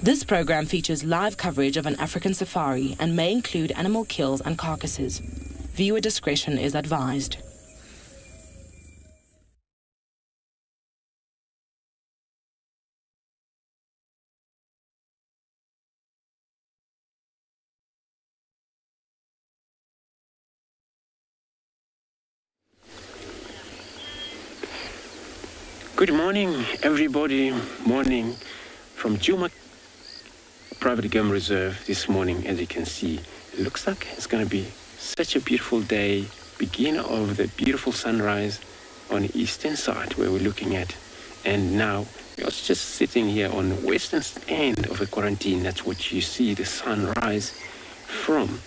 This program features live coverage of an African safari and may include animal kills and carcasses. Viewer discretion is advised. Good morning, everybody. Morning from Djuma Private Game Reserve this morning. As you can see, it looks like it's going to be such a beautiful day, beginning of the beautiful sunrise on the eastern side where we're looking at. And now we're just sitting here on the western end of the quarantine. That's what you see the sunrise from.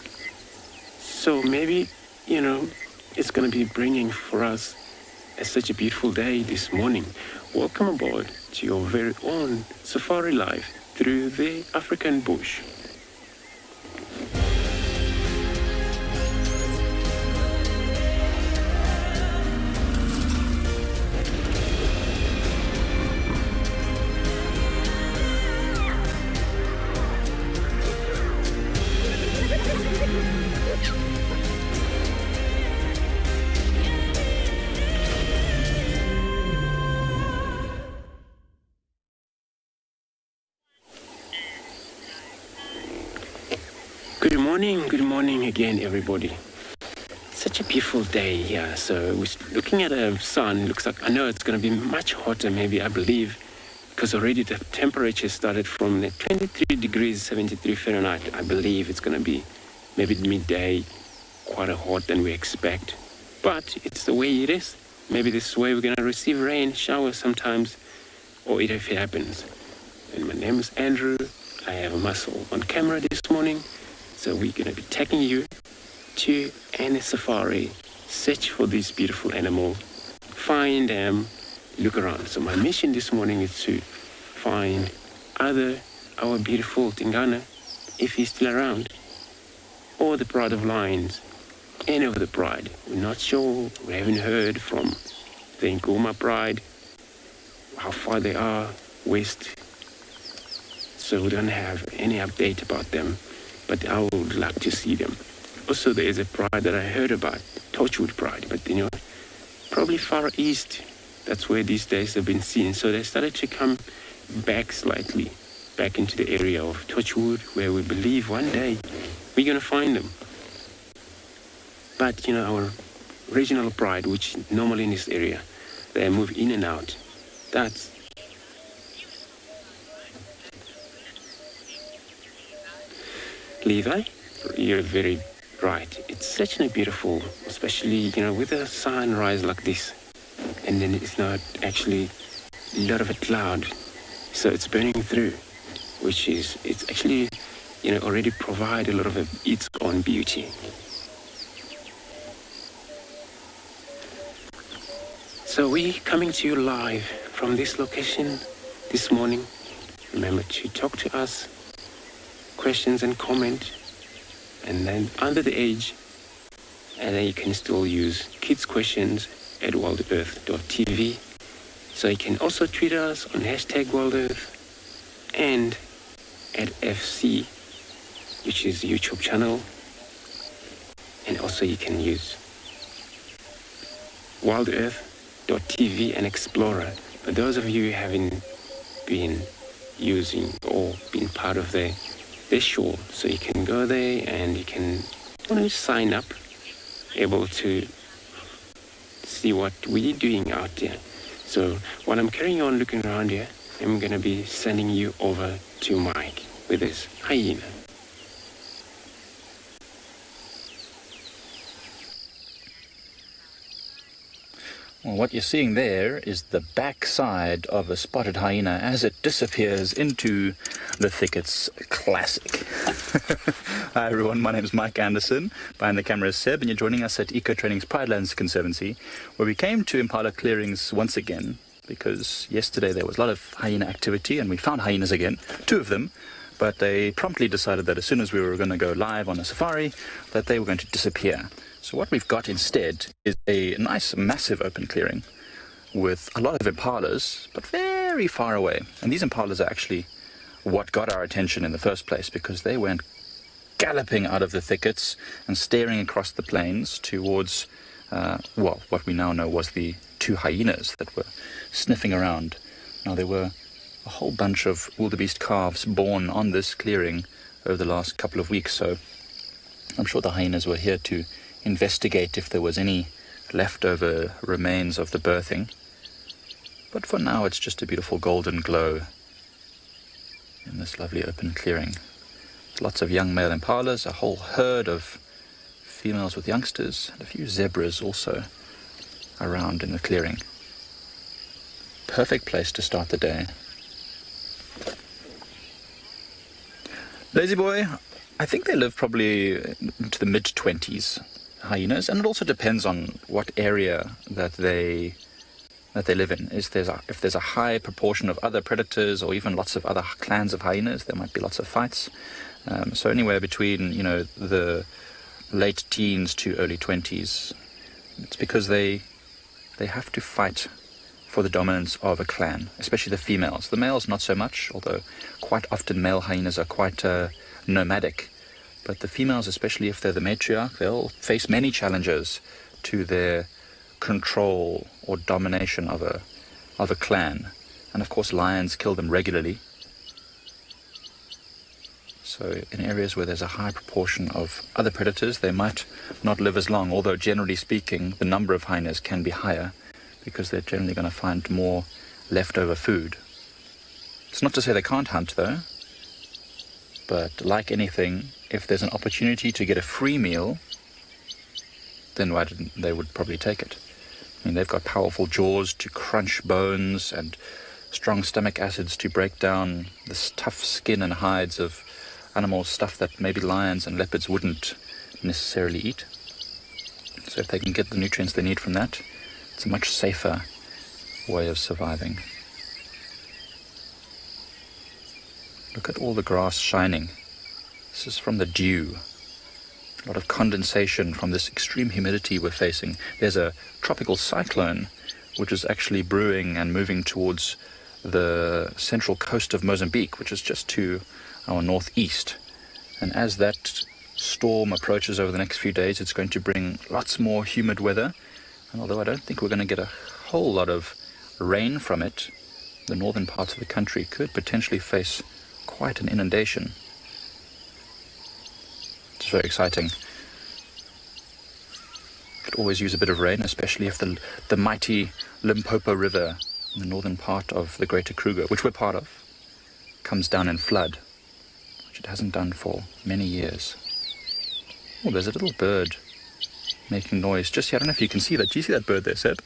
So maybe, it's going to be bringing for us such a beautiful day this morning. Welcome aboard to your very own safari life through the African bush. Good morning again, everybody. Such a beautiful day here. So we're looking at the sun. Looks like, I know it's going to be much hotter, maybe, I believe, because already the temperature started from the 23 degrees 73 Fahrenheit. I believe it's going to be maybe midday, quite hot than we expect. But it's the way it is. Maybe this is where we're going to receive rain, showers sometimes, or if it happens. And my name is Andrew. I have a muscle on camera this morning. So we're going to be taking you to a safari, search for these beautiful animals, find them, look around. So my mission this morning is to find either our beautiful Tingana, if he's still around, or the pride of lions, any of the pride. We're not sure, we haven't heard from the Djuma Pride, how far they are west. So we don't have any update about them. But I would like to see them. Also, there is a pride that I heard about, Torchwood Pride, but probably far east, that's where these days have been seen. So they started to come back slightly, back into the area of Torchwood, where we believe one day we're going to find them. But, our regional pride, which normally in this area, they move in and out. That's Levi, you're very right. It's such a beautiful, especially, with a sunrise like this. And then it's not actually a lot of a cloud. So it's burning through, it's actually, already provide a lot of its own beauty. So we're coming to you live from this location this morning. Remember to talk to us. Questions and comment, and then under the age, and then you can still use kids questions at WildEarth.tv. So you can also tweet us on #WildEarth and at FC, which is the YouTube channel, and also you can use WildEarth.tv and Explorer. For those of you who haven't been using or been part of the show, so you can go there and you can sign up, able to see what we're doing out there. So while I'm carrying on looking around here, I'm going to be sending you over to Mike with his hyena. Well, what you're seeing there is the backside of a spotted hyena as it disappears into the thickets. Classic. Hi everyone, my name is Mike Anderson. Behind the camera is Seb, and you're joining us at Eco Training's Pridelands Conservancy, where we came to Impala clearings once again, because yesterday there was a lot of hyena activity and we found hyenas again, 2 of them, but they promptly decided that as soon as we were going to go live on a safari, that they were going to disappear. So what we've got instead is a nice massive open clearing with a lot of impalas, but very far away. And these impalas are actually what got our attention in the first place, because they went galloping out of the thickets and staring across the plains towards, what we now know was the 2 hyenas that were sniffing around. Now, there were a whole bunch of wildebeest calves born on this clearing over the last couple of weeks, so I'm sure the hyenas were here to investigate if there was any leftover remains of the birthing. But for now, it's just a beautiful golden glow in this lovely open clearing. Lots of young male impalas, a whole herd of females with youngsters, and a few zebras also around in the clearing. Perfect place to start the day. Lazy boy, I think they live probably into the mid-20s, hyenas, and it also depends on what area that they live in. If there's a high proportion of other predators or even lots of other clans of hyenas, there might be lots of fights. So anywhere between, the late teens to early 20s, it's because they have to fight for the dominance of a clan, especially the females. The males not so much, although quite often male hyenas are quite nomadic. But the females, especially if they're the matriarch, they'll face many challenges to their control or domination of a clan. And of course lions kill them regularly. So in areas where there's a high proportion of other predators, they might not live as long, although generally speaking the number of hyenas can be higher, because they're generally going to find more leftover food. It's not to say they can't hunt though, but like anything, if there's an opportunity to get a free meal, then they would probably take it. I mean, they've got powerful jaws to crunch bones and strong stomach acids to break down this tough skin and hides of animals, stuff that maybe lions and leopards wouldn't necessarily eat. So if they can get the nutrients they need from that, it's a much safer way of surviving. Look at all the grass shining. This is from the dew. A lot of condensation from this extreme humidity we're facing. There's a tropical cyclone which is actually brewing and moving towards the central coast of Mozambique, which is just to our northeast. And as that storm approaches over the next few days, it's going to bring lots more humid weather. And although I don't think we're going to get a whole lot of rain from it, the northern parts of the country could potentially face quite an inundation. It's very exciting. Could always use a bit of rain, especially if the mighty Limpopo River in the northern part of the Greater Kruger, which we're part of, comes down in flood, which it hasn't done for many years. Oh, there's a little bird making noise just here. I don't know if you can see that. Do you see that bird there, Seb?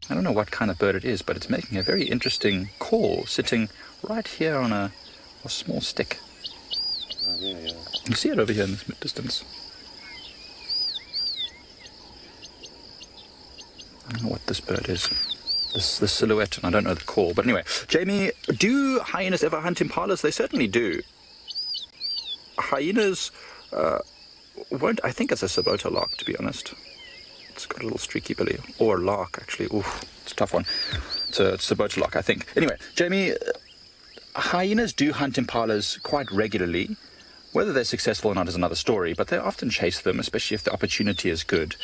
I don't know what kind of bird it is, but it's making a very interesting call, sitting right here on a small stick. Oh, yeah. You can see it over here in this distance. I don't know what this bird is. The silhouette, and I don't know the call. But anyway, Jamie, do hyenas ever hunt impalas? They certainly do. Hyenas won't. I think it's a Sabota lark, to be honest. It's got a little streaky belly. Or a lark, actually. Oof, it's a tough one. It's a Sabota lark, I think. Anyway, Jamie, hyenas do hunt impalas quite regularly. Whether they're successful or not is another story, but they often chase them, especially if the opportunity is good.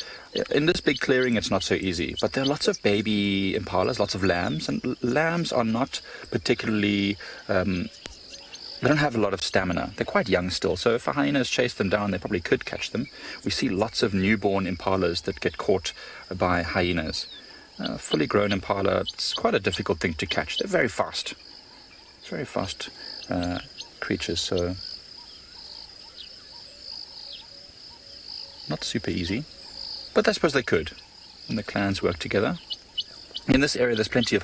In this big clearing, it's not so easy, but there are lots of baby impalas, lots of lambs, and lambs are not particularly, they don't have a lot of stamina. They're quite young still, so if hyenas chase them down, they probably could catch them. We see lots of newborn impalas that get caught by hyenas. Fully grown impala, it's quite a difficult thing to catch. They're very fast. Very fast creatures, so not super easy, but I suppose they could when the clans work together. In this area there's plenty of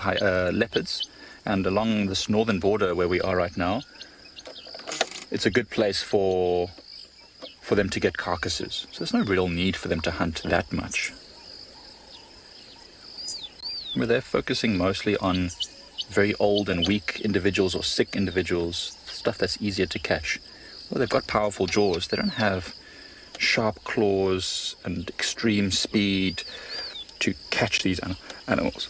leopards, and along this northern border where we are right now, it's a good place for them to get carcasses, so there's no real need for them to hunt that much. Where they're focusing mostly on very old and weak individuals or sick individuals, stuff that's easier to catch. Well, they've got powerful jaws. They don't have sharp claws and extreme speed to catch these animals.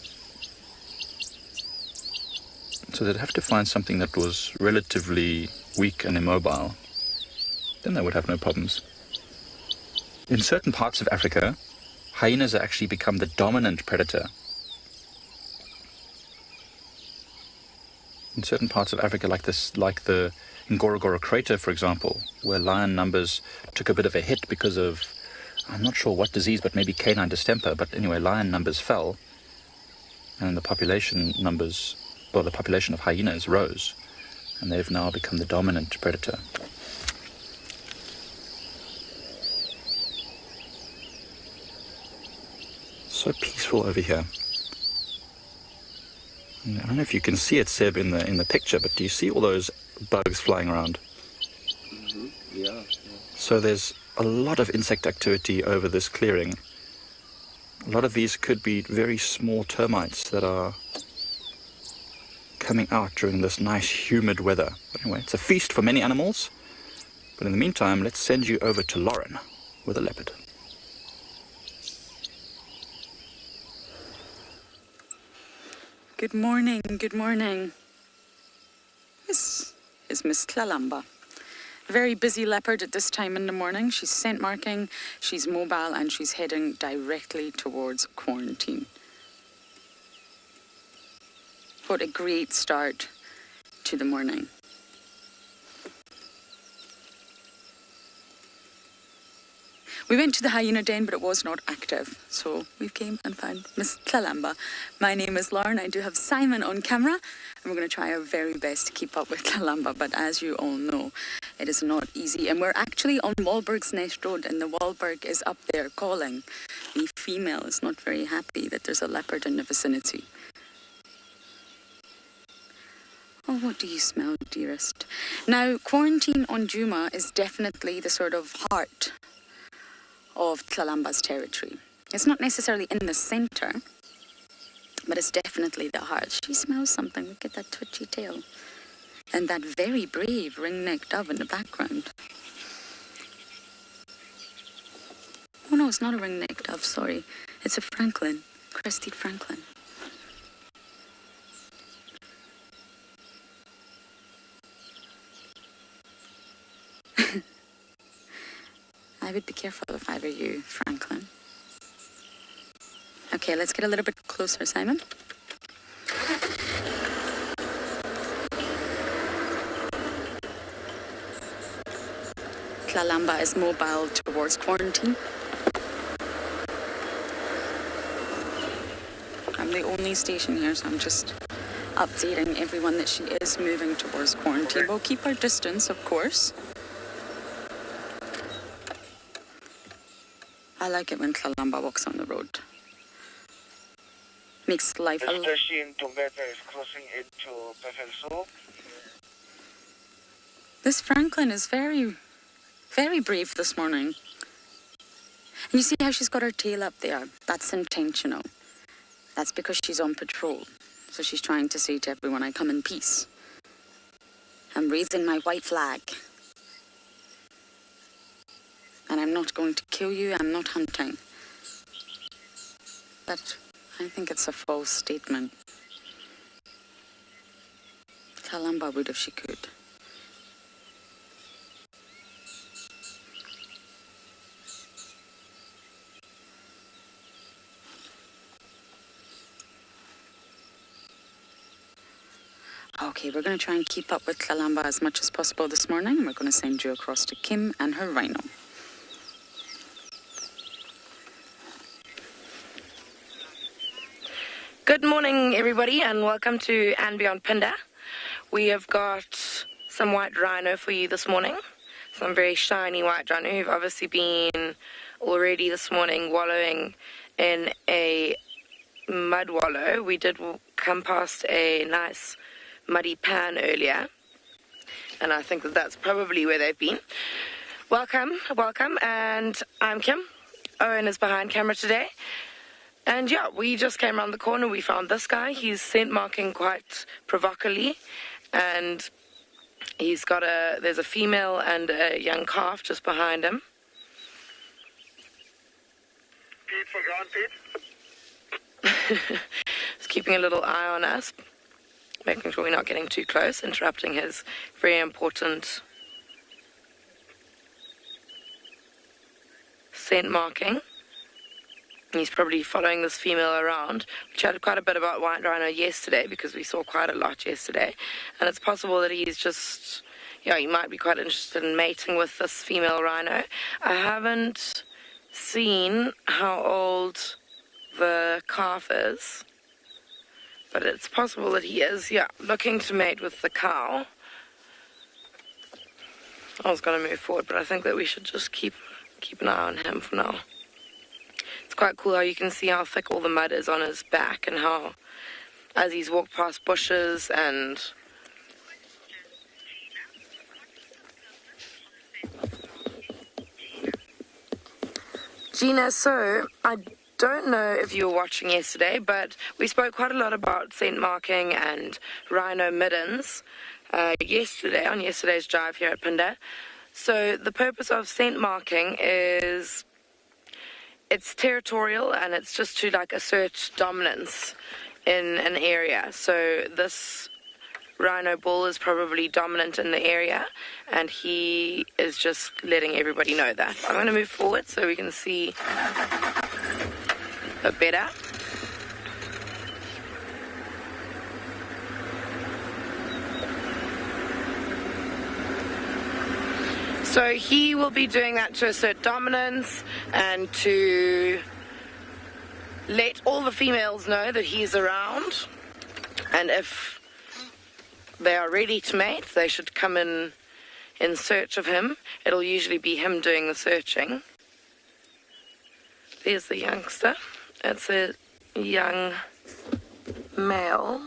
So they'd have to find something that was relatively weak and immobile. Then they would have no problems. In certain parts of Africa, hyenas have actually become the dominant predator. In certain parts of Africa, like the Ngorongoro crater, for example, where lion numbers took a bit of a hit because of, I'm not sure what disease, but maybe canine distemper, but anyway, lion numbers fell, and the population numbers, well, the population of hyenas rose, and they've now become the dominant predator. So peaceful over here. I don't know if you can see it, Seb, in the picture, but do you see all those bugs flying around? Mm-hmm. Yeah. So there's a lot of insect activity over this clearing. A lot of these could be very small termites that are coming out during this nice humid weather. But anyway, it's a feast for many animals. But in the meantime, let's send you over to Lauren with a leopard. Good morning, good morning. This is Miss Tlalamba. A very busy leopard at this time in the morning. She's scent marking, she's mobile, and she's heading directly towards quarantine. What a great start to the morning. We went to the hyena den, but it was not active. So we came and found Miss Tlalamba. My name is Lauren. I do have Simon on camera, and we're going to try our very best to keep up with Tlalamba. But as you all know, it is not easy. And we're actually on Wahlberg's Nest Road, and the Wahlberg is up there calling. The female is not very happy that there's a leopard in the vicinity. Oh, what do you smell, dearest? Now, quarantine on Djuma is definitely the sort of heart of Tlalamba's territory. It's not necessarily in the center, but it's definitely the heart. She smells something. Look at that twitchy tail. And that very brave ring-necked dove in the background. Oh no, it's not a ring-necked dove, sorry. It's a francolin, crested francolin. I would be careful if I were you, Franklin. Okay, let's get a little bit closer, Simon. Tlalamba is mobile towards quarantine. I'm the only station here, so I'm just updating everyone that she is moving towards quarantine. We'll keep our distance, of course. I like it when Tlalamba walks on the road. Makes life a little... Especially in Tombeta is crossing into Pefelshoek. This Franklin is very, very brave this morning. And you see how she's got her tail up there? That's intentional. That's because she's on patrol. So she's trying to say to everyone, I come in peace. I'm raising my white flag. And I'm not going to kill you, I'm not hunting. But I think it's a false statement. Tlalamba would if she could. Okay, we're going to try and keep up with Tlalamba as much as possible this morning, and we're going to send you across to Kim and her Rhino. Good morning, everybody, and welcome to andBeyond Phinda. We have got some white rhino for you this morning. Some very shiny white rhino who've obviously been already this morning wallowing in a mud wallow. We did come past a nice muddy pan earlier, and I think that that's probably where they've been. Welcome, and I'm Kim. Owen is behind camera today. And yeah, we just came around the corner, we found this guy. He's scent marking quite provocatively, and he's got there's a female and a young calf just behind him. Pete for ground, Pete. He's keeping a little eye on us. making sure we're not getting too close, interrupting his very important scent marking. He's probably following this female around. We chatted quite a bit about white rhino yesterday because we saw quite a lot yesterday, and it's possible that he's just, he might be quite interested in mating with this female rhino. I haven't seen how old the calf is, but it's possible that he is, looking to mate with the cow. I was going to move forward, but I think that we should just keep an eye on him for now. It's quite cool how you can see how thick all the mud is on his back, and how, as he's walked past bushes and Gina, so I don't know if you were watching yesterday, but we spoke quite a lot about scent marking and rhino middens yesterday, on yesterday's drive here at Phinda. So the purpose of scent marking is it's territorial, and it's just to assert dominance in an area. So this rhino bull is probably dominant in the area, and he is just letting everybody know that. I'm going to move forward so we can see a bit better. So he will be doing that to assert dominance and to let all the females know that he's around, and if they are ready to mate, they should come in search of him. It'll usually be him doing the searching. There's the youngster. It's a young male.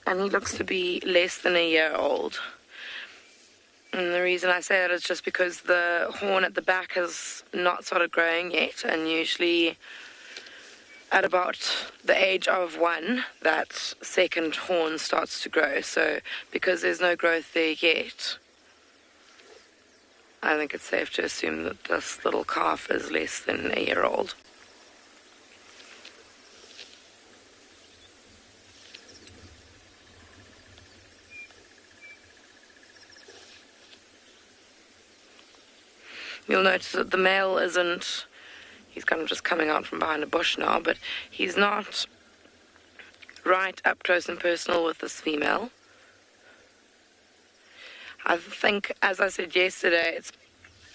And he looks to be less than a year old. And the reason I say that is just because the horn at the back has not started growing yet, and usually at about the age of 1, that second horn starts to grow. So because there's no growth there yet, I think it's safe to assume that this little calf is less than a year old. You'll notice that the male isn't, he's kind of just coming out from behind a bush now, but he's not right up close and personal with this female. I think, as I said yesterday, it's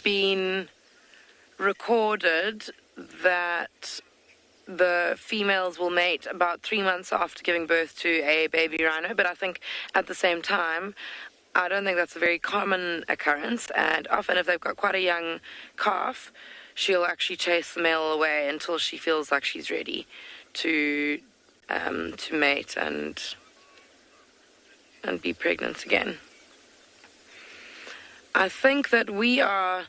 been recorded that the females will mate about 3 months after giving birth to a baby rhino, but I think at the same time, I don't think that's a very common occurrence, and often if they've got quite a young calf, she'll actually chase the male away until she feels like she's ready to mate and be pregnant again. I think that we are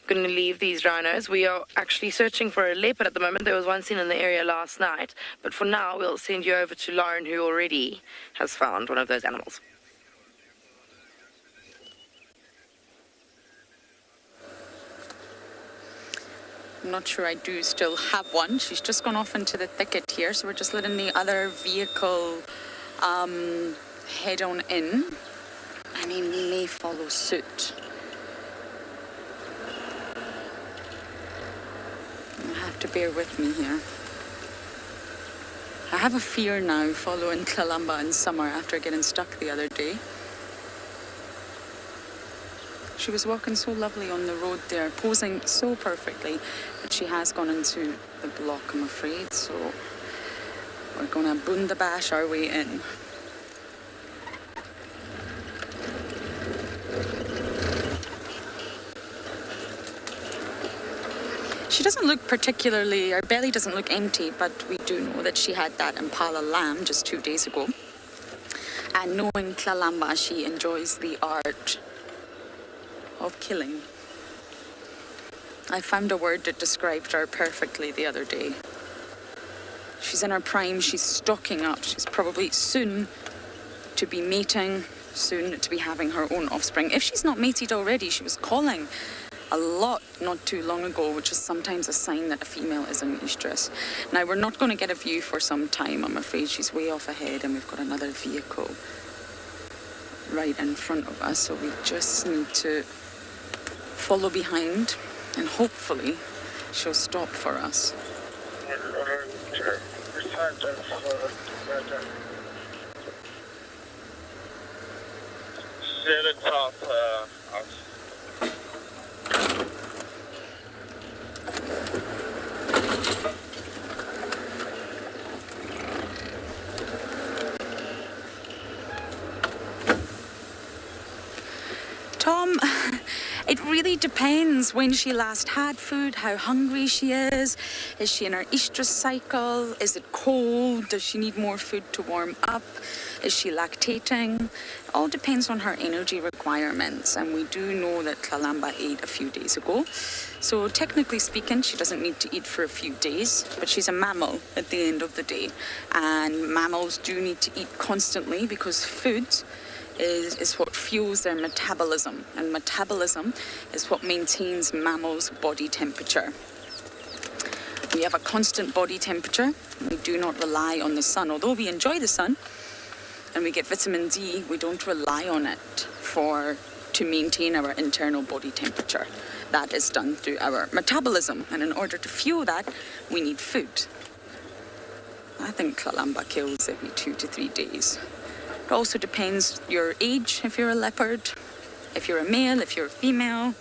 going to leave these rhinos. We are actually searching for a leopard at the moment. There was one seen in the area last night, but for now we'll send you over to Lauren, who already has found one of those animals. I'm not sure I do still have one. She's just gone off into the thicket here, so we're just letting the other vehicle head on in. I mean, we may follow suit. You'll have to bear with me here. I have a fear now following Kalamba in summer after getting stuck the other day. She was walking so lovely on the road there, posing so perfectly, but she has gone into the block, I'm afraid, so we're going to bunda bash our way in. She doesn't look particularly, her belly doesn't look empty, but we do know that she had that Impala lamb just 2 days ago. And knowing Kalamba, she enjoys the art of killing. I found a word that described her perfectly the other day. She's in her prime, she's stocking up, she's probably soon to be mating, soon to be having her own offspring. If she's not mated already, she was calling a lot not too long ago, which is sometimes a sign that a female is in estrus. Now, we're not going to get a view for some time, I'm afraid. She's way off ahead, and we've got another vehicle right in front of us, so we just need to follow behind, and hopefully she'll stop for us. Tom, it really depends when she last had food, how hungry she is she in her estrus cycle, is it cold, does she need more food to warm up, is she lactating? It all depends on her energy requirements, and we do know that Kalahari ate a few days ago. So technically speaking, she doesn't need to eat for a few days, but she's a mammal at the end of the day. And mammals do need to eat constantly because food is what fuels their metabolism, and metabolism is what maintains mammals' body temperature. We have a constant body temperature. We do not rely on the sun. Although we enjoy the sun and we get vitamin D, we don't rely on it to maintain our internal body temperature. That is done through our metabolism, and in order to fuel that, we need food. I think Kalahari kills every 2 to 3 days. It also depends your age, if you're a leopard, if you're a male, if you're a female.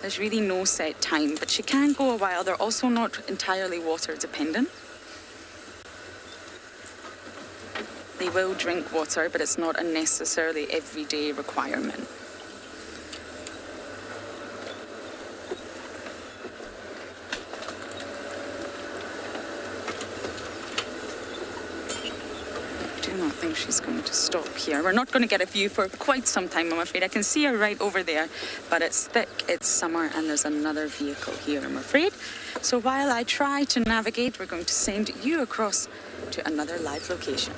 There's really no set time, but she can go a while. They're also not entirely water dependent. They will drink water, but it's not a necessarily everyday requirement. I don't think she's going to stop here. We're not going to get a view for quite some time, I'm afraid. I can see her right over there, but it's thick, it's summer, and there's another vehicle here, I'm afraid. So while I try to navigate, we're going to send you across to another live location.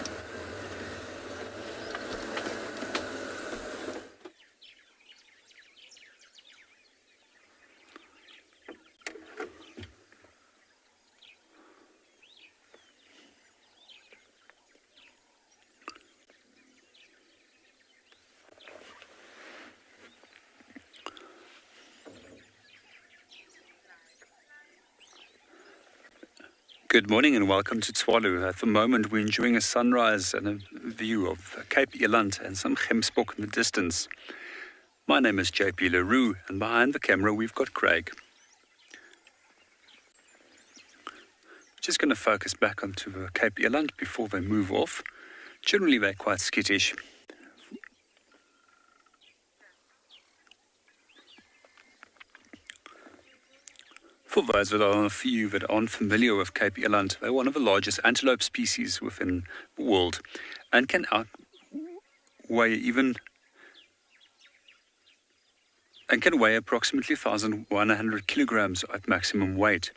Good morning and welcome to Tswalu. At the moment we're enjoying a sunrise and a view of Cape Eland and some gemsbok in the distance. My name is JP LaRue, and behind the camera we've got Craig. Just going to focus back onto Cape Eland before they move off. Generally they're quite skittish. For those that are a few that aren't familiar with Cape Eland, they're one of the largest antelope species within the world and can weigh approximately 1,100 kilograms at maximum weight.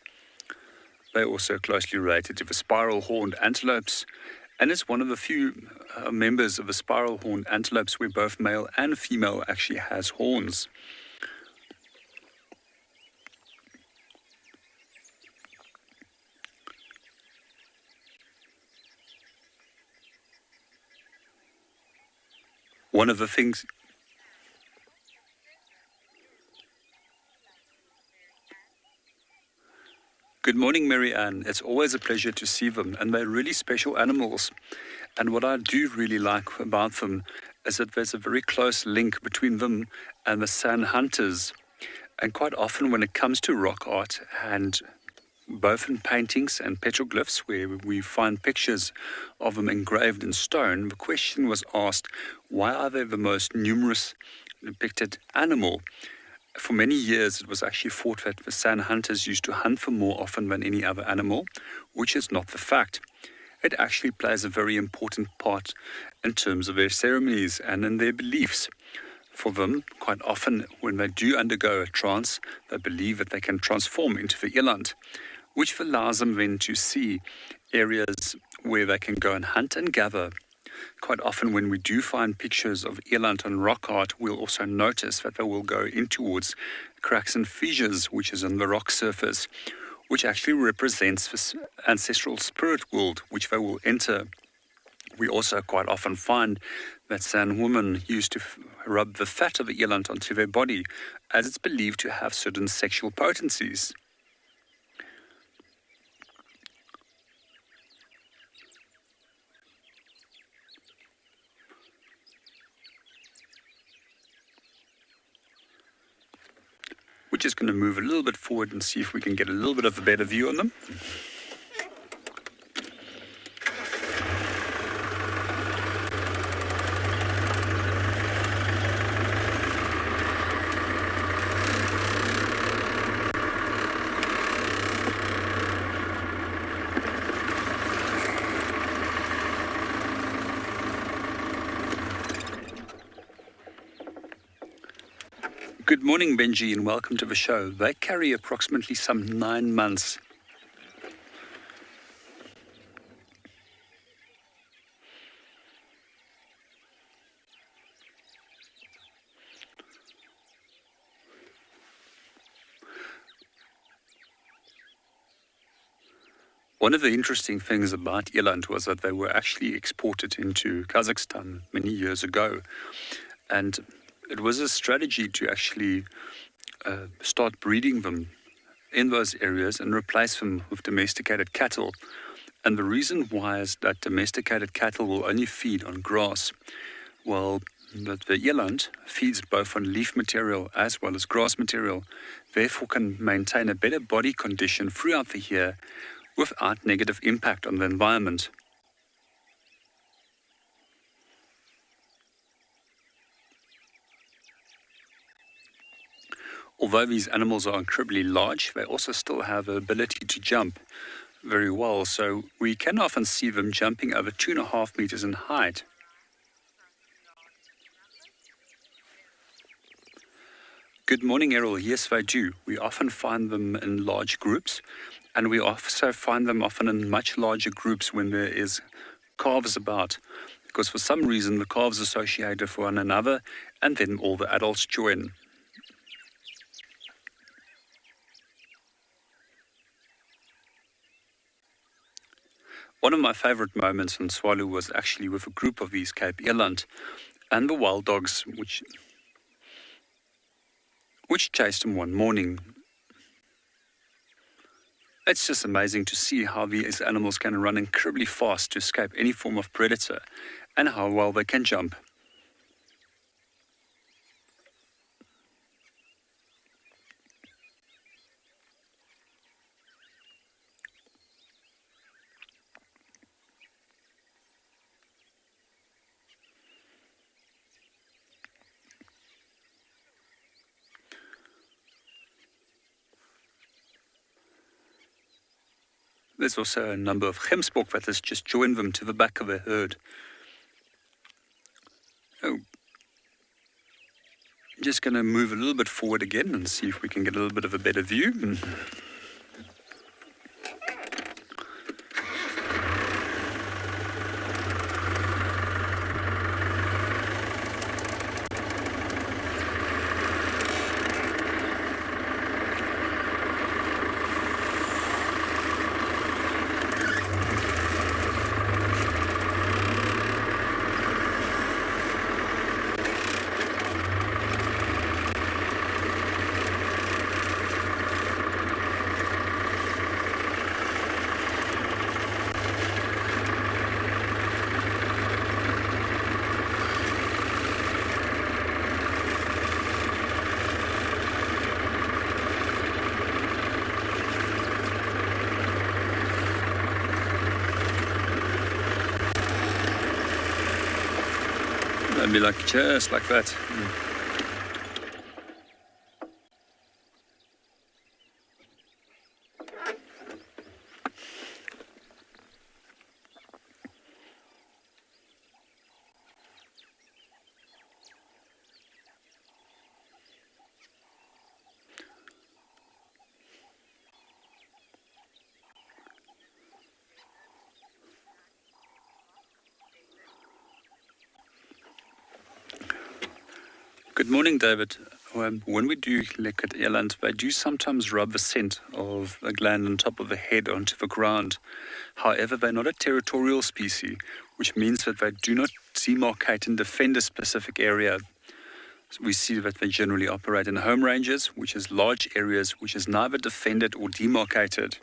They're also closely related to the spiral-horned antelopes, and is one of the few members of the spiral-horned antelopes where both male and female actually has horns. One of the things... Good morning, Mary Ann. It's always a pleasure to see them, and they're really special animals. And what I do really like about them is that there's a very close link between them and the sand hunters. And quite often when it comes to rock art, and both in paintings and petroglyphs where we find pictures of them engraved in stone, the question was asked, why are they the most numerous depicted animal? For many years it was actually thought that the sand hunters used to hunt them more often than any other animal, which is not the fact. It actually plays a very important part in terms of their ceremonies and in their beliefs. For them, quite often when they do undergo a trance, they believe that they can transform into the eland, which allows them then to see areas where they can go and hunt and gather. quite often when we do find pictures of eland on rock art, we'll also notice that they will go in towards cracks and fissures, which is on the rock surface, which actually represents this ancestral spirit world, which they will enter. We also quite often find that San women used to rub the fat of the eland onto their body, as it's believed to have certain sexual potencies. We're just going to move a little bit forward and see if we can get a little bit of a better view on them. Good morning, Benji, and welcome to the show. They carry approximately some 9 months. One of the interesting things about eland was that they were actually exported into Kazakhstan many years ago. And it was a strategy to actually start breeding them in those areas and replace them with domesticated cattle. And the reason why is that domesticated cattle will only feed on grass, while the eland feeds both on leaf material as well as grass material, therefore can maintain a better body condition throughout the year without negative impact on the environment. Although these animals are incredibly large, they also still have the ability to jump very well. So we can often see them jumping over 2.5 meters in height. Good morning, Errol. Yes, they do. We often find them in large groups, and we also find them often in much larger groups when there is calves about, because for some reason the calves associate with one another, and then all the adults join. One of my favorite moments in Tswalu was actually with a group of these Cape eland and the wild dogs, which chased them one morning. It's just amazing to see how these animals can run incredibly fast to escape any form of predator, and how well they can jump. There's also a number of gemsbok that has just joined them to the back of their herd. Oh. Just going to move a little bit forward again and see if we can get a little bit of a better view. That'd be like just like that. Good morning, David. When we do look at eland, they do sometimes rub the scent of a gland on top of the head onto the ground. However, they're not a territorial species, which means that they do not demarcate and defend a specific area. We see that they generally operate in home ranges, which is large areas which is neither defended or demarcated.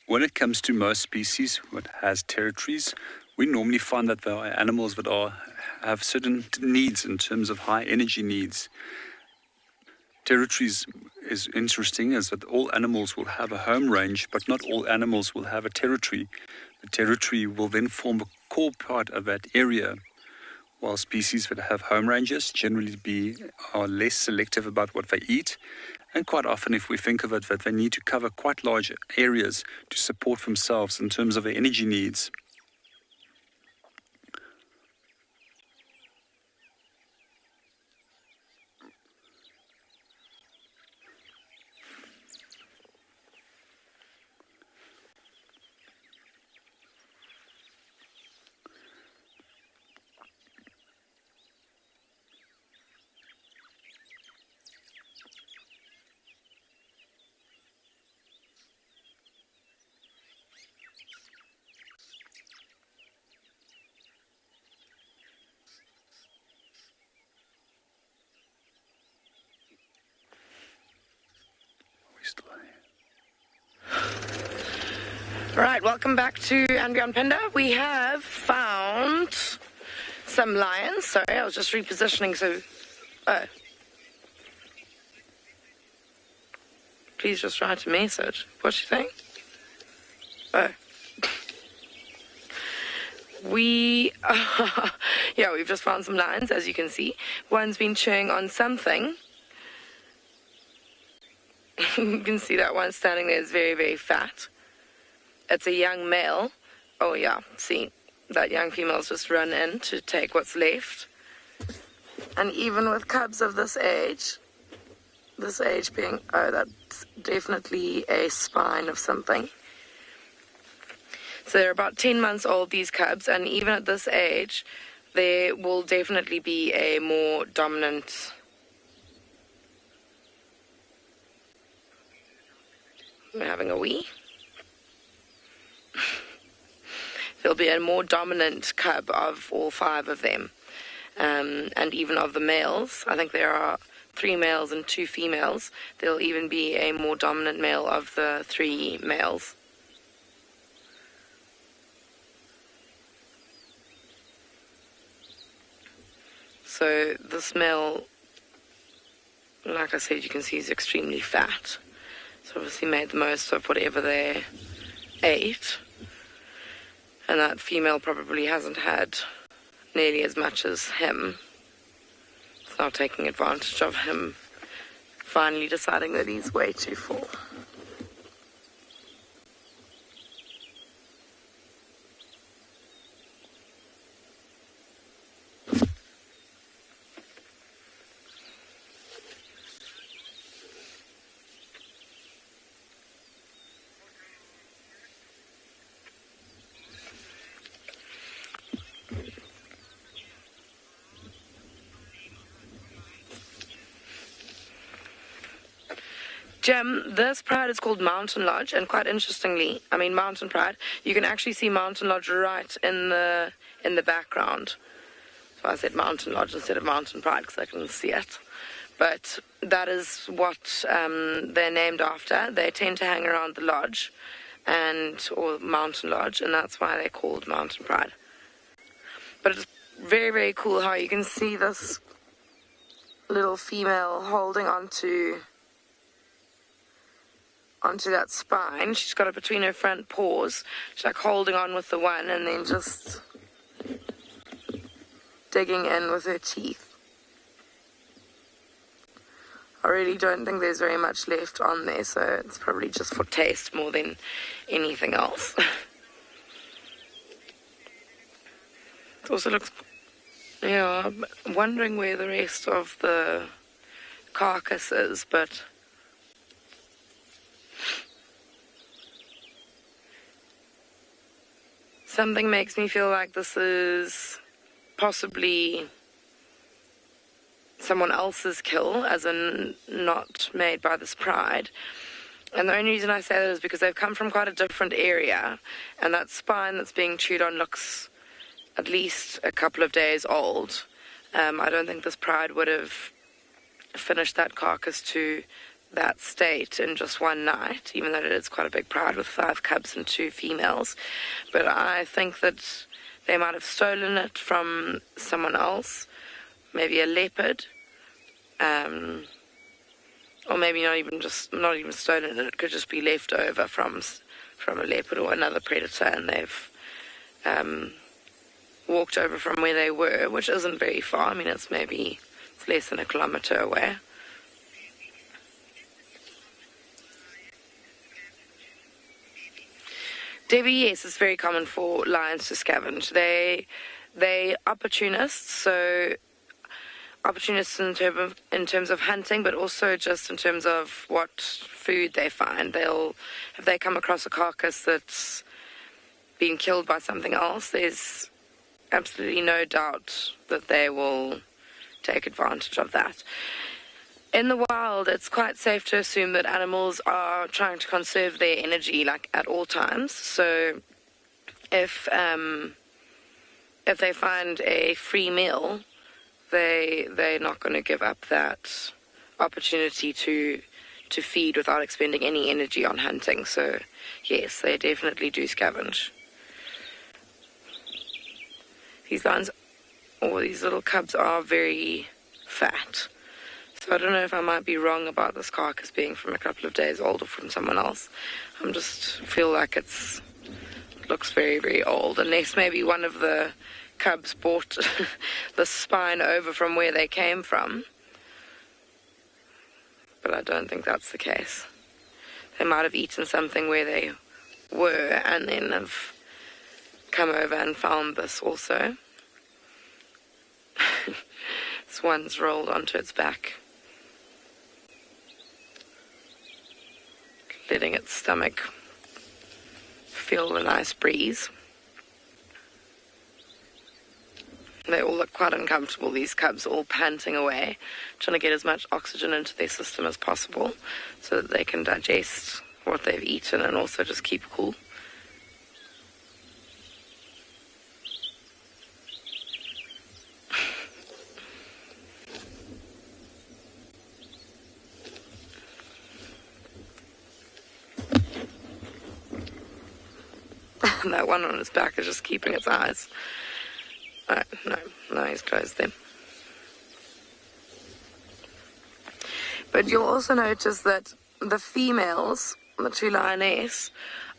When it comes to most species that has territories, we normally find that there are animals that have certain needs in terms of high energy needs. Territories is interesting as that all animals will have a home range, but not all animals will have a territory. The territory will then form a core part of that area, while species that have home ranges generally are less selective about what they eat. And quite often, if we think of it, that they need to cover quite large areas to support themselves in terms of their energy needs. Right, welcome back to andBeyond Phinda. We have found some lions. Sorry, I was just repositioning, so... Oh. Please just write a message. What's she saying? Oh. Yeah, we've just found some lions, as you can see. One's been chewing on something. You can see that one standing there is very, very fat. It's a young male. Oh yeah, see, that young female's just run in to take what's left. And even with cubs of this age being, oh, that's definitely a spine of something. So they're about 10 months old, these cubs, and even at this age, there will definitely be a more dominant... We're having a wee. There'll be a more dominant cub of all 5 of them, and even of the males. I think there are 3 males and 2 females. There'll even be a more dominant male of the 3 males. So this male, like I said, you can see he's extremely fat. So obviously made the most of whatever they ate. And that female probably hasn't had nearly as much as him. It's now taking advantage of him finally deciding that he's way too full. Jim, this pride is called Mountain Lodge, and quite interestingly, I mean Mountain Pride, you can actually see Mountain Lodge right in the background. So I said Mountain Lodge instead of Mountain Pride because I couldn't see it. But that is what they're named after. They tend to hang around the lodge, or Mountain Lodge, and that's why they're called Mountain Pride. But it's very, very cool how you can see this little female holding onto that spine. She's got it between her front paws. She's like holding on with the one and then just digging in with her teeth. I really don't think there's very much left on there, so it's probably just for taste more than anything else. It also looks, I'm wondering where the rest of the carcass is, but something makes me feel like this is possibly someone else's kill, as in not made by this pride. And the only reason I say that is because they've come from quite a different area, and that spine that's being chewed on looks at least a couple of days old. I don't think this pride would have finished that carcass to that state in just one night, even though it is quite a big pride with 5 cubs and 2 females. But I think that they might have stolen it from someone else, maybe a leopard, or maybe not even stolen it. It could just be left over from a leopard or another predator, and they've walked over from where they were, which isn't very far. I mean, it's less than a kilometre away. Debbie, yes, it's very common for lions to scavenge. They opportunists, so opportunists in terms of hunting, but also just in terms of what food they find. If they come across a carcass that's been killed by something else, there's absolutely no doubt that they will take advantage of that. In the wild, it's quite safe to assume that animals are trying to conserve their energy, like, at all times. So if they find a free meal, they're not going to give up that opportunity to feed without expending any energy on hunting. So yes, they definitely do scavenge. These lions, or these little cubs, are very fat. So I don't know if I might be wrong about this carcass being from a couple of days old or from someone else. I just feel like it looks very, very old, unless maybe one of the cubs brought the spine over from where they came from. But I don't think that's the case. They might have eaten something where they were and then have come over and found this also. This one's rolled onto its back, letting its stomach feel the nice breeze. They all look quite uncomfortable, these cubs, all panting away, trying to get as much oxygen into their system as possible so that they can digest what they've eaten and also just keep cool. That one on its back is just keeping its eyes. No, he's closed them. But you'll also notice that the females, the 2 lioness,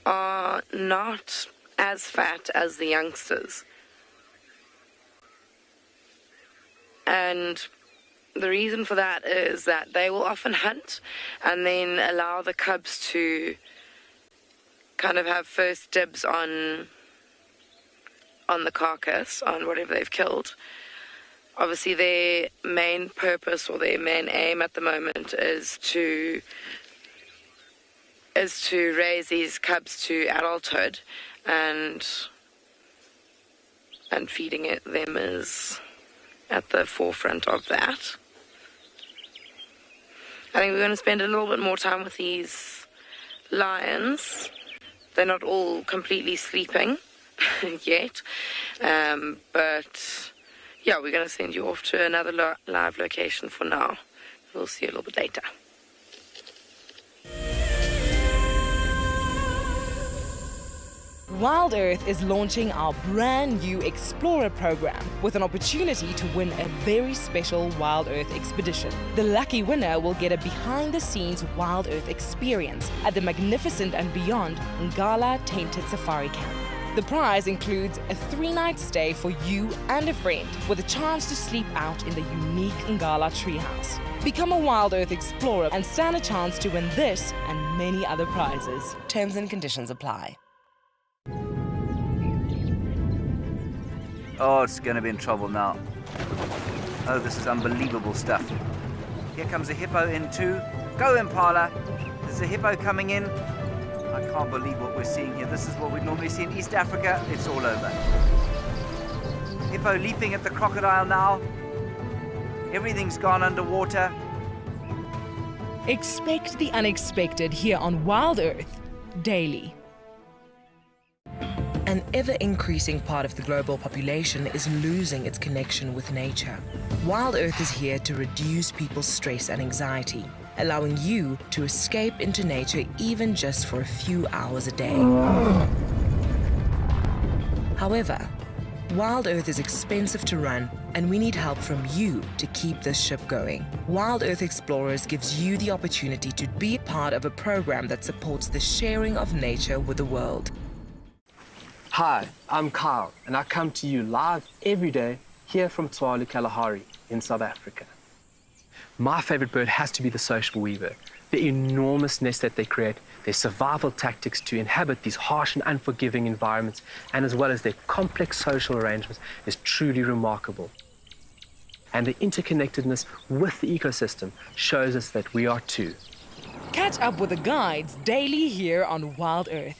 are not as fat as the youngsters. And the reason for that is that they will often hunt and then allow the cubs to kind of have first dibs on the carcass, on whatever they've killed. Obviously their main purpose or their main aim at the moment is to raise these cubs to adulthood, and feeding them is at the forefront of that. I think we're going to spend a little bit more time with these lions. They're not all completely sleeping yet, but yeah, we're going to send you off to another live location for now. We'll see you a little bit later. WildEarth is launching our brand new Explorer program with an opportunity to win a very special WildEarth expedition. The lucky winner will get a behind-the-scenes WildEarth experience at the magnificent and beyond Ngala Tainted Safari Camp. The prize includes a 3-night stay for you and a friend with a chance to sleep out in the unique Ngala treehouse. Become a WildEarth Explorer and stand a chance to win this and many other prizes. Terms and conditions apply. Oh, it's going to be in trouble now. Oh, this is unbelievable stuff. Here comes a hippo in too. Go, Impala. There's a hippo coming in. I can't believe what we're seeing here. This is what we normally see in East Africa. It's all over. Hippo leaping at the crocodile now. Everything's gone underwater. Expect the unexpected here on WildEarth daily. An ever-increasing part of the global population is losing its connection with nature. WildEarth is here to reduce people's stress and anxiety, allowing you to escape into nature even just for a few hours a day. However, WildEarth is expensive to run, and we need help from you to keep this ship going. WildEarth Explorers gives you the opportunity to be a part of a program that supports the sharing of nature with the world. Hi, I'm Kyle, and I come to you live every day here from Tswalu Kalahari in South Africa. My favorite bird has to be the social weaver. The enormous nest that they create, their survival tactics to inhabit these harsh and unforgiving environments, and as well as their complex social arrangements is truly remarkable. And the interconnectedness with the ecosystem shows us that we are too. Catch up with the guides daily here on WildEarth.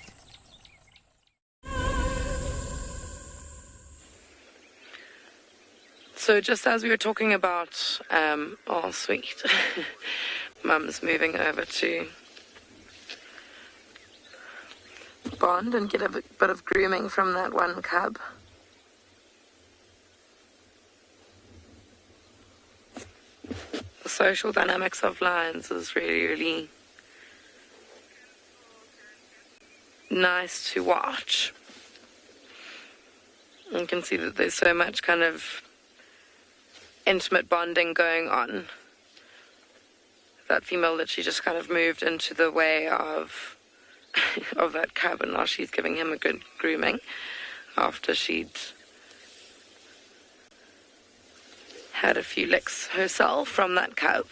So just as we were talking about, oh sweet, Mum's moving over to bond and get a bit of grooming from that one cub. The social dynamics of lions is really, really nice to watch. You can see that there's so much kind of intimate bonding going on. That female that she just kind of moved into the way of that cub, and now she's giving him a good grooming after she'd had a few licks herself from that cub.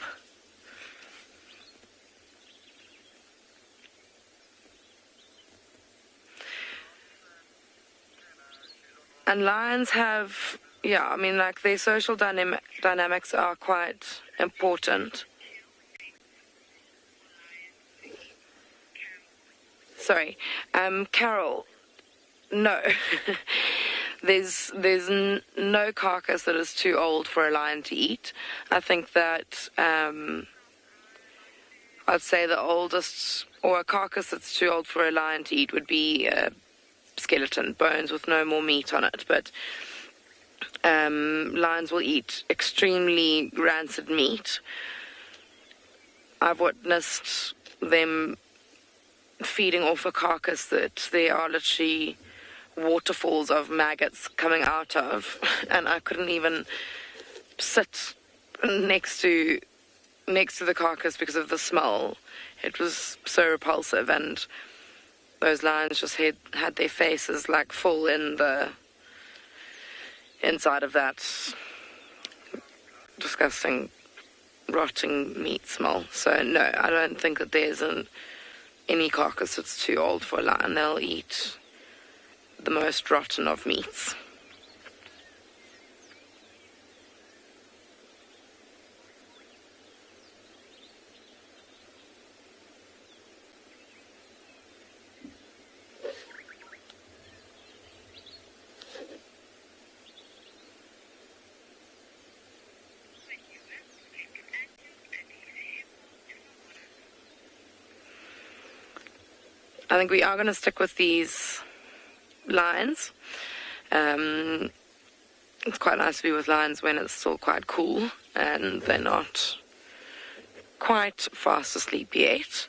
And lions have, yeah, I mean, like, their social dynamics are quite important. Sorry, Carol, no. There's no carcass that is too old for a lion to eat. I think that I'd say the oldest, or a carcass that's too old for a lion to eat would be skeleton, bones with no more meat on it. But lions will eat extremely rancid meat. I've witnessed them feeding off a carcass that there are literally waterfalls of maggots coming out of, and I couldn't even sit next to the carcass because of the smell. It was so repulsive, and those lions just had their faces like full in the inside of that disgusting rotting meat smell. So no, I don't think that there's any carcass that's too old for a lion. They'll eat the most rotten of meats. I think we are going to stick with these lions. It's quite nice to be with lions when it's still quite cool and they're not quite fast asleep yet.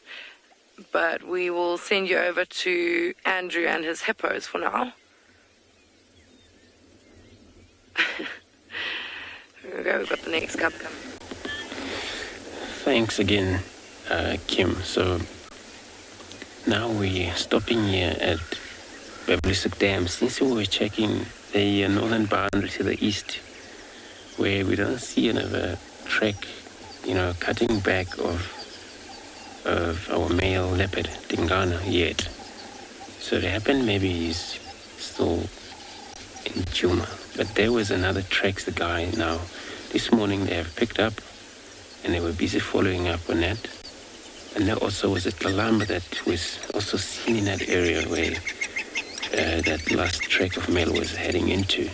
But we will send you over to Andrew and his hippos for now. Here we go, we've got the next cub coming. Thanks again, Kim. So now we're stopping here at Bateleur Dam. Since we were checking the northern boundary to the east, where we don't see another track, cutting back of our male leopard, Dingana, yet. So it happened maybe he's still in Djuma. But there was another tracks the guy now. This morning they have picked up and they were busy following up on that. And there also was a Kalamba that was also seen in that area where that last track of male was heading into.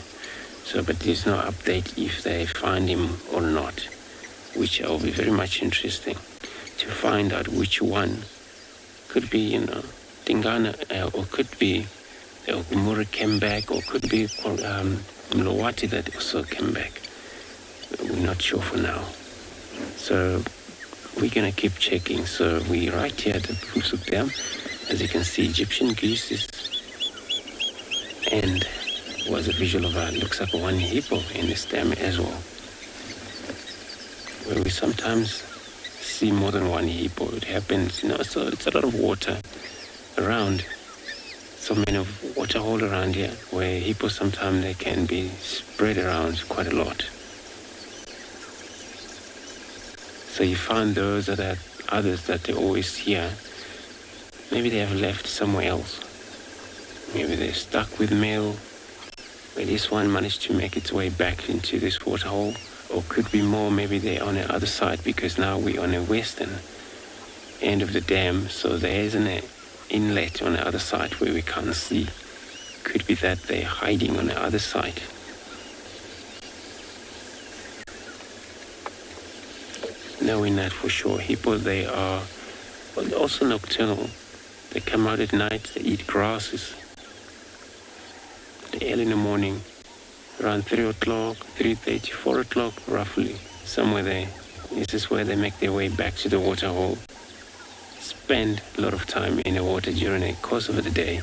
So, but there's no update if they find him or not, which will be very much interesting to find out which one. Could be, Tingana, or could be Mura came back, or could be Mlowati that also came back. We're not sure for now. So we're going to keep checking. So we're right here at the Pusuk Dam. As you can see, Egyptian geese is, and was a visual of looks like one hippo in this dam as well. Where we sometimes see more than one hippo. It happens, so it's a lot of water around. So many of water hole around here where hippos sometimes they can be spread around quite a lot. So you find those that others that they always here. Maybe they have left somewhere else. Maybe they're stuck with male, where this one managed to make its way back into this water hole. Or could be more, maybe they're on the other side, because now we're on the western end of the dam, so there is an inlet on the other side where we can't see. Could be that they're hiding on the other side. Knowing that for sure. Hippos, they are also nocturnal. They come out at night, they eat grasses. Early in the morning, around 3 o'clock, 3:30, 4 o'clock, roughly, somewhere there. This is where they make their way back to the water hole. Spend a lot of time in the water during the course of the day.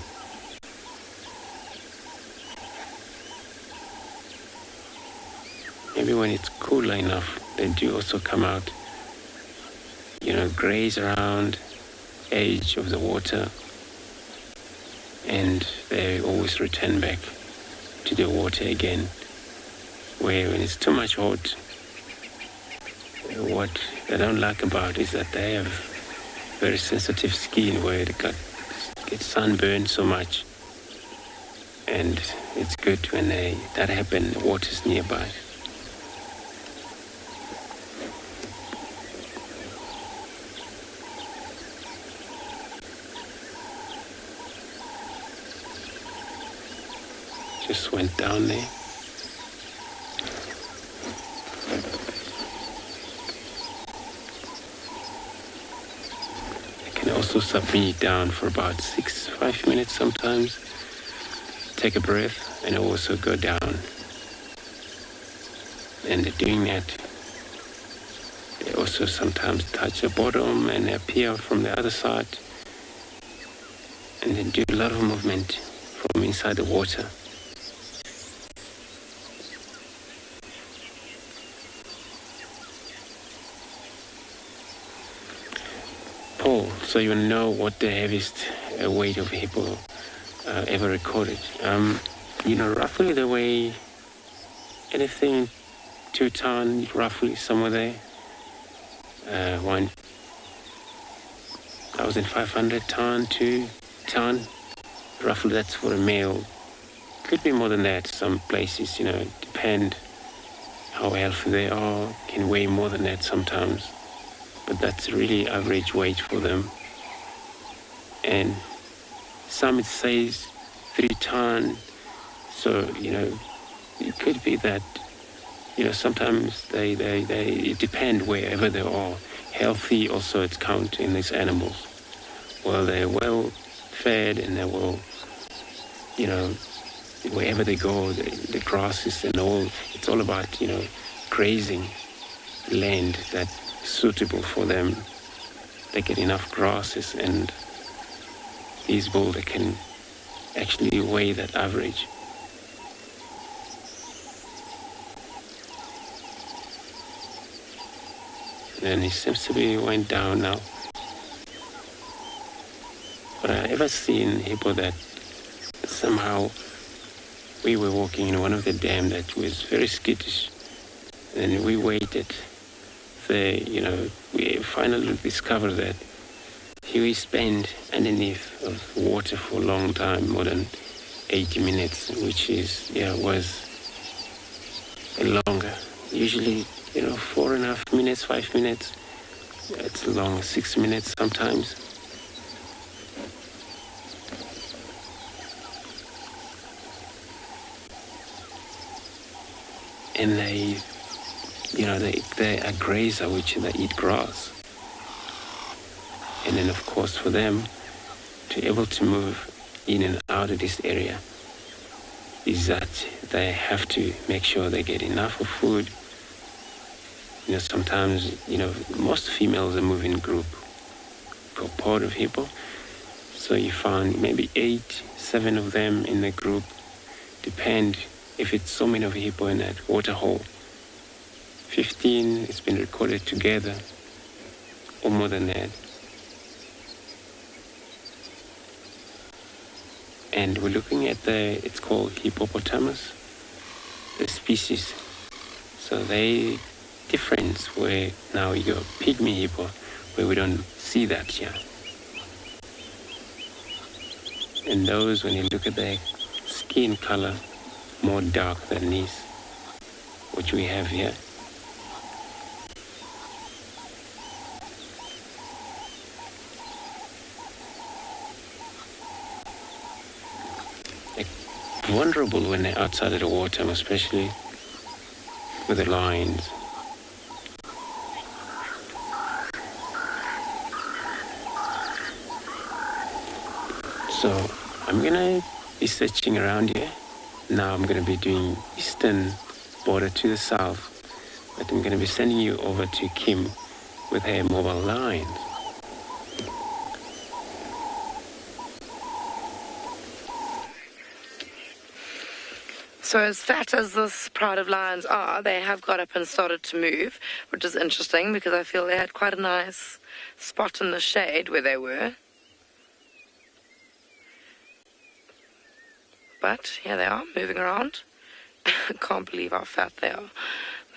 Maybe when it's cooler enough, they do also come out, graze around edge of the water, and they always return back to the water again, where when it's too much hot, what they don't like about is that they have very sensitive skin where they get sunburned so much, and it's good when that happens, the water's nearby. Just went down there. I can also submit down for about 5 minutes sometimes. Take a breath and also go down. And doing that, they also sometimes touch the bottom and appear from the other side. And then do a lot of movement from inside the water. So you know what the heaviest weight of a hippo ever recorded. Roughly they weigh anything 2 ton, roughly somewhere there. 1,500 ton, 2 ton. Roughly that's for a male. Could be more than that. Some places, depend how healthy they are. Can weigh more than that sometimes. But that's really average weight for them. And some it says 3 ton. So, it could be that, sometimes they depend wherever they are. Healthy also it's count in these animals. Well, they're well fed and they're well, wherever they go, the grasses and all, it's all about, grazing land that's suitable for them. They get enough grasses, and these bulls, they can actually weigh that average. And he seems to be went down now. But I ever seen hippo that somehow we were walking in one of the dam that was very skittish, and we waited. We finally discovered that he spent underneath of water for a long time, more than 80 minutes, which is, was longer. Usually, 4.5 minutes, 5 minutes. It's long, 6 minutes sometimes. And they are grazer, which they eat grass. And then, of course, for them to be able to move in and out of this area is that they have to make sure they get enough of food. Sometimes, most females are moving in group, cohort of hippo. So you find maybe 8, 7 of them in the group. Depend if it's so many of hippo in that water hole. 15 it's been recorded together, or more than that. And we're looking at it's called hippopotamus, the species. So they difference where now you got pygmy hippo, where we don't see that here. And those, when you look at their skin color, more dark than these, which we have here. They're vulnerable when they're outside of the water, especially with the lines. So I'm gonna be searching around here. Now I'm gonna be doing eastern border to the south, but I'm gonna be sending you over to Kim with her mobile line. So as fat as this pride of lions are, they have got up and started to move, which is interesting because I feel they had quite a nice spot in the shade where they were. But here they are, moving around. I can't believe how fat they are.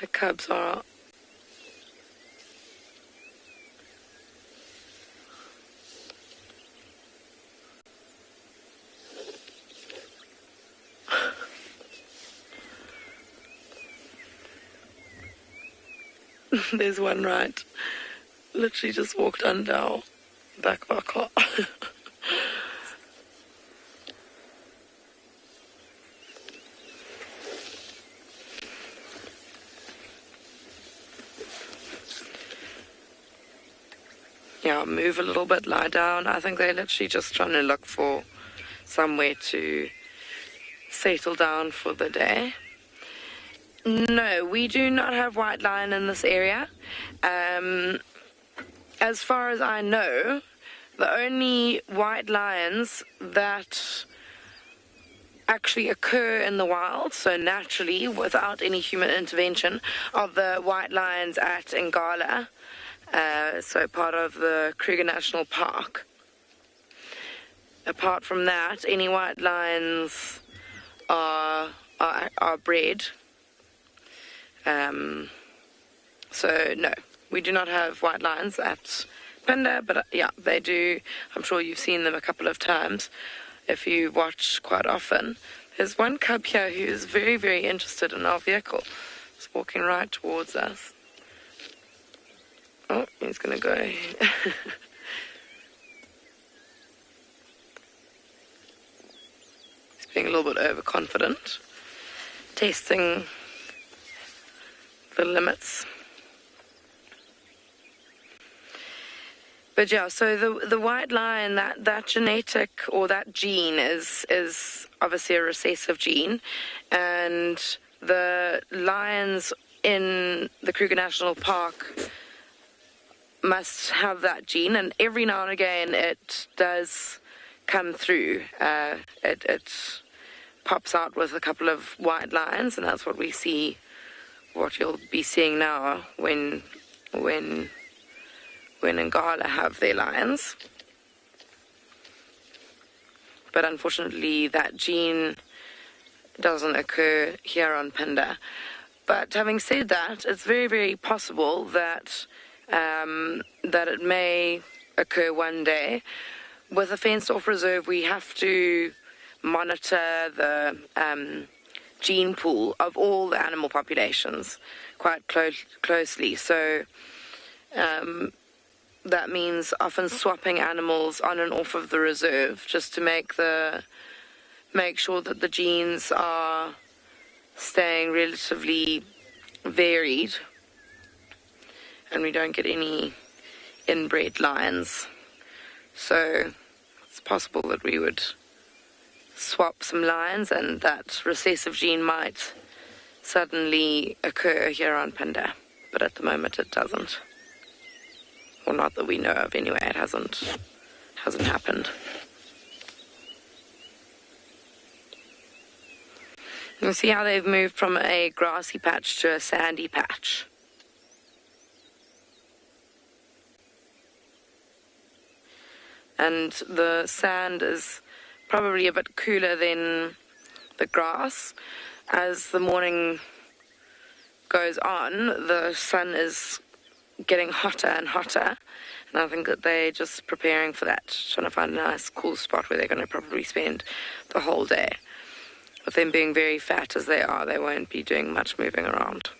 The cubs are... There's one right. Literally just walked under our back of our car. Yeah, move a little bit, lie down. I think they're literally just trying to look for somewhere to settle down for the day. No, we do not have white lion in this area. As far as I know, the only white lions that actually occur in the wild, so naturally, without any human intervention, are the white lions at Ngala, so part of the Kruger National Park. Apart from that, any white lions are bred. So no, we do not have white lions at Phinda, but yeah, they do. I'm sure you've seen them a couple of times if you watch quite often. There's one cub here who is very, very interested in our vehicle. He's walking right towards us. Oh, he's gonna go. He's being a little bit overconfident, testing the limits. But yeah, so the white lion, that genetic or that gene is obviously a recessive gene, and the lions in the Kruger National Park must have that gene, and every now and again it does come through. It pops out with a couple of white lions, and that's what we see. What you'll be seeing now when Ngala have their lions. But unfortunately that gene doesn't occur here on Phinda. But having said that, it's very, very possible that that it may occur one day. With a fenced off reserve, we have to monitor the gene pool of all the animal populations quite closely. So that means often swapping animals on and off of the reserve just to make sure that the genes are staying relatively varied and we don't get any inbred lions. So it's possible that we would swap some lions and that recessive gene might suddenly occur here on Phinda, but at the moment it doesn't. Or not that we know of anyway, it hasn't happened. You see how they've moved from a grassy patch to a sandy patch. And the sand is probably a bit cooler than the grass. As the morning goes on, the sun is getting hotter and hotter. And I think that they're just preparing for that, trying to find a nice cool spot where they're going to probably spend the whole day. With them being very fat as they are, they won't be doing much moving around.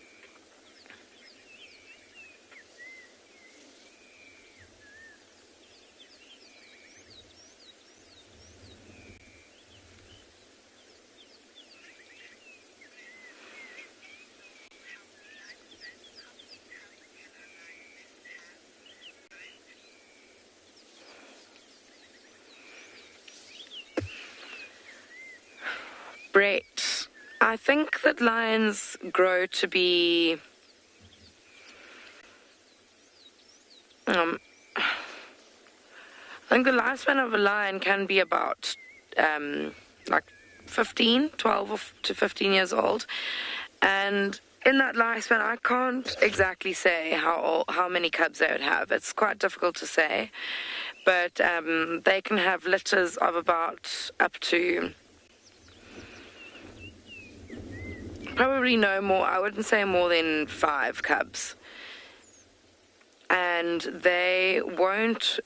Brett, I think that lions grow to be I think the lifespan of a lion can be about like 12 to 15 years old, and in that lifespan I can't exactly say how many cubs they would have. It's quite difficult to say, but they can have litters of about up to probably no more, I wouldn't say more than 5 cubs. And they won't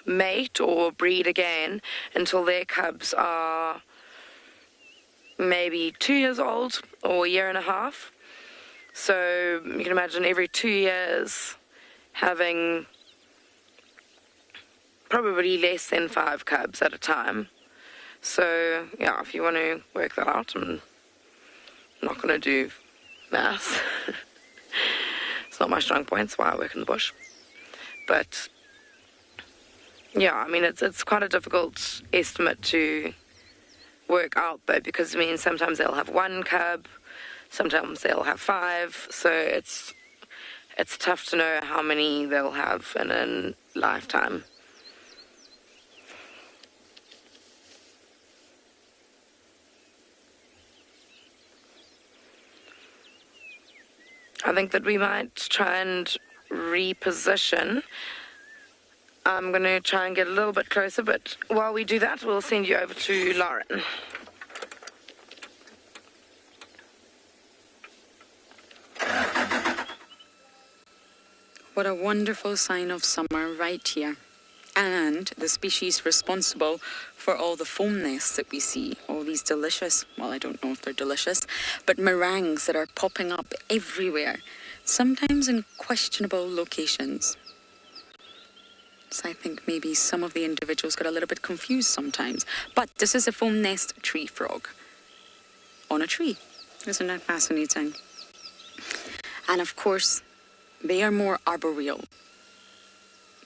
mate or breed again until their cubs are maybe 2 years old or a year and a half. So you can imagine every 2 years having probably less than 5 cubs at a time. So yeah, if you want to work that out, I'm not going to do maths. It's not my strong point, that's why I work in the bush. But yeah, I mean, it's quite a difficult estimate to work out though, because I mean, sometimes they'll have 1 cub, sometimes they'll have 5, so it's tough to know how many they'll have in a lifetime. I think that we might try and reposition. I'm going to try and get a little bit closer, but while we do that, we'll send you over to Lauren. What a wonderful sign of summer right here. And the species responsible for all the foam nests that we see, all these delicious, well, I don't know if they're delicious, but meringues that are popping up everywhere, sometimes in questionable locations. So I think maybe some of the individuals got a little bit confused sometimes. But this is a foam nest tree frog on a tree. Isn't that fascinating? And of course, they are more arboreal.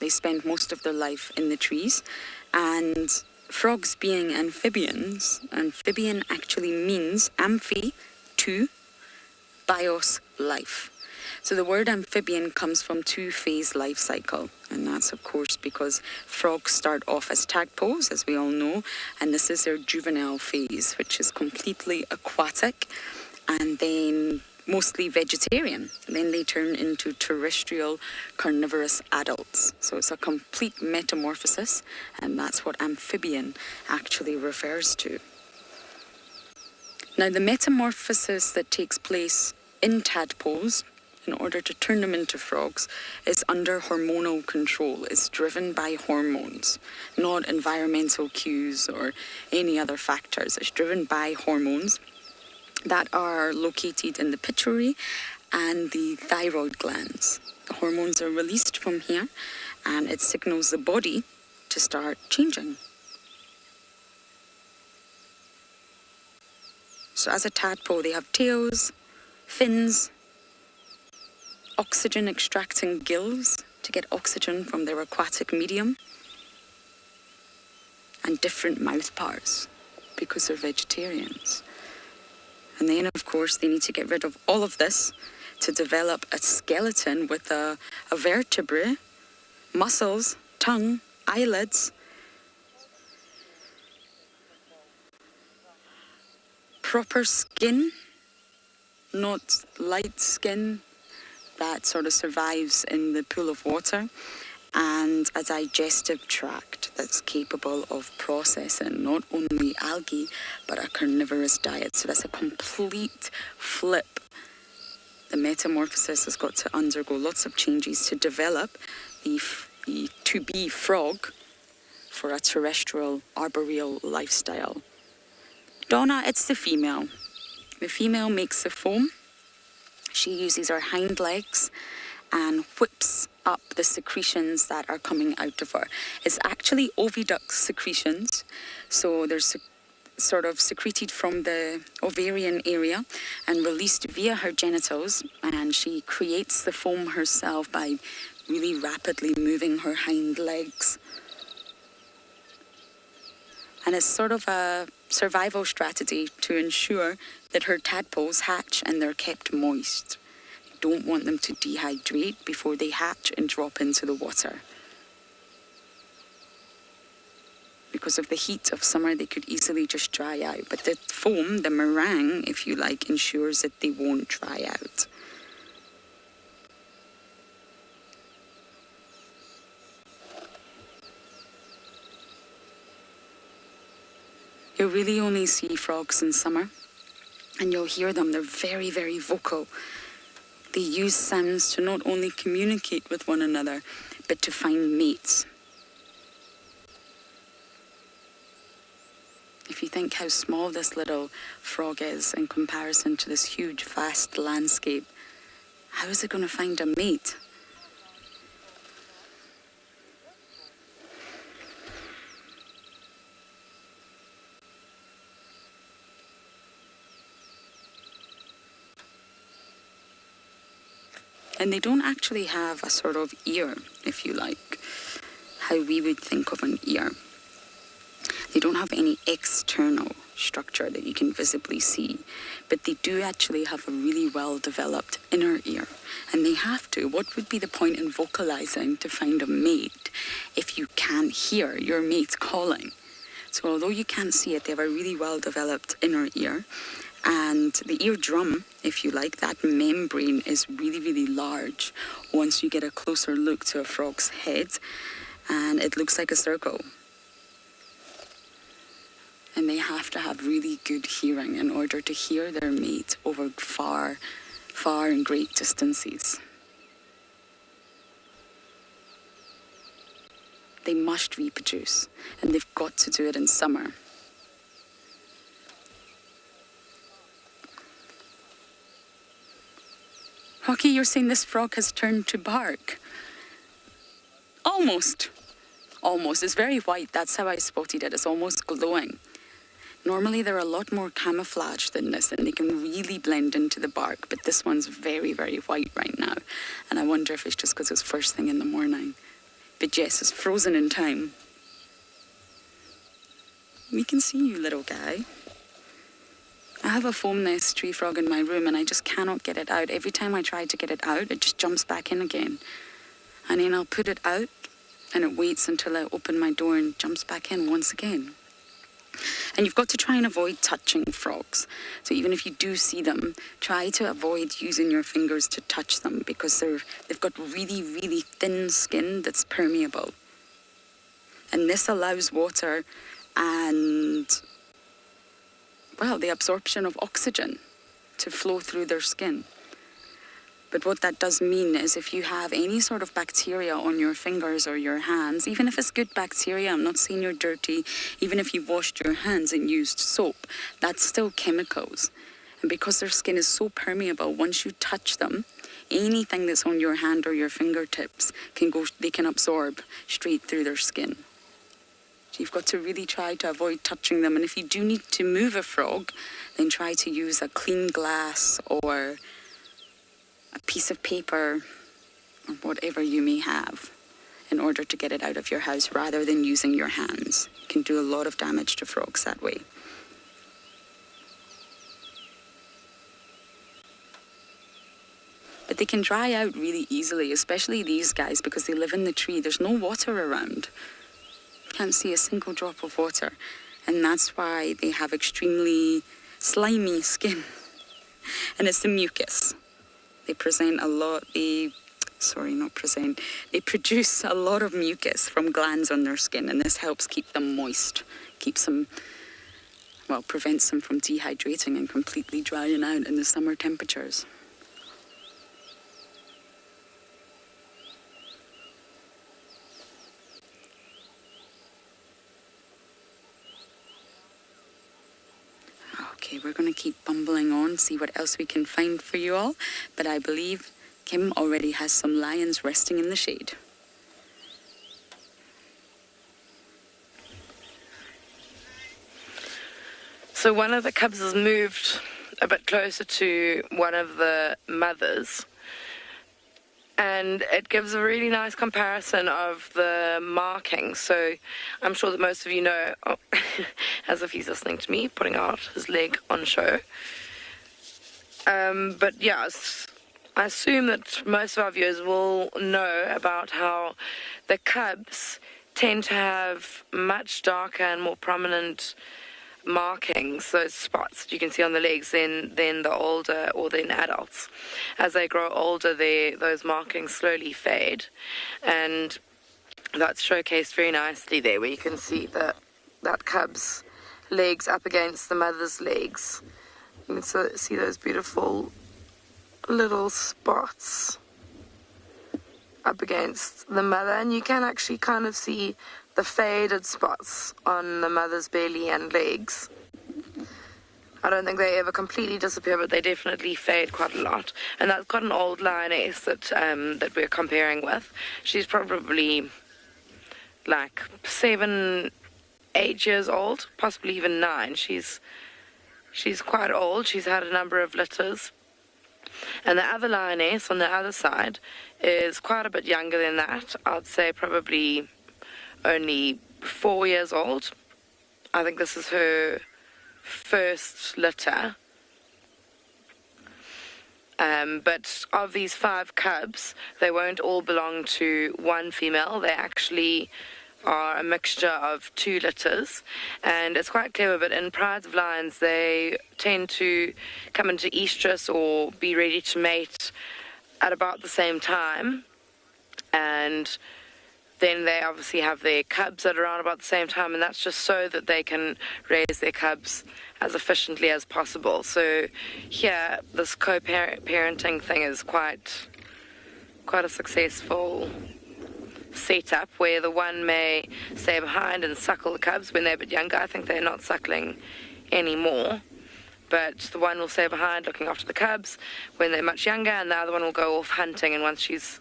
They spend most of their life in the trees, and frogs being amphibians, amphibian actually means amphi, 2, bios, life. So the word amphibian comes from 2-phase life cycle, and that's of course because frogs start off as tadpoles, as we all know, and this is their juvenile phase, which is completely aquatic, and then mostly vegetarian. Then they turn into terrestrial carnivorous adults. So it's a complete metamorphosis, and that's what amphibian actually refers to. Now, the metamorphosis that takes place in tadpoles in order to turn them into frogs is under hormonal control. It's driven by hormones, not environmental cues or any other factors. It's driven by hormones. that are located in the pituitary and the thyroid glands. The hormones are released from here, and it signals the body to start changing. So as a tadpole, they have tails, fins, oxygen extracting gills to get oxygen from their aquatic medium, and different mouth parts because they're vegetarians. And then, of course, they need to get rid of all of this to develop a skeleton with a vertebrae, muscles, tongue, eyelids, proper skin, not light skin that sort of survives in the pool of water, and a digestive tract that's capable of processing not only algae but a carnivorous diet. So that's a complete flip. The metamorphosis has got to undergo lots of changes to develop the to-be frog for a terrestrial arboreal lifestyle. Donna, it's the female. The female makes the foam. She uses her hind legs and whips up the secretions that are coming out of her. It's actually oviduct secretions, so they're sort of secreted from the ovarian area and released via her genitals, and she creates the foam herself by really rapidly moving her hind legs. And it's sort of a survival strategy to ensure that her tadpoles hatch and they're kept moist. You don't want them to dehydrate before they hatch and drop into the water. Because of the heat of summer, they could easily just dry out. But the foam, the meringue, if you like, ensures that they won't dry out. You'll really only see frogs in summer, and you'll hear them. They're very, very vocal. They use sounds to not only communicate with one another, but to find mates. If you think how small this little frog is in comparison to this huge, vast landscape, how is it going to find a mate? And they don't actually have a sort of ear, if you like, how we would think of an ear. They don't have any external structure that you can visibly see, but they do actually have a really well-developed inner ear. And they have to. What would be the point in vocalizing to find a mate if you can't hear your mate calling? So although you can't see it, they have a really well-developed inner ear. And the eardrum, if you like, that membrane is really, really large once you get a closer look to a frog's head, and it looks like a circle. And they have to have really good hearing in order to hear their mate over far, far and great distances. They must reproduce, and they've got to do it in summer. Rocky, you're saying this frog has turned to bark? Almost. Almost. It's very white. That's how I spotted it. It's almost glowing. Normally, they're a lot more camouflaged than this, and they can really blend into the bark. But this one's very, very white right now. And I wonder if it's just because it's first thing in the morning. But yes, it's frozen in time. We can see you, little guy. I have a foam nest tree frog in my room, and I just cannot get it out. Every time I try to get it out, it just jumps back in again. And then I'll put it out, and it waits until I open my door and jumps back in once again. And you've got to try and avoid touching frogs. So even if you do see them, try to avoid using your fingers to touch them, because they've got really, really thin skin that's permeable. And this allows water and, well, the absorption of oxygen to flow through their skin. But what that does mean is if you have any sort of bacteria on your fingers or your hands, even if it's good bacteria, I'm not saying you're dirty, even if you've washed your hands and used soap, that's still chemicals. And because their skin is so permeable, once you touch them, anything that's on your hand or your fingertips they can absorb straight through their skin. So you've got to really try to avoid touching them. And if you do need to move a frog, then try to use a clean glass or a piece of paper or whatever you may have in order to get it out of your house rather than using your hands. You can do a lot of damage to frogs that way. But they can dry out really easily, especially these guys, because they live in the tree. There's no water around. You can't see a single drop of water. And that's why they have extremely slimy skin. And it's the mucus. They present a lot, they produce a lot of mucus from glands on their skin, and this helps keep them moist, prevents them from dehydrating and completely drying out in the summer temperatures. Okay, we're going to keep bumbling on, see what else we can find for you all, but I believe Kim already has some lions resting in the shade. So one of the cubs has moved a bit closer to one of the mothers, and it gives a really nice comparison of the markings. So I'm sure that most of you know, as if he's listening to me, putting out his leg on show. But yes, I assume that most of our viewers will know about how the cubs tend to have much darker and more prominent markings, those spots that you can see on the legs, than the older or than adults. As they grow older, those markings slowly fade, and that's showcased very nicely there, where you can see that cub's legs up against the mother's legs. You can see those beautiful little spots up against the mother, and you can actually kind of see the faded spots on the mother's belly and legs. I don't think they ever completely disappear, but they definitely fade quite a lot. And that's got an old lioness that we're comparing with. She's probably like 7, 8 years old, possibly even 9. She's quite old. She's had a number of litters. And the other lioness on the other side is quite a bit younger than that. I'd say probably only 4 years old. I think this is her first litter. But of these 5 cubs, they won't all belong to one female. They actually are a mixture of 2 litters, and it's quite clever. But in prides of lions, they tend to come into estrus or be ready to mate at about the same time, and then they obviously have their cubs at around about the same time, and that's just so that they can raise their cubs as efficiently as possible. So here, this co-parenting thing is quite a successful setup, where the one may stay behind and suckle the cubs when they're a bit younger. I think they're not suckling anymore, but the one will stay behind looking after the cubs when they're much younger, and the other one will go off hunting, and once she's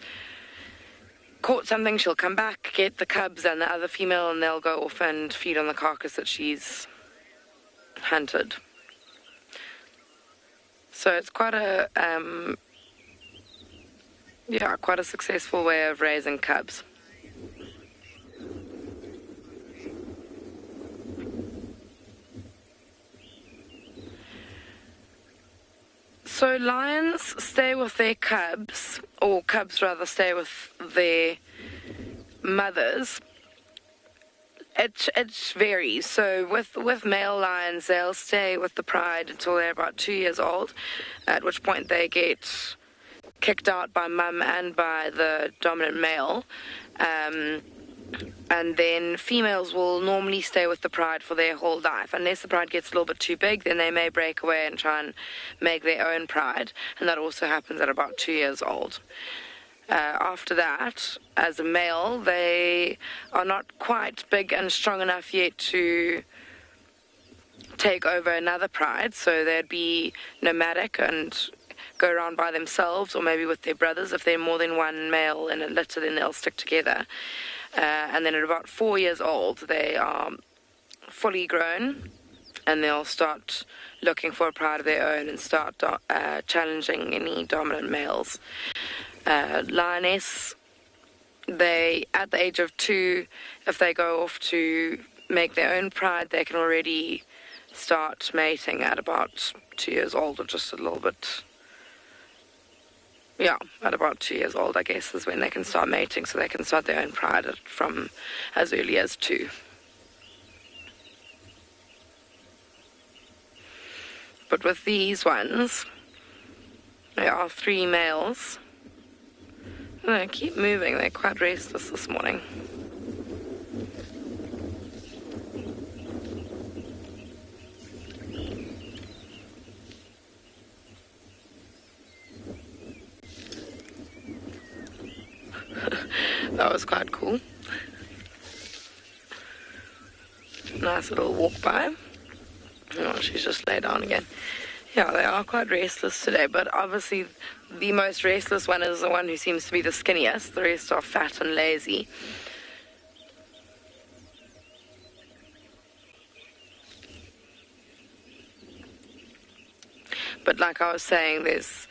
caught something, she'll come back, get the cubs and the other female, and they'll go off and feed on the carcass that she's hunted. So it's quite a quite a successful way of raising cubs. So lions stay with their cubs, or cubs rather stay with their mothers. It varies. So with male lions, they'll stay with the pride until they're about 2 years old, at which point they get kicked out by mum and by the dominant male. And then females will normally stay with the pride for their whole life. Unless the pride gets a little bit too big, then they may break away and try and make their own pride. And that also happens at about 2 years old. After that, as a male, they are not quite big and strong enough yet to take over another pride, so they'd be nomadic and go around by themselves, or maybe with their brothers. If they're more than one male in a litter, then they'll stick together. And then at about 4 years old, they are fully grown, and they'll start looking for a pride of their own and start challenging any dominant males. Lioness, at the age of 2, if they go off to make their own pride, they can already start mating at about 2 years old, or just a little bit. Yeah, at about 2 years old, I guess, is when they can start mating, so they can start their own pride from as early as 2. But with these ones, there are 3 males. And they keep moving. They're quite restless this morning. That was quite cool. Nice little walk by. Oh, she's just laid down again. Yeah, they are quite restless today, but obviously the most restless one is the one who seems to be the skinniest. The rest are fat and lazy. But like I was saying, there's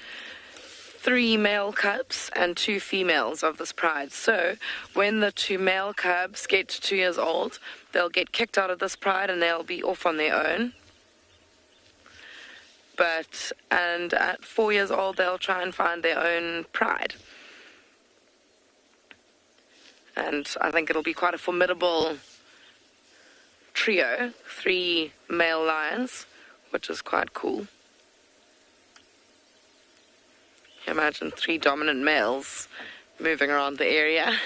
3 male cubs and 2 females of this pride. So when the 2 male cubs get to 2 years old, they'll get kicked out of this pride and they'll be off on their own. And at 4 years old, they'll try and find their own pride. And I think it'll be quite a formidable trio, 3 male lions, which is quite cool. Imagine 3 dominant males moving around the area.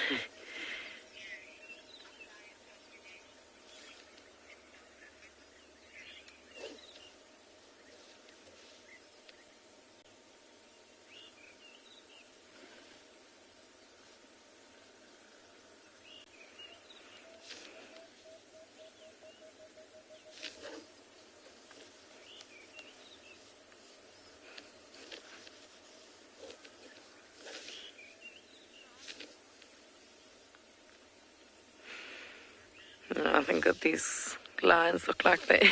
I think that these lions look like they're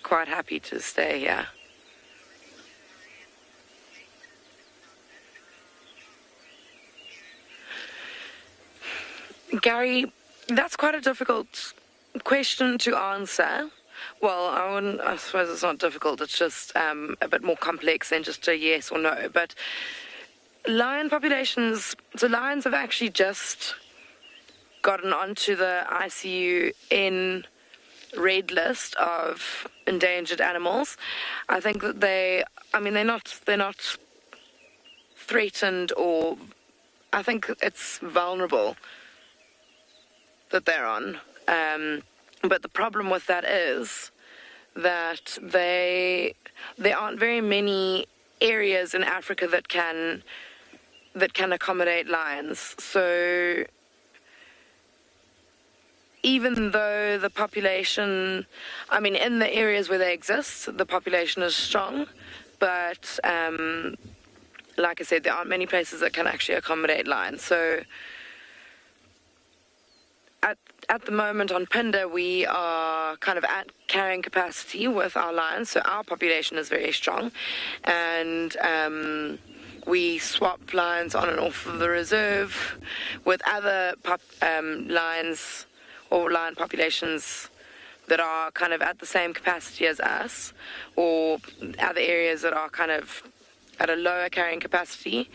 quite happy to stay here. Gary, that's quite a difficult question to answer. Well, I suppose it's not difficult, it's just a bit more complex than just a yes or no. But lion populations, so lions have actually just gotten onto the ICUN red list of endangered animals. I think that they're not threatened, or I think it's vulnerable that they're on. But the problem with that is that there aren't very many areas in Africa that can accommodate lions. So even though the population, in the areas where they exist, the population is strong, but like I said, there aren't many places that can actually accommodate lions. So at the moment on Phinda, we are kind of at carrying capacity with our lions, so our population is very strong, and we swap lions on and off of the reserve with other lions or lion populations that are kind of at the same capacity as us, or other areas that are kind of at a lower carrying capacity.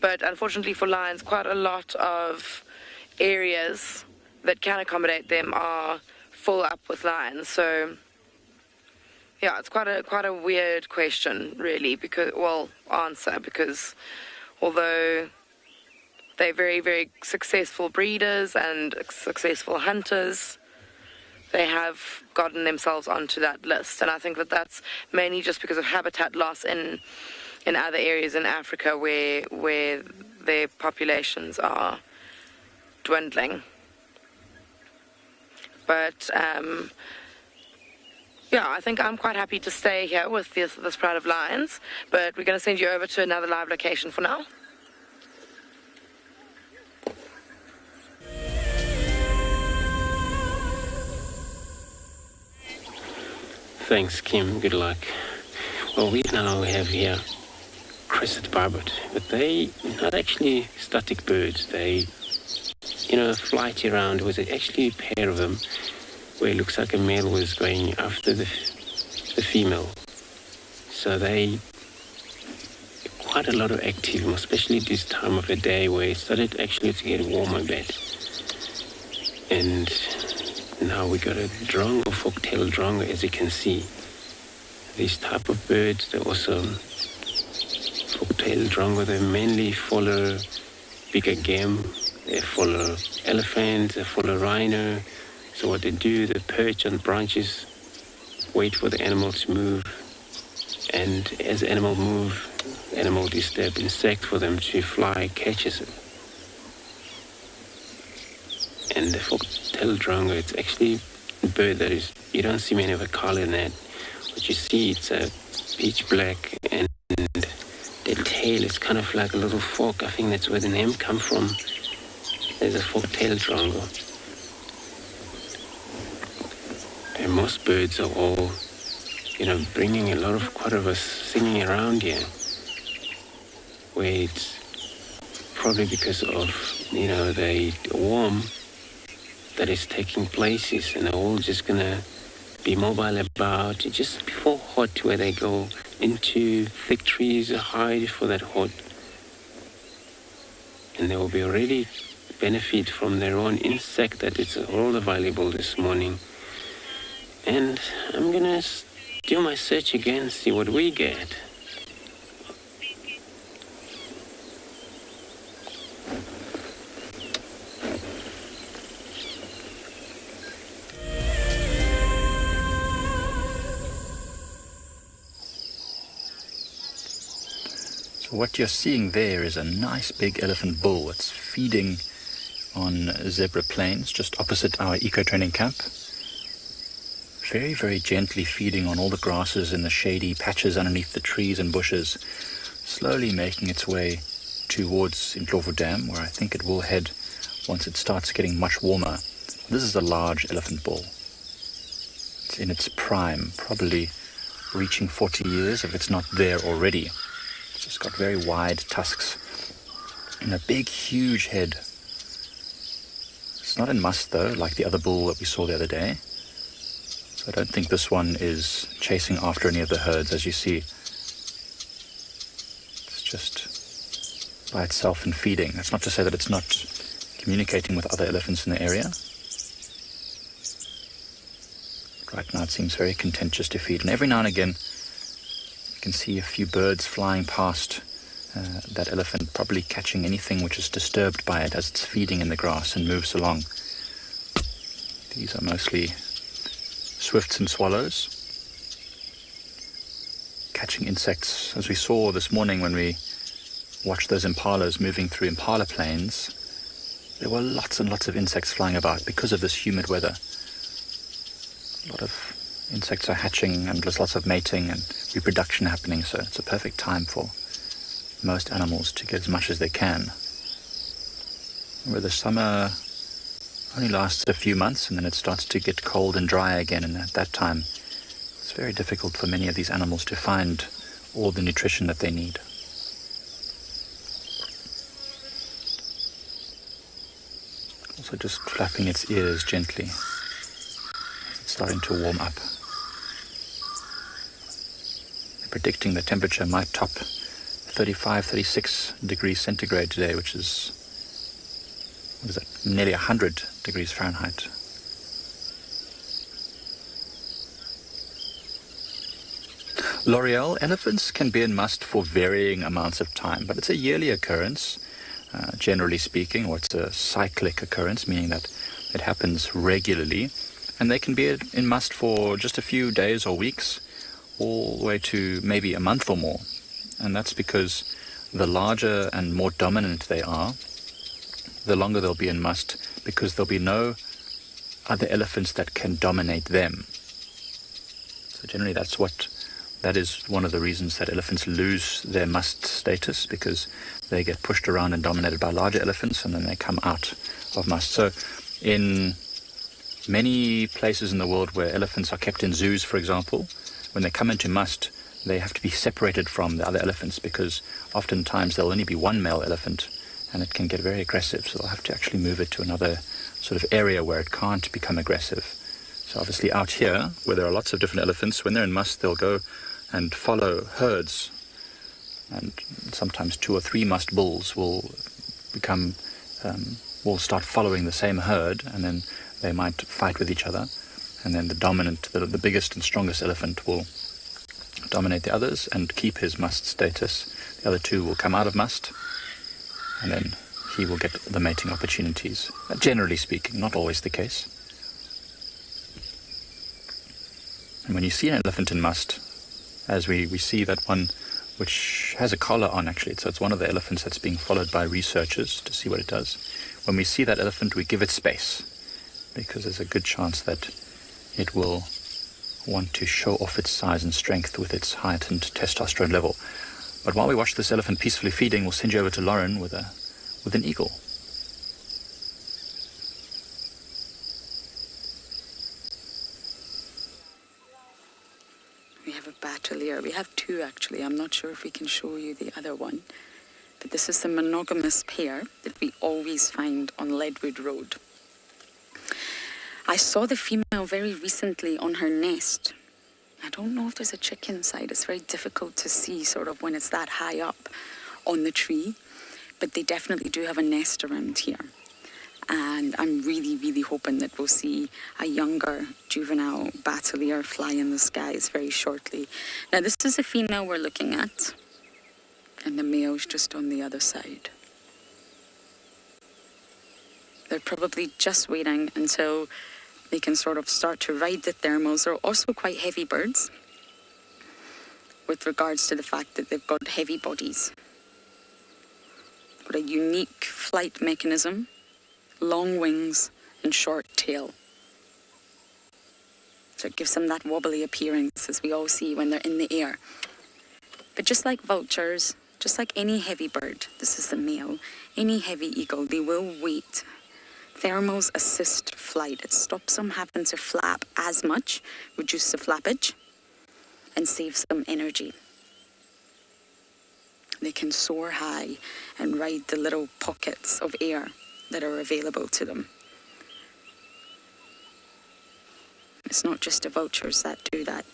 But unfortunately for lions, quite a lot of areas that can accommodate them are full up with lions. So yeah, it's quite a weird question, really, because although they're very, very successful breeders and successful hunters, they have gotten themselves onto that list. And I think that that's mainly just because of habitat loss in other areas in Africa where their populations are dwindling. But Yeah, I think I'm quite happy to stay here with this pride of lions, but we're going to send you over to another live location for now. Thanks, Kim. Good luck. Well, we now have here crested barbet, but they not actually static birds. They, flight around with actually a pair of them, where it looks like a male was going after the female. So they quite a lot of activity, especially this time of the day where it started actually to get warmer a bit. And now we got a drongo, fork-tailed drongo, as you can see. These type of birds, they also fork-tailed drongo, they mainly follow bigger game. They follow elephants, they follow rhino. So what they do, they perch on branches, wait for the animal to move, and as the animal moves, the animal disturb insect for them to fly, catches it. And the fork-tailed drongo, it's actually a bird that is, you don't see many of a color in that. What you see, it's a pitch black, and the tail is kind of like a little fork. I think that's where the name comes from. There's a fork-tailed drongo. And most birds are all, bringing a lot of quite of us singing around here. Where it's probably because of, the warm that is taking places, and they're all just gonna be mobile about just before hot, where they go into thick trees, hide for that hot, and they will be already benefit from their own insect that is all available this morning. And I'm gonna do my search again, see what we get. So what you're seeing there is a nice big elephant bull that's feeding on zebra plains just opposite our eco-training camp. Very, very gently feeding on all the grasses in the shady patches underneath the trees and bushes, slowly making its way towards Ndlovu Dam, where I think it will head once it starts getting much warmer. This is a large elephant bull. It's in its prime, probably reaching 40 years if it's not there already. It's just got very wide tusks and a big, huge head. It's not in must though, like the other bull that we saw the other day. So I don't think this one is chasing after any of the herds, as you see. It's just by itself and feeding. That's not to say that it's not communicating with other elephants in the area. But right now it seems very content just to feed. And every now and again you can see a few birds flying past that elephant, probably catching anything which is disturbed by it as it's feeding in the grass and moves along. These are mostly swifts and swallows, catching insects, as we saw this morning when we watched those impalas moving through Impala plains. There were lots and lots of insects flying about because of this humid weather. A lot of insects are hatching and there's lots of mating and reproduction happening, so it's a perfect time for most animals to get as much as they can. Where the summer only lasts a few months and then it starts to get cold and dry again, and at that time it's very difficult for many of these animals to find all the nutrition that they need. Also just flapping its ears gently. It's starting to warm up. They're predicting the temperature might top 35, 36 degrees centigrade today, which is, nearly 100 degrees Fahrenheit. L'Oreal, elephants can be in must for varying amounts of time, but it's a yearly occurrence, generally speaking, or it's a cyclic occurrence, meaning that it happens regularly, and they can be in must for just a few days or weeks, all the way to maybe a month or more. And that's because the larger and more dominant they are, the longer they'll be in must, because there'll be no other elephants that can dominate them. So generally that is one of the reasons that elephants lose their must status, because they get pushed around and dominated by larger elephants, and then they come out of must. So in many places in the world where elephants are kept in zoos, for example, when they come into must, they have to be separated from the other elephants, because oftentimes there'll only be one male elephant and it can get very aggressive. So they'll have to actually move it to another sort of area where it can't become aggressive. So obviously out here, where there are lots of different elephants, when they're in must, they'll go and follow herds. And sometimes 2 or 3 must bulls will start following the same herd, and then they might fight with each other. And then the biggest and strongest elephant will dominate the others and keep his must status. The other 2 will come out of must, and then he will get the mating opportunities. Generally speaking, not always the case. And when you see an elephant in must, as we see that one which has a collar on, actually, so it's one of the elephants that's being followed by researchers to see what it does. When we see that elephant, we give it space, because there's a good chance that it will want to show off its size and strength with its heightened testosterone level. But while we watch this elephant peacefully feeding, we'll send you over to Lauren with an eagle. We have a Bateleur. We have 2 actually. I'm not sure if we can show you the other one. But this is the monogamous pair that we always find on Leadwood Road. I saw the female very recently on her nest. I don't know if there's a chick inside. It's very difficult to see sort of when it's that high up on the tree. But they definitely do have a nest around here. And I'm really, really hoping that we'll see a younger juvenile Bateleur fly in the skies very shortly. Now, this is a female we're looking at, and the male's just on the other side. They're probably just waiting until they can sort of start to ride the thermals. They're also quite heavy birds, with regards to the fact that they've got heavy bodies. Got a unique flight mechanism, long wings and short tail. So it gives them that wobbly appearance, as we all see when they're in the air. But just like vultures, just like any heavy bird, this is the male, any heavy eagle, they will wait. Thermals assist flight. It stops them having to flap as much, reduce the flappage, and saves them energy. They can soar high and ride the little pockets of air that are available to them. It's not just the vultures that do that.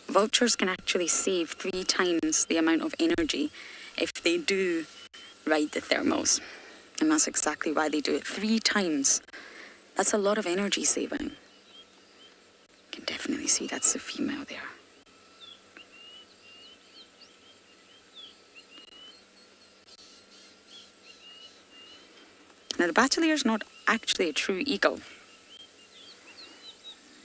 Vultures can actually save 3 times the amount of energy if they do ride the thermals. And that's exactly why they do it. 3 times. That's a lot of energy saving. You can definitely see that's the female there. Now, the Bateleur is not actually a true eagle.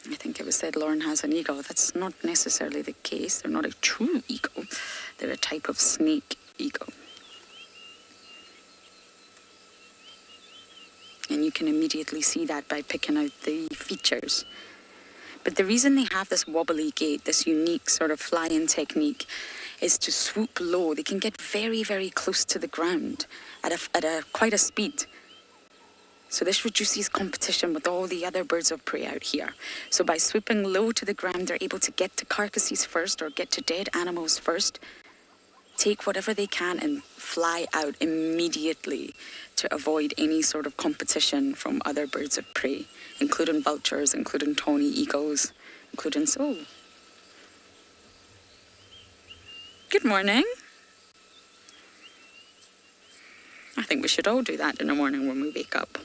I think it was said Lauren has an eagle. That's not necessarily the case. They're not a true eagle. They're a type of snake eagle. And you can immediately see that by picking out the features. But the reason they have this wobbly gait, this unique sort of fly-in technique, is to swoop low. They can get very, very close to the ground at quite a speed. So this reduces competition with all the other birds of prey out here. So by swooping low to the ground, they're able to get to carcasses first, or get to dead animals first, take whatever they can and fly out immediately to avoid any sort of competition from other birds of prey, including vultures, including tawny eagles, including Good morning. I think we should all do that in the morning when we wake up.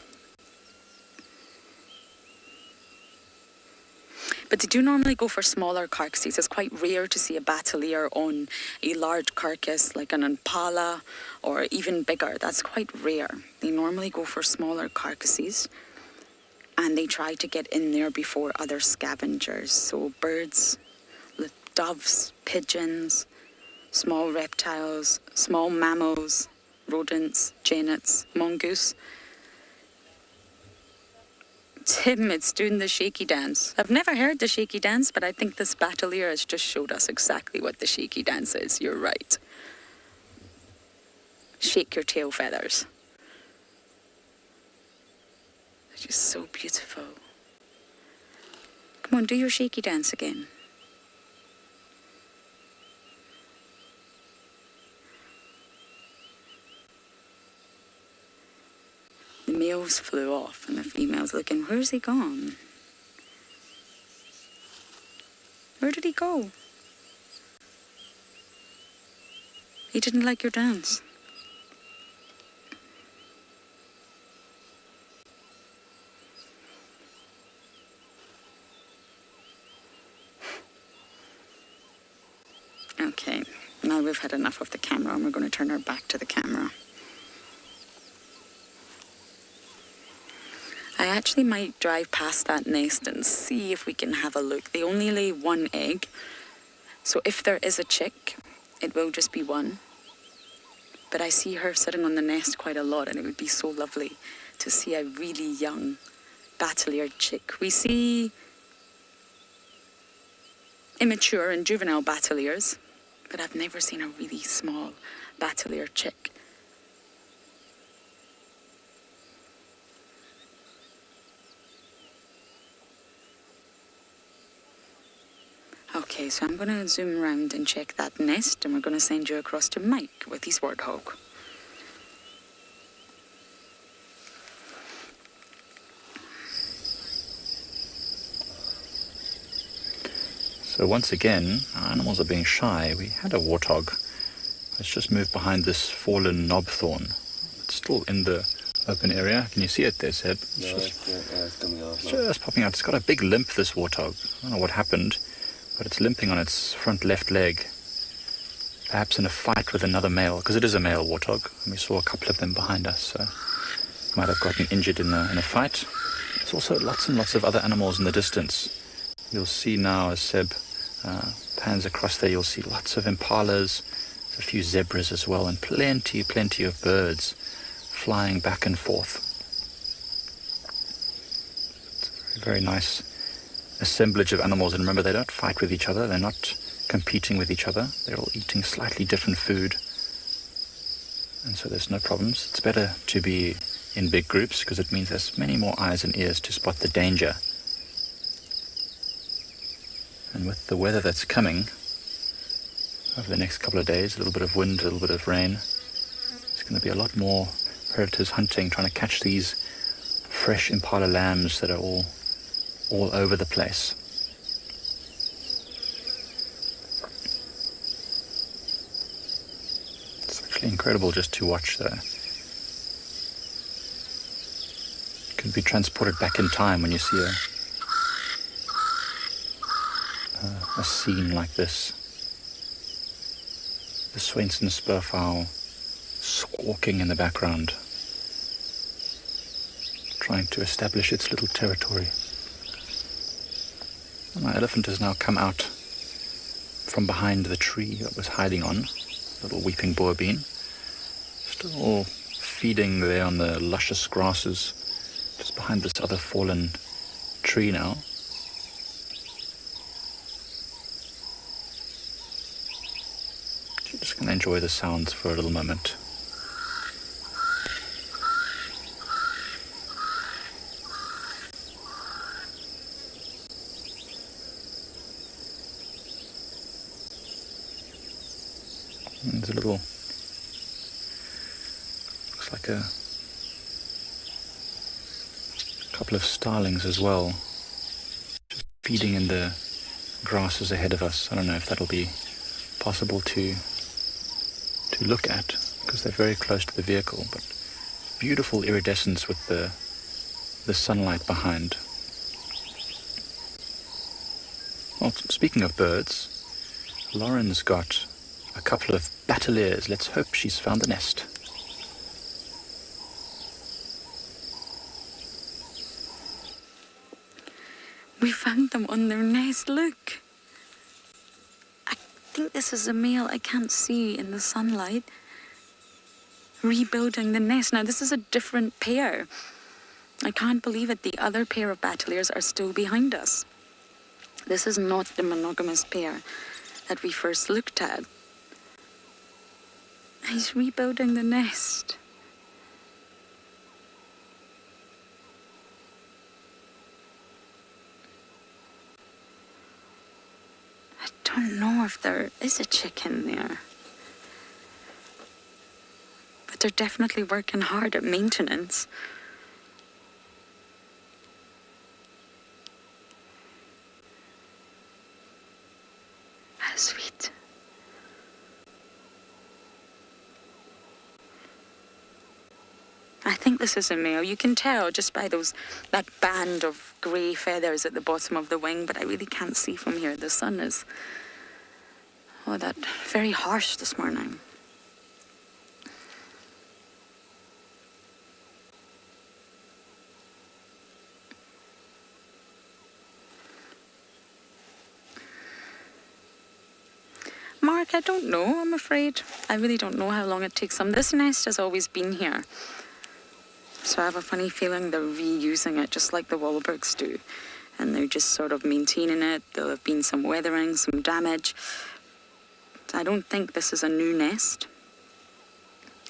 But they do normally go for smaller carcasses. It's quite rare to see a Bateleur on a large carcass like an Impala or even bigger. That's quite rare. They normally go for smaller carcasses, and they try to get in there before other scavengers. So birds, doves, pigeons, small reptiles, small mammals, rodents, genets, mongoose. Tim, it's doing the shaky dance. I've never heard the shaky dance, but I think this Bateleur has just showed us exactly what the shaky dance is. You're right. Shake your tail feathers. They're just so beautiful. Come on, do your shaky dance again. The males flew off and the female's looking, where's he gone? Where did he go? He didn't like your dance. Okay, now we've had enough of the camera and we're going to turn our back to the camera. I actually might drive past that nest and see if we can have a look. They only lay one egg, so if there is a chick, it will just be one. But I see her sitting on the nest quite a lot, and it would be so lovely to see a really young Bateleur chick. We see immature and juvenile Bateleurs, but I've never seen a really small Bateleur chick. Okay, so I'm going to zoom around and check that nest, and we're going to send you across to Mike with his Warthog. So once again, our animals are being shy. We had a warthog. It's just moved behind this fallen knob thorn. It's still in the open area. Can you see it there, Seb? It's just popping out. It's got a big limp, this warthog. I don't know what happened, but it's limping on its front left leg. Perhaps in a fight with another male, because it is a male warthog. And we saw a couple of them behind us, so might have gotten injured in a fight. There's also lots and lots of other animals in the distance. You'll see now as Seb pans across there, you'll see lots of impalas, a few zebras as well, and plenty of birds flying back and forth. It's a very nice assemblage of animals, and remember, they don't fight with each other, they're not competing with each other, they're all eating slightly different food, and so there's no problems. It's better to be in big groups because it means there's many more eyes and ears to spot the danger. And with the weather that's coming over the next couple of days, a little bit of wind, a little bit of rain, there's going to be a lot more predators hunting, trying to catch these fresh impala lambs that are all over the place. It's actually incredible just to watch though. You can be transported back in time when you see a scene like this. The Swainson spurfowl squawking in the background, trying to establish its little territory. And my elephant has now come out from behind the tree that was hiding on, little weeping boa bean, still feeding there on the luscious grasses just behind this other fallen tree now. Just going to enjoy the sounds for a little moment. And there's a little, looks like a couple of starlings as well, just feeding in the grasses ahead of us. I don't know if that'll be possible to look at because they're very close to the vehicle, but beautiful iridescence with the sunlight behind. Well, speaking of birds, Lauren's got a couple of Bateleurs. Let's hope she's found the nest. We found them on their nest, look. I think this is a male I can't see in the sunlight. Rebuilding the nest. Now this is a different pair. I can't believe it. The other pair of Bateleurs are still behind us. This is not the monogamous pair that we first looked at. He's rebuilding the nest. I don't know if there is a chicken there. But they're definitely working hard at maintenance. How sweet. I think this is a male. You can tell just by that band of grey feathers at the bottom of the wing, but I really can't see from here. The sun is, that very harsh this morning. Mark, I don't know, I'm afraid. I really don't know how long it takes them. This nest has always been here. So I have a funny feeling they're reusing it just like the Wahlbergs do. And they're just sort of maintaining it. There'll have been some weathering, some damage. I don't think this is a new nest.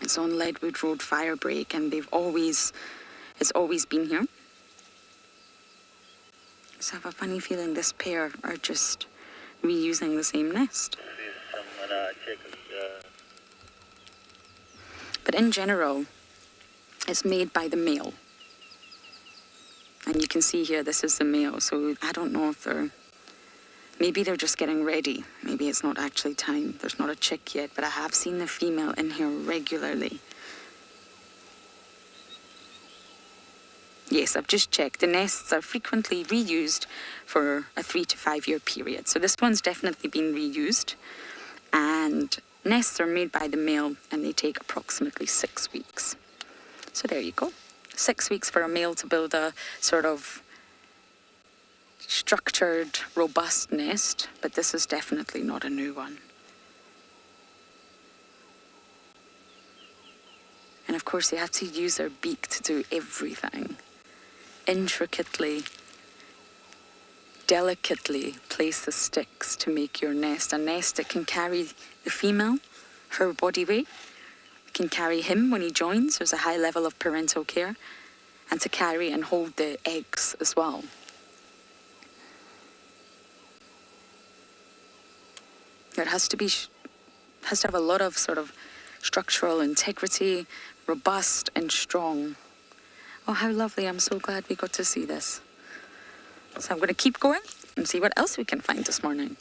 It's on Leadwood Road Firebreak, and it's always been here. So I have a funny feeling this pair are just reusing the same nest. But in general, it's made by the male. And you can see here, this is the male. So I don't know if maybe they're just getting ready. Maybe it's not actually time. There's not a chick yet, but I have seen the female in here regularly. Yes, I've just checked. The nests are frequently reused for a 3 to 5 year period. So this one's definitely been reused. And nests are made by the male, and they take approximately 6 weeks. So there you go. 6 weeks for a male to build a sort of structured, robust nest, but this is definitely not a new one. And of course, they have to use their beak to do everything. Intricately, delicately place the sticks to make your nest. A nest that can carry the female, her body weight, can carry him when he joins. There's a high level of parental care, and to carry and hold the eggs as well. It has to have a lot of sort of structural integrity, robust and strong. Oh, how lovely. I'm so glad we got to see this. So I'm going to keep going and see what else we can find this morning.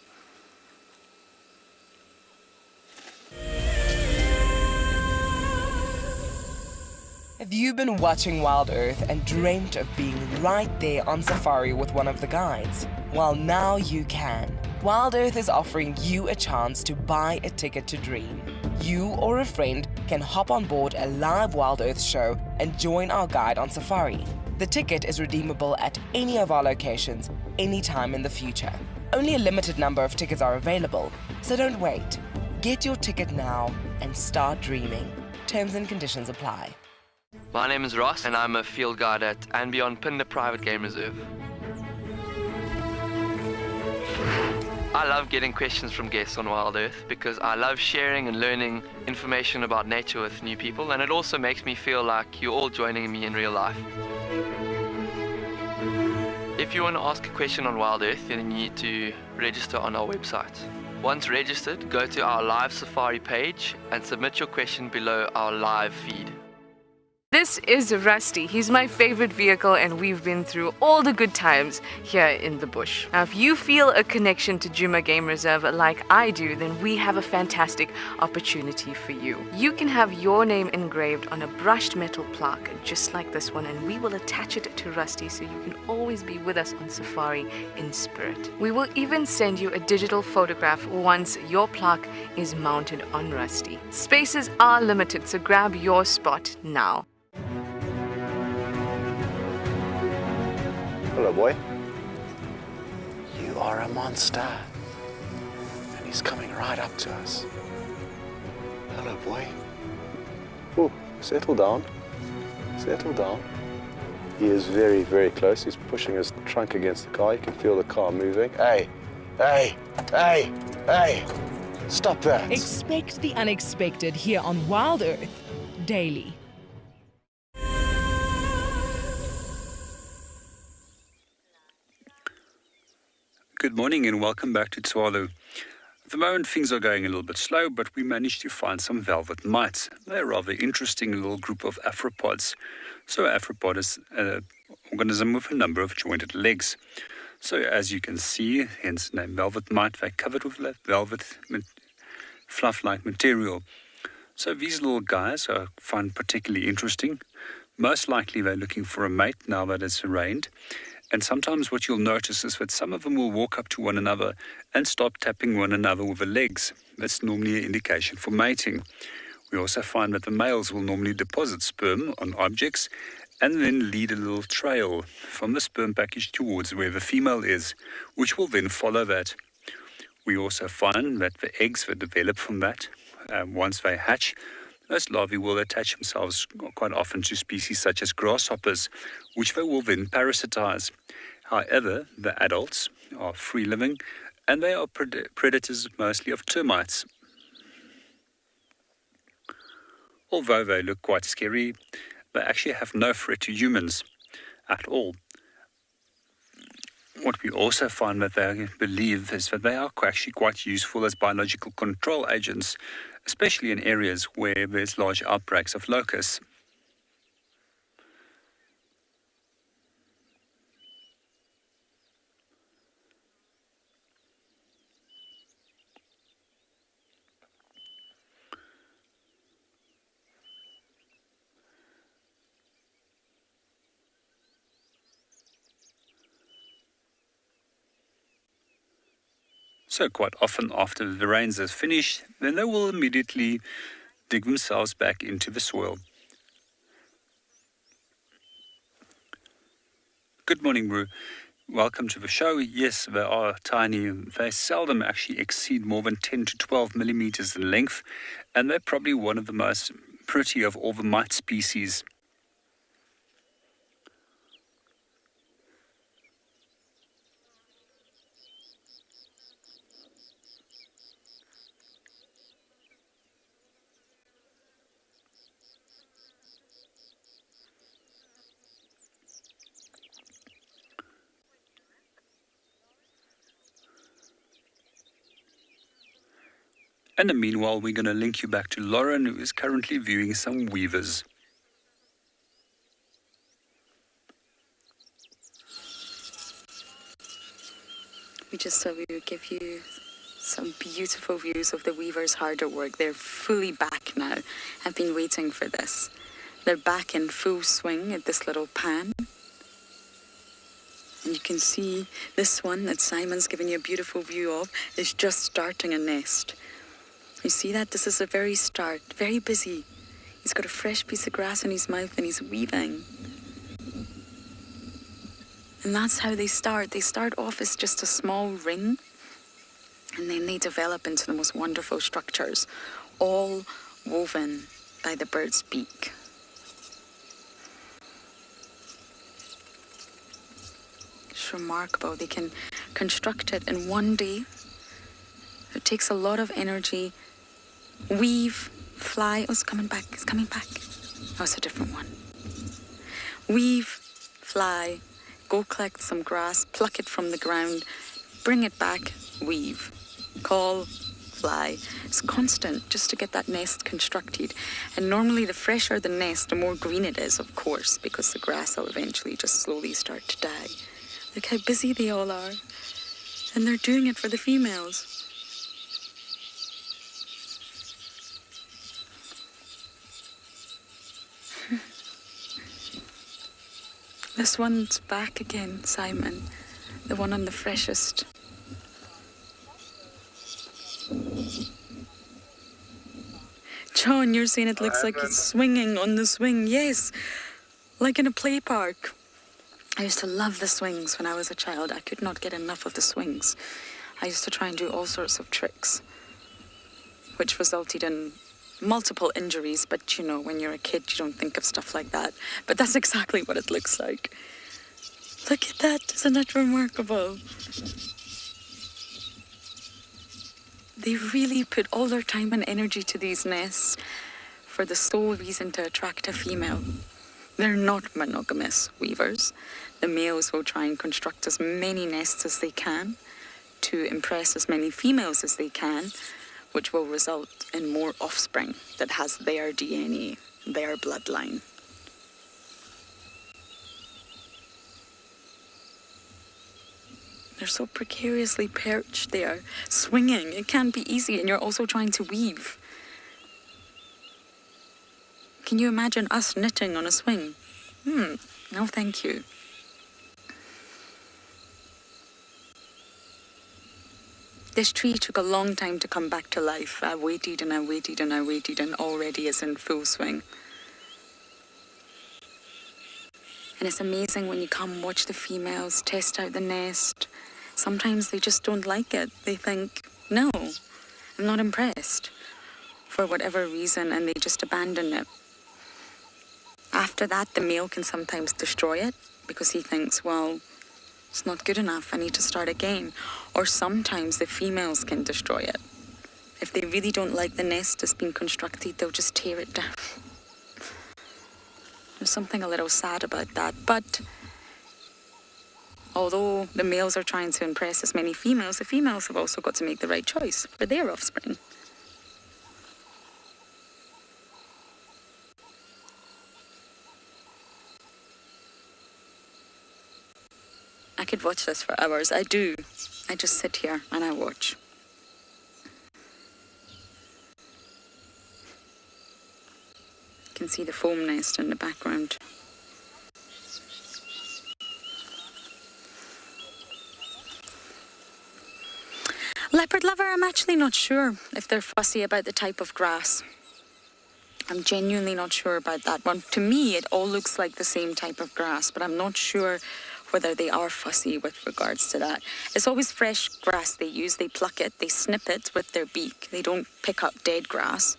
Have you been watching WildEarth and dreamt of being right there on safari with one of the guides? Well, now you can. WildEarth is offering you a chance to buy a ticket to dream. You or a friend can hop on board a live WildEarth show and join our guide on safari. The ticket is redeemable at any of our locations, anytime in the future. Only a limited number of tickets are available, so don't wait. Get your ticket now and start dreaming. Terms and conditions apply. My name is Ross, and I'm a field guide at andBeyond Phinda Private Game Reserve. I love getting questions from guests on WildEarth because I love sharing and learning information about nature with new people, and it also makes me feel like you're all joining me in real life. If you want to ask a question on WildEarth, then you need to register on our website. Once registered, go to our live safari page and submit your question below our live feed. This is Rusty. He's my favorite vehicle, and we've been through all the good times here in the bush. Now, if you feel a connection to Djuma Game Reserve like I do, then we have a fantastic opportunity for you. You can have your name engraved on a brushed metal plaque just like this one, and we will attach it to Rusty so you can always be with us on safari in spirit. We will even send you a digital photograph once your plaque is mounted on Rusty. Spaces are limited, so grab your spot now. Hello, boy. You are a monster. And he's coming right up to us. Hello, boy. Oh, settle down. Settle down. He is very, very close. He's pushing his trunk against the car. You can feel the car moving. Hey, hey, hey, hey, stop that. Expect the unexpected here on WildEarth Daily. Good morning and welcome back to Tswalu. At the moment things are going a little bit slow, but we managed to find some velvet mites. They're a rather interesting little group of arthropods. So an arthropod is an organism with a number of jointed legs. So as you can see, hence the name velvet mite, they're covered with velvet fluff-like material. So these little guys I find particularly interesting. Most likely they're looking for a mate now that it's rained. And sometimes what you'll notice is that some of them will walk up to one another and start tapping one another with their legs. That's normally an indication for mating. We also find that the males will normally deposit sperm on objects and then lead a little trail from the sperm package towards where the female is, which will then follow that. We also find that the eggs that develop from that, once they hatch, those larvae will attach themselves quite often to species such as grasshoppers, which they will then parasitize. However, the adults are free-living, and they are predators mostly of termites. Although they look quite scary, they actually have no threat to humans at all. What we also find that they believe is that they are actually quite useful as biological control agents, especially in areas where there's large outbreaks of locusts. So quite often after the rains is finished, then they will immediately dig themselves back into the soil. Good morning, Brew. Welcome to the show. Yes, they are tiny. They seldom actually exceed more than 10 to 12 millimeters in length, and they're probably one of the most pretty of all the mite species. And in the meanwhile, we're going to link you back to Lauren, who is currently viewing some weavers. We just thought we would give you some beautiful views of the weavers' harder work. They're fully back now. I've been waiting for this. They're back in full swing at this little pan. And you can see this one that Simon's given you a beautiful view of is just starting a nest. You see that? This is a very start, very busy. He's got a fresh piece of grass in his mouth and he's weaving. And that's how they start. They start off as just a small ring, and then they develop into the most wonderful structures, all woven by the bird's beak. It's remarkable. They can construct it in one day. It takes a lot of energy. Weave, fly. Oh, it's coming back. It's coming back. Oh, it's a different one. Weave, fly, go collect some grass, pluck it from the ground, bring it back, weave, call, fly. It's constant just to get that nest constructed. And normally the fresher the nest, the more green it is, of course, because the grass will eventually just slowly start to die. Look how busy they all are. And they're doing it for the females. This one's back again, Simon. The one on the freshest. John, you're saying it looks like it's swinging on the swing. Yes, like in a play park. I used to love the swings when I was a child. I could not get enough of the swings. I used to try and do all sorts of tricks, which resulted in multiple injuries, but you know, when you're a kid, you don't think of stuff like that. But that's exactly what it looks like. Look at that, isn't that remarkable? They really put all their time and energy to these nests for the sole reason to attract a female. They're not monogamous weavers. The males will try and construct as many nests as they can to impress as many females as they can, which will result in more offspring that has their DNA, their bloodline. They're so precariously perched there, swinging. It can't be easy, and you're also trying to weave. Can you imagine us knitting on a swing? No thank you. This tree took a long time to come back to life. I waited and I waited and I waited, and already is in full swing. And it's amazing when you come watch the females test out the nest. Sometimes they just don't like it. They think, no, I'm not impressed, for whatever reason, and they just abandon it. After that, the male can sometimes destroy it because he thinks, well, it's not good enough, I need to start again. Or sometimes the females can destroy it. If they really don't like the nest that's been constructed, they'll just tear it down. There's something a little sad about that, but although the males are trying to impress as many females, the females have also got to make the right choice for their offspring. I could watch this for hours. I do. I just sit here and I watch. You can see the foam nest in the background. Leopard lover, I'm actually not sure if they're fussy about the type of grass. I'm genuinely not sure about that one. To me, it all looks like the same type of grass, but I'm not sure whether they are fussy with regards to that. It's always fresh grass they use. They pluck it, they snip it with their beak. They don't pick up dead grass.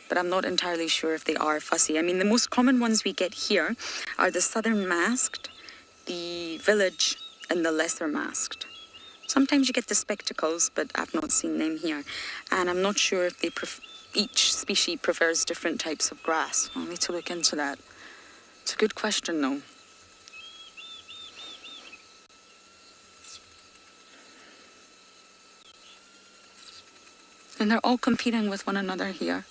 But I'm not entirely sure if they are fussy. I mean, the most common ones we get here are the southern masked, the village, and the lesser masked. Sometimes you get the spectacles, but I've not seen them here. And I'm not sure if they each species prefers different types of grass. I'll need to look into that. It's a good question, though. And they're all competing with one another here.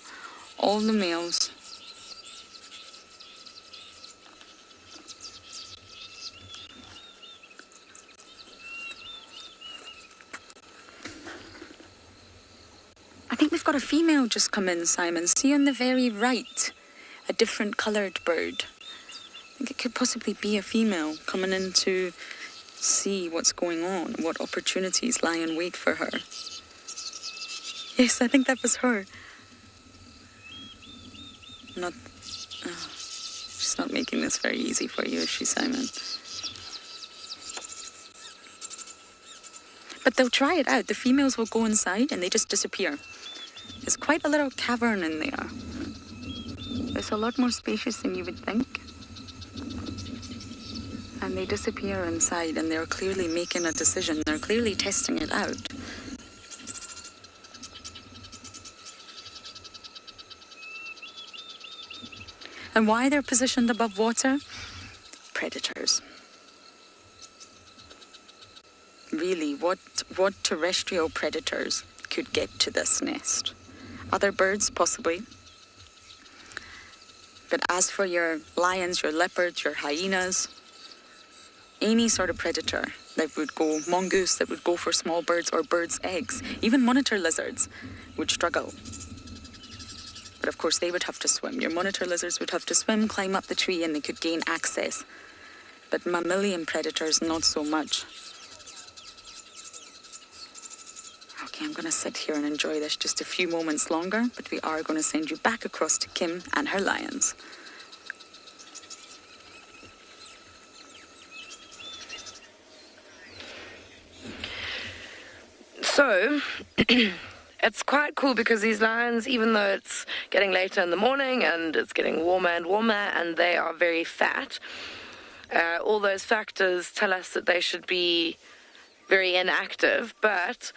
All the males. I think we've got a female just come in, Simon. See on the very right, a different coloured bird. I think it could possibly be a female coming in to see what's going on, what opportunities lie in wait for her. Yes, I think that was her. She's not making this very easy for you, is she, Simon? But they'll try it out. The females will go inside and they just disappear. There's quite a little cavern in there. It's a lot more spacious than you would think. And they disappear inside, and they're clearly making a decision. They're clearly testing it out. And why they're positioned above water? Predators. Really, what terrestrial predators could get to this nest? Other birds, possibly. But as for your lions, your leopards, your hyenas, any sort of predator that would go, mongoose that would go for small birds or birds' eggs, even monitor lizards would struggle. But of course they would have to swim. Your monitor lizards would have to swim, climb up the tree, and they could gain access. But mammalian predators, not so much. Okay, I'm going to sit here and enjoy this just a few moments longer, but we are going to send you back across to Kim and her lions. So, it's quite cool because these lions, even though it's getting later in the morning and it's getting warmer and warmer and they are very fat, all those factors tell us that they should be very inactive, but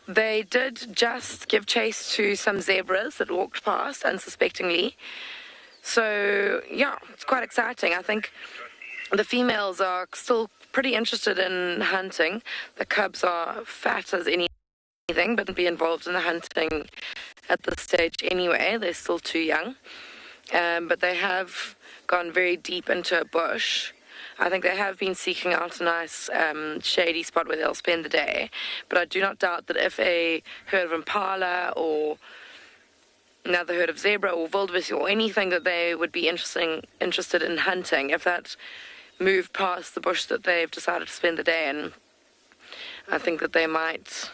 they did just give chase to some zebras that walked past unsuspectingly. So, yeah, it's quite exciting. I think the females are still pretty interested in hunting. The cubs are fat as anything, but be involved in the hunting at this stage anyway. They're still too young. But they have gone very deep into a bush. I think they have been seeking out a nice shady spot where they'll spend the day. But I do not doubt that if a herd of Impala or another herd of zebra or wildebeest or anything that they would be interested in hunting, if that moved past the bush that they've decided to spend the day in, I think that they might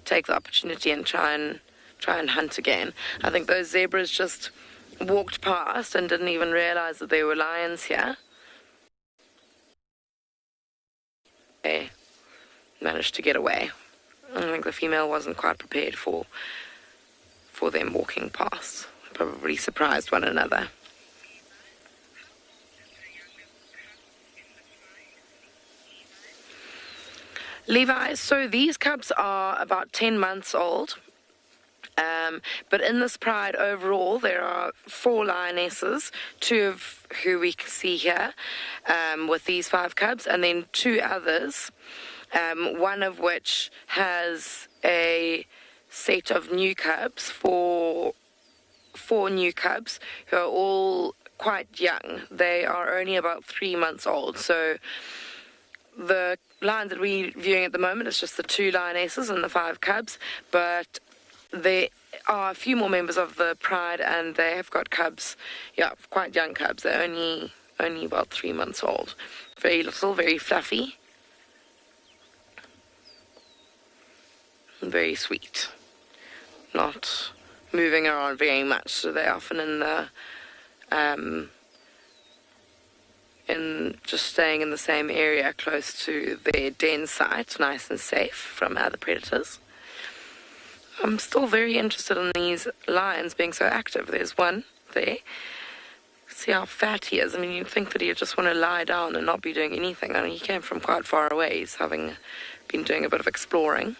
take the opportunity and try and hunt again. I think those zebras just walked past and didn't even realize that there were lions here. They managed to get away. I think the female wasn't quite prepared for them walking past. Probably surprised one another. Levi, so these cubs are about 10 months old. But in this pride overall, there are 4 lionesses, 2 of who we can see here with these 5 cubs, and then 2 others, one of which has a set of new cubs, 4 new cubs who are all quite young. They are only about 3 months old. So the lions that we're viewing at the moment is just the 2 lionesses and the 5 cubs, but there are a few more members of the pride, and they have got cubs, quite young cubs. They're only about 3 months old. Very little, very fluffy, and very sweet. Not moving around very much, so they're often in the just staying in the same area close to their den site, nice and safe from other predators. I'm still very interested in these lions being so active. There's one there. See how fat he is. I mean, you'd think that he'd just want to lie down and not be doing anything. I mean, he came from quite far away. He's having been doing a bit of exploring.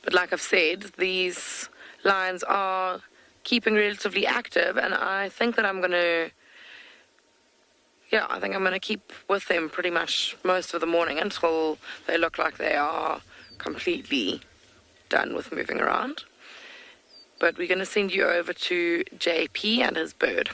But like I've said, these lions are keeping relatively active, and I think that I'm going to keep with them pretty much most of the morning until they look like they are completely done with moving around. But we're going to send you over to JP and his bird.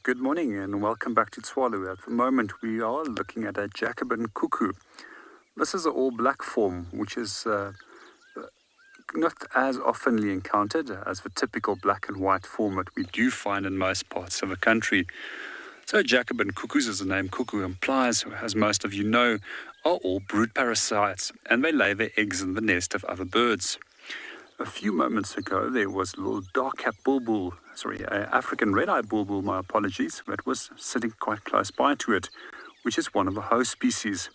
Good morning and welcome back to Tswalu. At the moment we are looking at a Jacobin cuckoo. This is an all-black form, which is not as oftenly encountered as the typical black and white form that we do find in most parts of the country. So Jacobin cuckoos, as the name cuckoo implies, as most of you know, are all brood parasites, and they lay their eggs in the nest of other birds. A few moments ago, there was a little dark-capped bulbul, African red-eyed bulbul, my apologies, that was sitting quite close by to it, which is one of the host species.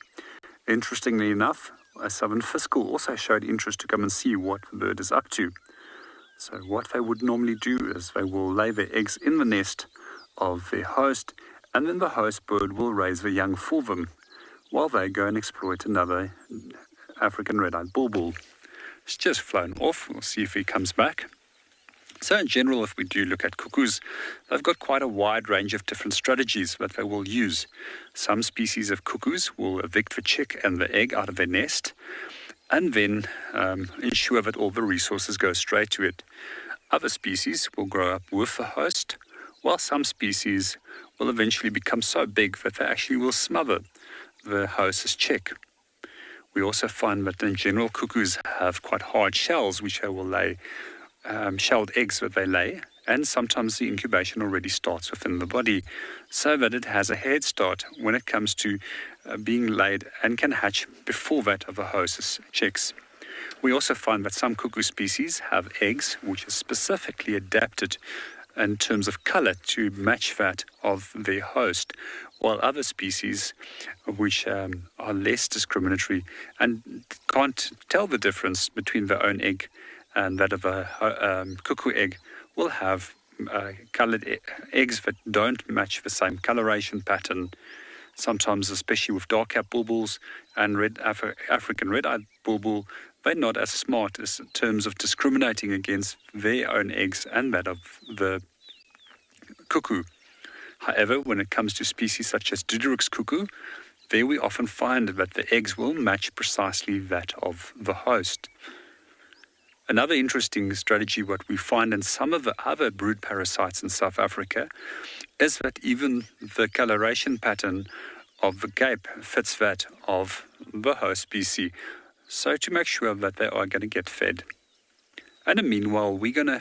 Interestingly enough, a southern fiscal also showed interest to come and see what the bird is up to. So what they would normally do is they will lay their eggs in the nest of their host, and then the host bird will raise the young for them, while they go and exploit another African red-eyed bulbul. It's just flown off. We'll see if he comes back. So in general, if we do look at cuckoos, they've got quite a wide range of different strategies that they will use. Some species of cuckoos will evict the chick and the egg out of their nest, and then ensure that all the resources go straight to it. Other species will grow up with the host, while some species will eventually become so big that they actually will smother the host's chick. We also find that in general cuckoos have quite hard shells, which they will lay shelled eggs that they lay, and sometimes the incubation already starts within the body, so that it has a head start when it comes to being laid and can hatch before that of the host's chicks. We also find that some cuckoo species have eggs which are specifically adapted in terms of color to match that of their host, while other species which are less discriminatory and can't tell the difference between their own egg and that of a cuckoo egg will have colored eggs that don't match the same coloration pattern. Sometimes, especially with dark-capped bulbuls and African red-eyed bulbul, they're not as smart as in terms of discriminating against their own eggs and that of the cuckoo. However, when it comes to species such as Duderik's cuckoo, there we often find that the eggs will match precisely that of the host. Another interesting strategy, what we find in some of the other brood parasites in South Africa, is that even the coloration pattern of the gape fits that of the host species, so to make sure that they are going to get fed. And meanwhile, we're going to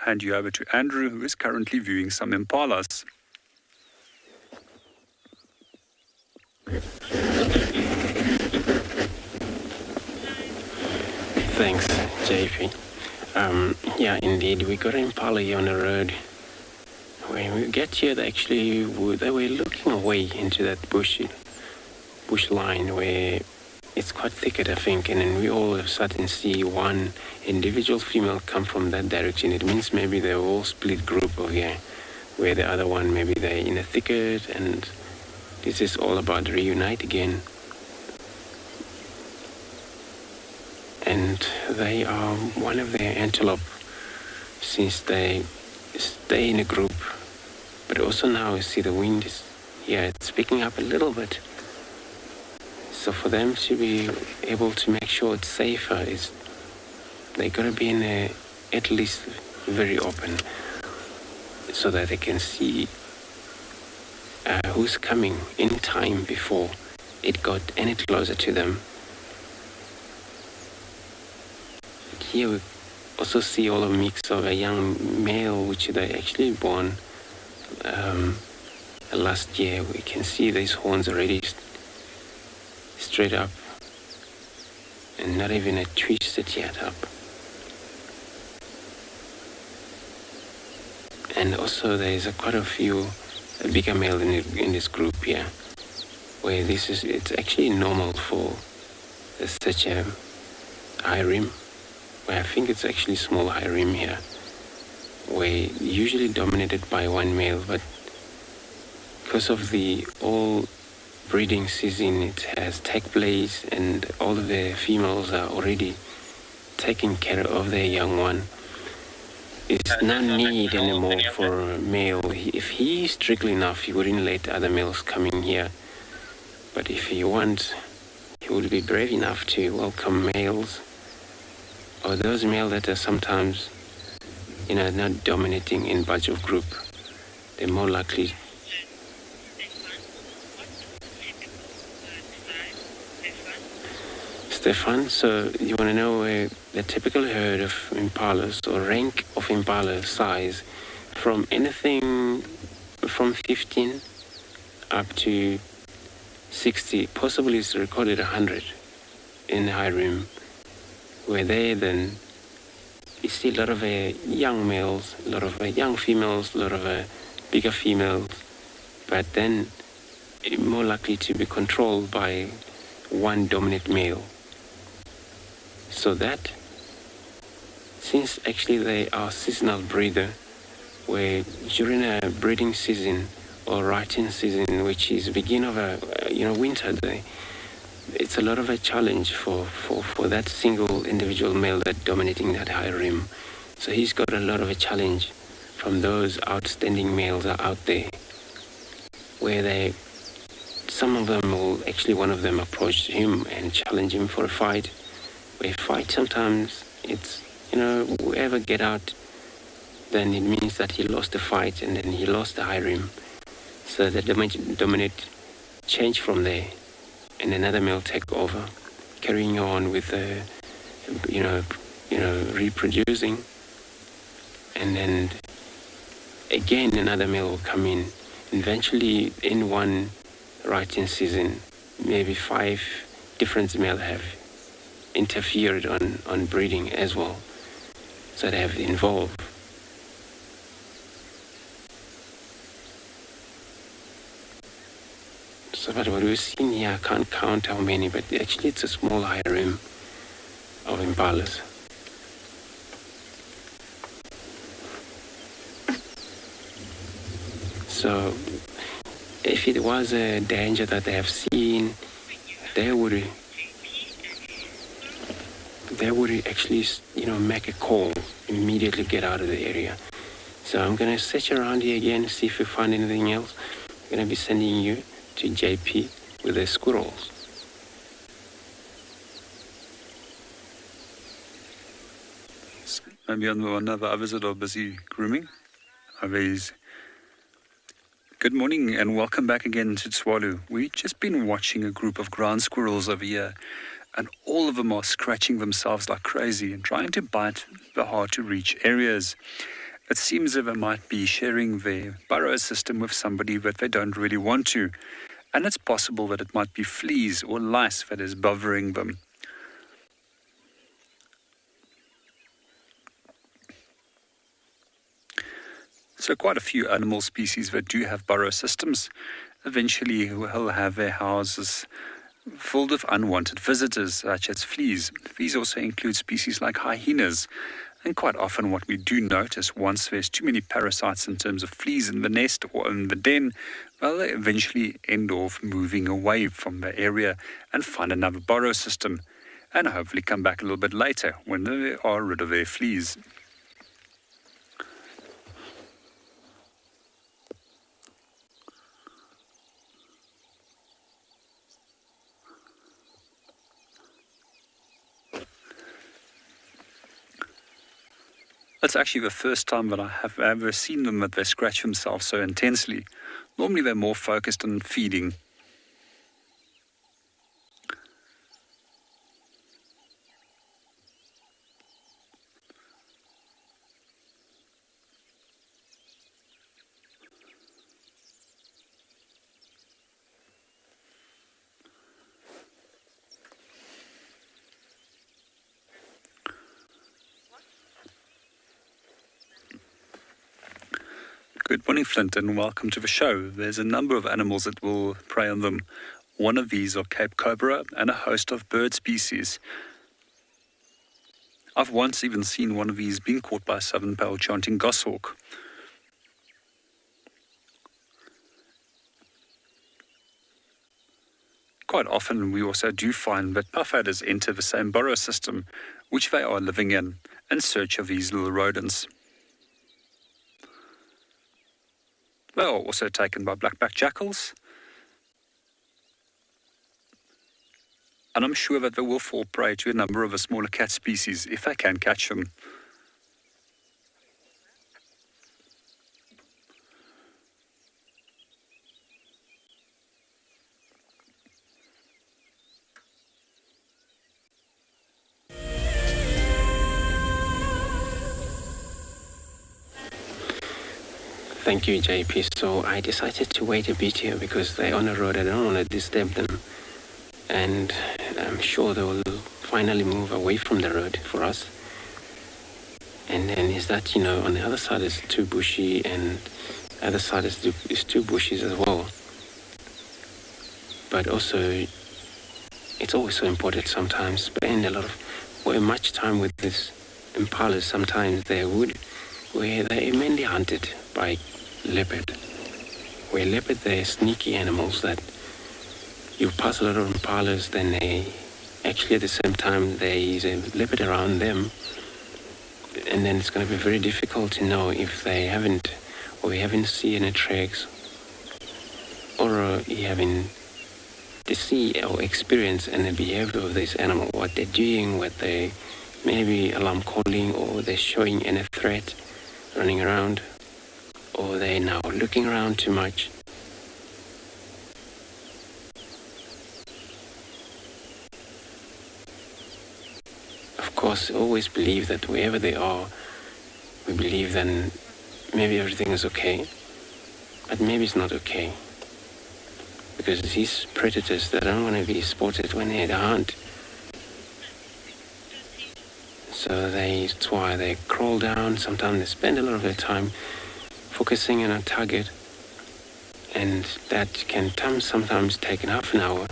hand you over to Andrew, who is currently viewing some impalas. Thanks, JP. Yeah, indeed, we got an impala here on the road. When we get here, they were looking away into that bush line where it's quite thicket, I think, and then we all of a sudden see one individual female come from that direction. It means maybe they're all split group over here, where the other one, maybe they're in a thicket, and this is all about reunite again. And they are one of their antelope, since they stay in a group. But also now you see the wind is, it's picking up a little bit. So for them to be able to make sure it's safer, they got to be in at least very open, so that they can see who's coming in time before it got any closer to them. Here we also see all a mix of a young male, which they actually born last year. We can see these horns already straight up and not even a twisted yet up. And also there is quite a few bigger male in this group here, where it's actually normal for such a high rim, where I think it's actually small high rim here, where usually dominated by one male, but because of the all breeding season it has take place and all of the females are already taking care of their young one, it's no need anymore for a male. If he is strictly enough, he wouldn't let other males come in here. But if he wants, he would be brave enough to welcome males, or those males that are sometimes, not dominating in bunch of group. They're more likely. Stefan, so you want to know where the typical herd of impalas or rank of impala size from anything from 15 up to 60, possibly is recorded 100 in high rim, where they then you see a lot of young males, a lot of young females, a lot of bigger females, but then more likely to be controlled by one dominant male. So that, since actually they are seasonal breeder, where during a breeding season or rutting season, which is beginning of winter, it's a lot of a challenge for that single individual male that dominating that high rim. So he's got a lot of a challenge from those outstanding males are out there, where some of them will actually, one of them approach him and challenge him for a fight. Where fight sometimes it's, whoever get out, then it means that he lost the fight and then he lost the high rim. So the dominate change from there, and another male take over, carrying on with reproducing, and then again another male will come in. Eventually, in one rutting season, maybe 5 different males have interfered on breeding as well. So they have involved. So, but what we've seen here, I can't count how many, but actually it's a small harem of impalas. So, if it was a danger that they have seen, they would actually, make a call, immediately get out of the area. So I'm going to search around here again, see if we find anything else. I'm going to be sending you to JP with the squirrels. Maybe on one of the others that are busy grooming. Good morning and welcome back again to Tswalu. We've just been watching a group of ground squirrels over here, and all of them are scratching themselves like crazy and trying to bite the hard to reach areas. It seems that they might be sharing their burrow system with somebody that they don't really want to, and it's possible that it might be fleas or lice that is bothering them. So quite a few animal species that do have burrow systems eventually will have their houses filled with unwanted visitors such as fleas. These also include species like hyenas. And quite often what we do notice, once there's too many parasites in terms of fleas in the nest or in the den, well, they eventually end off moving away from the area and find another burrow system, and hopefully come back a little bit later when they are rid of their fleas. That's actually the first time that I have ever seen them that they scratch themselves so intensely. Normally they're more focused on feeding. Good morning, Flint, and welcome to the show. There's a number of animals that will prey on them. One of these are Cape Cobra and a host of bird species. I've once even seen one of these being caught by a southern-pale chanting goshawk. Quite often we also do find that puff adders enter the same burrow system which they are living in search of these little rodents. They are also taken by black-backed jackals, and I'm sure that they will fall prey to a number of the smaller cat species if they can catch them. Thank you, JP. So I decided to wait a bit here because they're on the road. I don't want to disturb them. And I'm sure they will finally move away from the road for us. And then is that, on the other side is too bushy and the other side is too bushy as well. But also, it's always so important sometimes. Spend much time with these impalas. Sometimes they would, where they're mainly hunted by leopard. Where leopard, they're sneaky animals that you pass a lot of impalas, then they actually at the same time there is a leopard around them, and then it's going to be very difficult to know if they haven't seen any tracks, or you haven't to see or experience any behavior of this animal, what they're doing, what they maybe alarm calling, or they're showing any threat, running around, or they're now looking around too much. Of course, always believe that wherever they are, we believe then maybe everything is okay, but maybe it's not okay. Because these predators, they don't want to be spotted when they hunt. So that's why they crawl down. Sometimes they spend a lot of their time focusing on a target, and that can sometimes take half an hour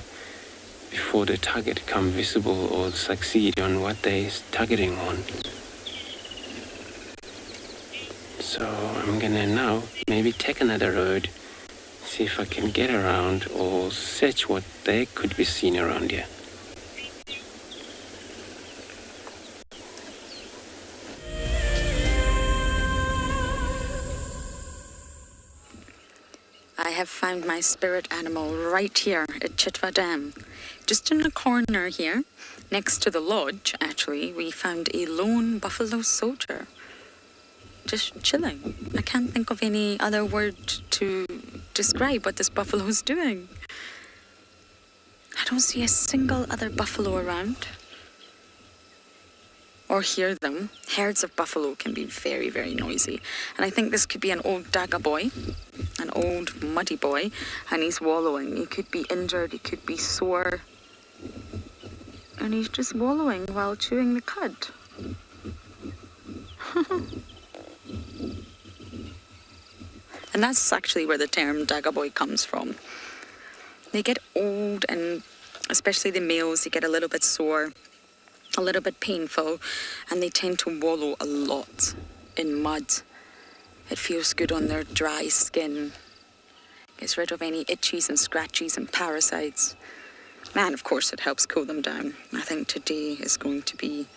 before the target become visible or succeed on what they're targeting on. So I'm gonna now maybe take another road, see if I can get around or search what they could be seen around here. I have found my spirit animal right here at Chitwa Dam. Just in the corner here, next to the lodge, actually, we found a lone buffalo soldier. Just chilling. I can't think of any other word to describe what this buffalo is doing. I don't see a single other buffalo around. Or hear them. Herds of buffalo can be very, very noisy. And I think this could be an old Daga boy, an old muddy boy, and he's wallowing. He could be injured, he could be sore. And he's just wallowing while chewing the cud. And that's actually where the term Daga boy comes from. They get old, and especially the males, they get a little bit sore, a little bit painful, and they tend to wallow a lot in mud. It feels good on their dry skin. Gets rid of any itchies and scratchies and parasites. And of course it helps cool them down. I think today is going to be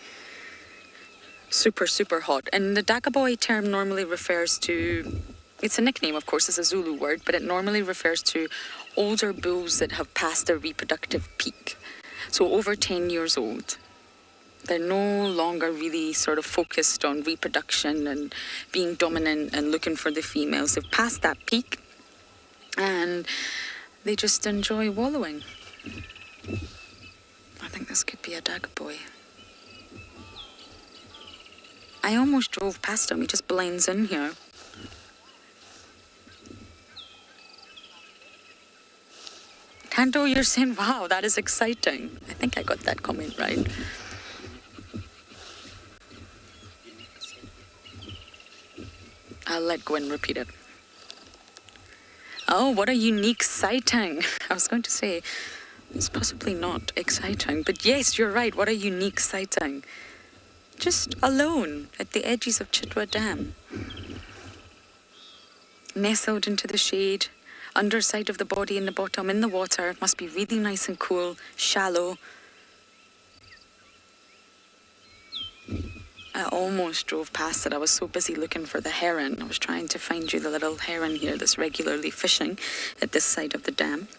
super, super hot. And the Daga boy term normally refers to, it's a nickname of course, it's a Zulu word, but it normally refers to older bulls that have passed their reproductive peak. So over 10 years old. They're no longer really sort of focused on reproduction and being dominant and looking for the females. They've passed that peak and they just enjoy wallowing. I think this could be a Daga boy. I almost drove past him. He just blends in here. Tanto, you're saying, wow, that is exciting. I think I got that comment right. I'll let Gwen repeat it. Oh, what a unique sighting. I was going to say, it's possibly not exciting, but yes, you're right, what a unique sighting. Just alone at the edges of Chitwa Dam. Nestled into the shade, underside of the body in the bottom, in the water. It must be really nice and cool, shallow. I almost drove past it. I was so busy looking for the heron. I was trying to find you the little heron here that's regularly fishing at this side of the dam.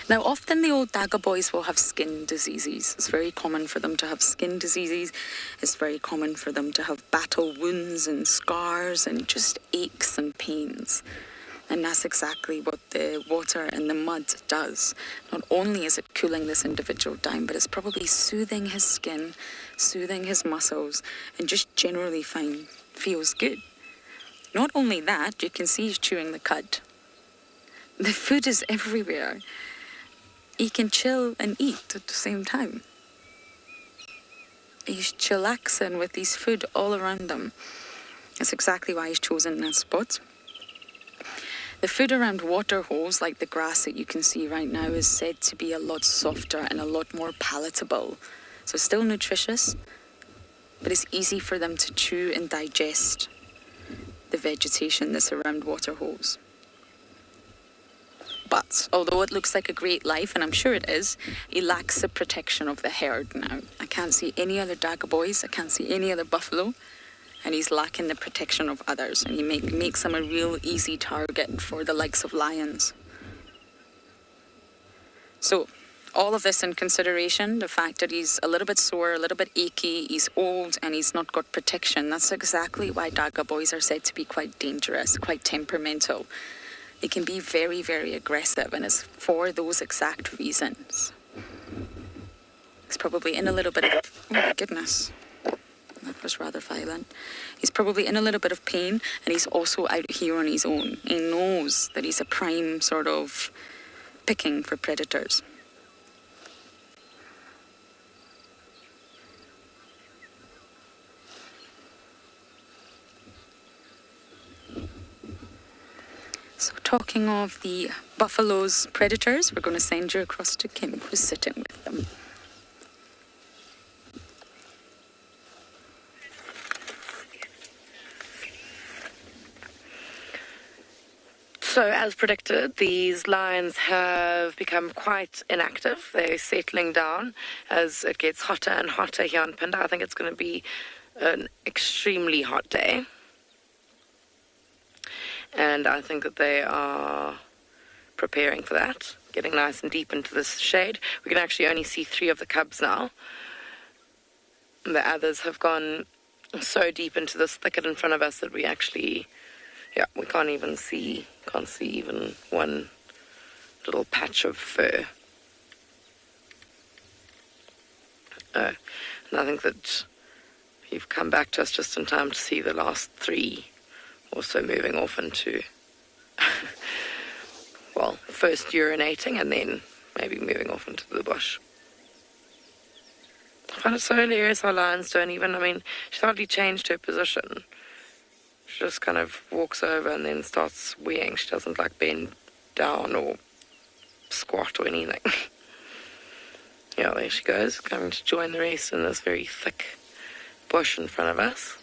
Now, often the old Daga boys will have skin diseases. It's very common for them to have skin diseases. It's very common for them to have battle wounds and scars and just aches and pains. And that's exactly what the water and the mud does. Not only is it cooling this individual down, but it's probably soothing his skin, soothing his muscles, and just generally feels good. Not only that, you can see he's chewing the cud. The food is everywhere. He can chill and eat at the same time. He's chillaxing with his food all around him. That's exactly why he's chosen that spot. The food around water holes, like the grass that you can see right now, is said to be a lot softer and a lot more palatable. So still nutritious, but it's easy for them to chew and digest the vegetation that's around water holes. But although it looks like a great life, and I'm sure it is, he lacks the protection of the herd now. I can't see any other Daga boys, I can't see any other buffalo, and he's lacking the protection of others, and he makes him a real easy target for the likes of lions. So, all of this in consideration, the fact that he's a little bit sore, a little bit achy, he's old, and he's not got protection, that's exactly why Daga boys are said to be quite dangerous, quite temperamental. They can be very, very aggressive, and it's for those exact reasons. He's probably in a little bit of, oh my goodness, that was rather violent. He's probably in a little bit of pain, and he's also out here on his own. He knows that he's a prime sort of picking for predators. So talking of the buffalo's predators, we're going to send you across to Kim, who's sitting with them. So, as predicted, these lions have become quite inactive. They're settling down as it gets hotter and hotter here in Phinda. I think it's going to be an extremely hot day. And I think that they are preparing for that, getting nice and deep into this shade. We can actually only see 3 of the cubs now. The others have gone so deep into this thicket in front of us that we actually... yeah, we can't see even one little patch of fur. And I think that you've come back to us just in time to see the last 3 also moving off into, well, first urinating and then maybe moving off into the bush. I find it so hilarious how lions don't even, she's hardly changed her position. She just kind of walks over and then starts weeing. She doesn't bend down or squat or anything. Yeah, there she goes, coming to join the rest in this very thick bush in front of us.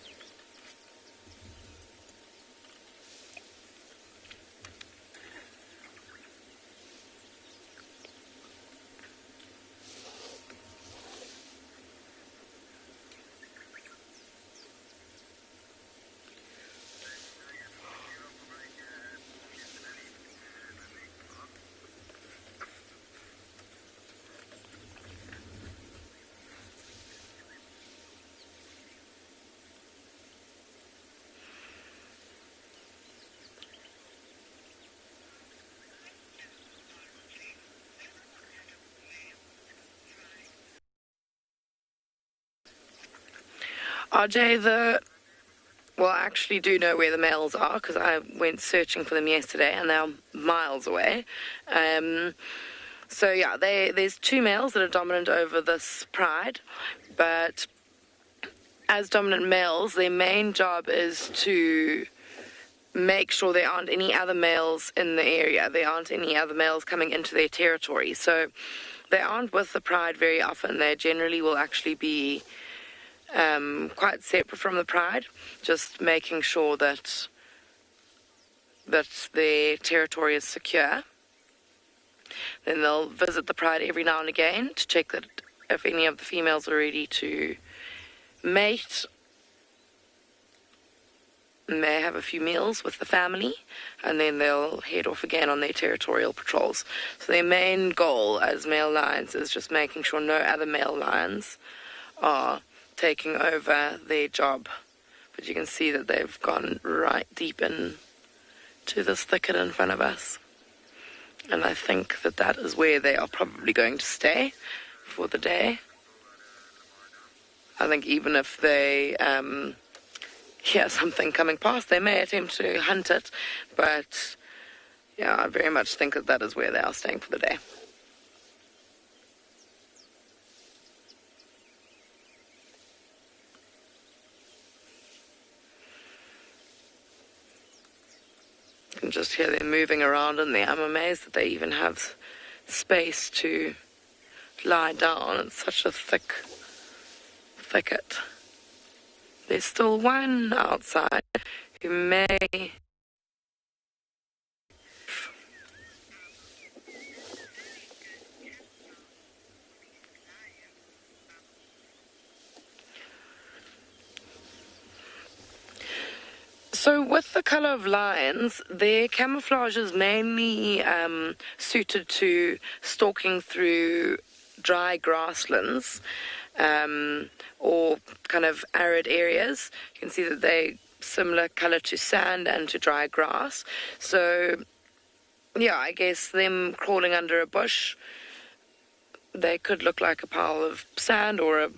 RJ, I actually do know where the males are because I went searching for them yesterday and they're miles away. So yeah, there's 2 males that are dominant over this pride, but as dominant males, their main job is to make sure there aren't any other males in the area. There aren't any other males coming into their territory. So they aren't with the pride very often. They generally will actually be quite separate from the pride, just making sure that their territory is secure. Then they'll visit the pride every now and again to check that if any of the females are ready to mate, and they have a few meals with the family, and then they'll head off again on their territorial patrols. So their main goal as male lions is just making sure no other male lions are taking over their job. But you can see that they've gone right deep in to this thicket in front of us. And I think that is where they are probably going to stay for the day. I think even if they hear something coming past, they may attempt to hunt it. But yeah, I very much think that is where they are staying for the day. You can just hear them moving around in there. I'm amazed that they even have space to lie down. It's such a thick thicket. There's still one outside who may... So with the colour of lions, their camouflage is mainly suited to stalking through dry grasslands or kind of arid areas. You can see that they're similar colour to sand and to dry grass. So, yeah, I guess them crawling under a bush, they could look like a pile of sand or a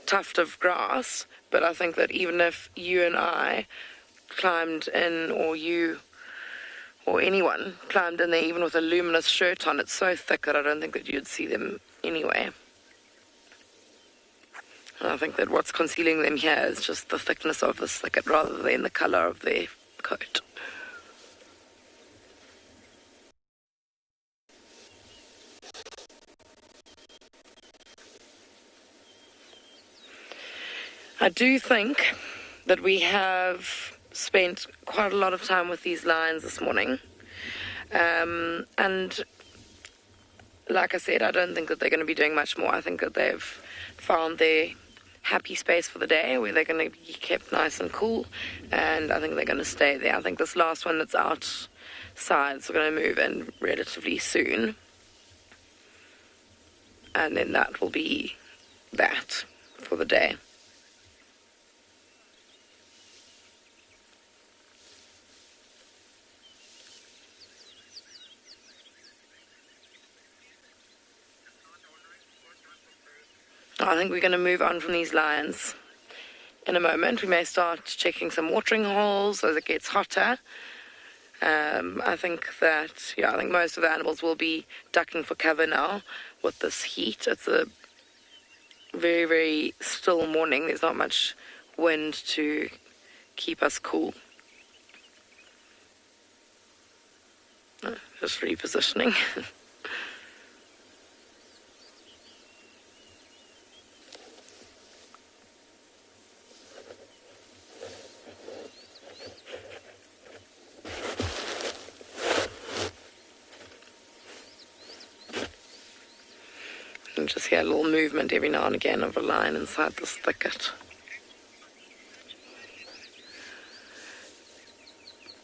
tuft of grass. But I think that even if you and I climbed in, or you or anyone climbed in there, even with a luminous shirt on, it's so thick that I don't think that you'd see them anyway. And I think that what's concealing them here is just the thickness of this thicket rather than the colour of their coat. I do think that we have spent quite a lot of time with these lions this morning. And like I said, I don't think that they're going to be doing much more. I think that they've found their happy space for the day where they're going to be kept nice and cool, and I think they're going to stay there. I think this last one that's outside is going to move in relatively soon, and then that will be that for the day. I think we're going to move on from these lions in a moment. We may start checking some watering holes as it gets hotter. I think most of the animals will be ducking for cover now with this heat. It's a very, very still morning. There's not much wind to keep us cool. Just repositioning. Just hear a little movement every now and again of a lion inside this thicket.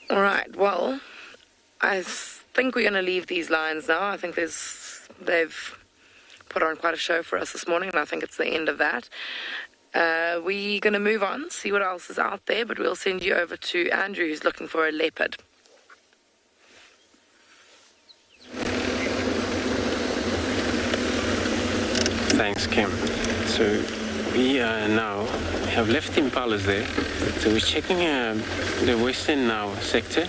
All right, well, I think we're going to leave these lions now. I think they've put on quite a show for us this morning, and I think it's the end of that. We're going to move on, see what else is out there, but we'll send you over to Andrew, who's looking for a leopard. Thanks, Kim. So we now have left Impalas there. So we're checking the western now sector,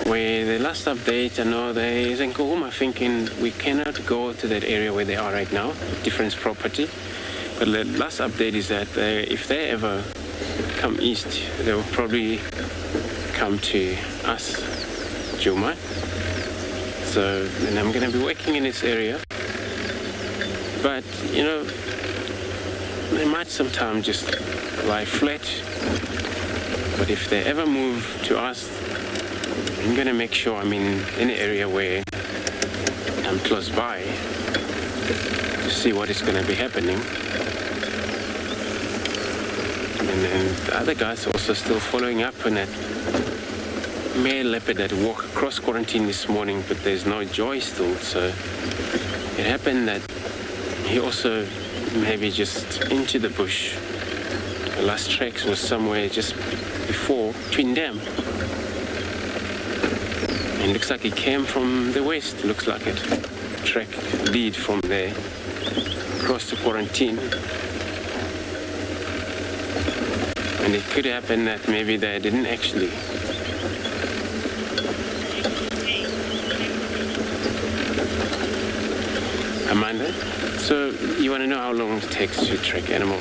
where the last update, I know there is in Kuhuma thinking we cannot go to that area where they are right now, difference property. But the last update is that if they ever come east, they will probably come to us, Djuma. So then I'm going to be working in this area. But, you know, they might sometimes just lie flat. But if they ever move to us, I'm going to make sure I'm in an area where I'm close by to see what is going to be happening. And then the other guys also still following up on that male leopard that walked across quarantine this morning, but there's no joy still. So it happened that he also maybe just into the bush. The last tracks was somewhere just before Twin Dam. And it looks like he came from the west, looks like it. Track lead from there, across to quarantine. And it could happen that maybe they didn't actually. Amanda? So you want to know how long it takes to track animal?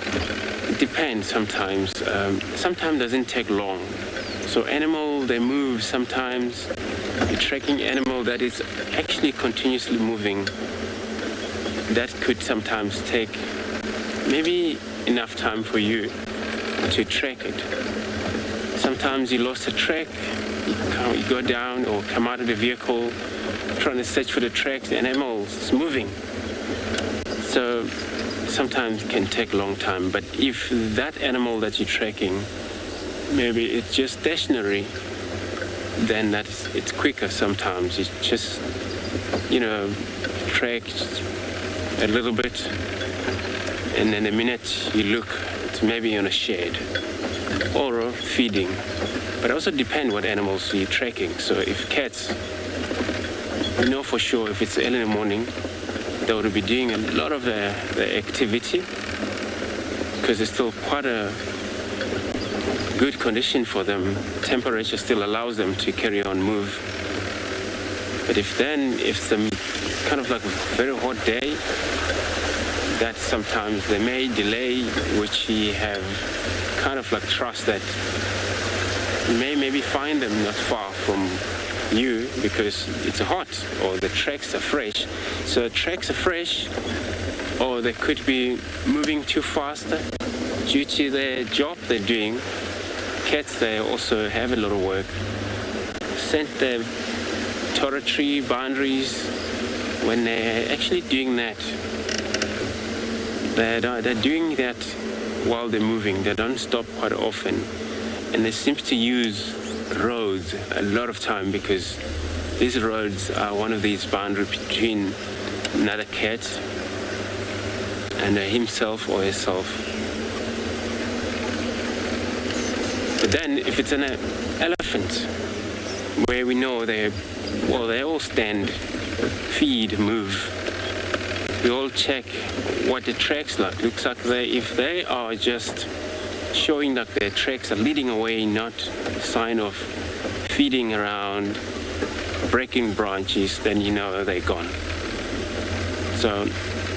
It depends sometimes. Sometimes it doesn't take long. So animal, they move sometimes. You're tracking animal that is actually continuously moving. That could sometimes take maybe enough time for you to track it. Sometimes you lost a track, you go down or come out of the vehicle trying to search for the tracks, the animal is moving. So sometimes it can take a long time, but if that animal that you're tracking, maybe it's just stationary, then it's quicker sometimes. It's just, track a little bit, and then the minute you look, it's maybe on a shed or feeding. But it also depends what animals you're tracking. So if cats, you know for sure if it's early in the morning, they would be doing a lot of the activity because it's still quite a good condition for them. Temperature still allows them to carry on, move. But if it's kind of like a very hot day, that sometimes they may delay, which you have kind of like trust that you may maybe find them not far from you because it's hot or the tracks are fresh. So tracks are fresh, or they could be moving too fast, due to the job they're doing, cats, they also have a lot of work. Set the territory boundaries. When they're actually doing that, they're doing that while they're moving. They don't stop quite often. And they seem to use roads a lot of time, because these roads are one of these boundaries between another cat and himself or herself. But then if it's an elephant, where we know they all stand, feed, move, we all check what the tracks like. Looks like if they are just showing that their tracks are leading away, not sign of feeding around, breaking branches, then you know they're gone. So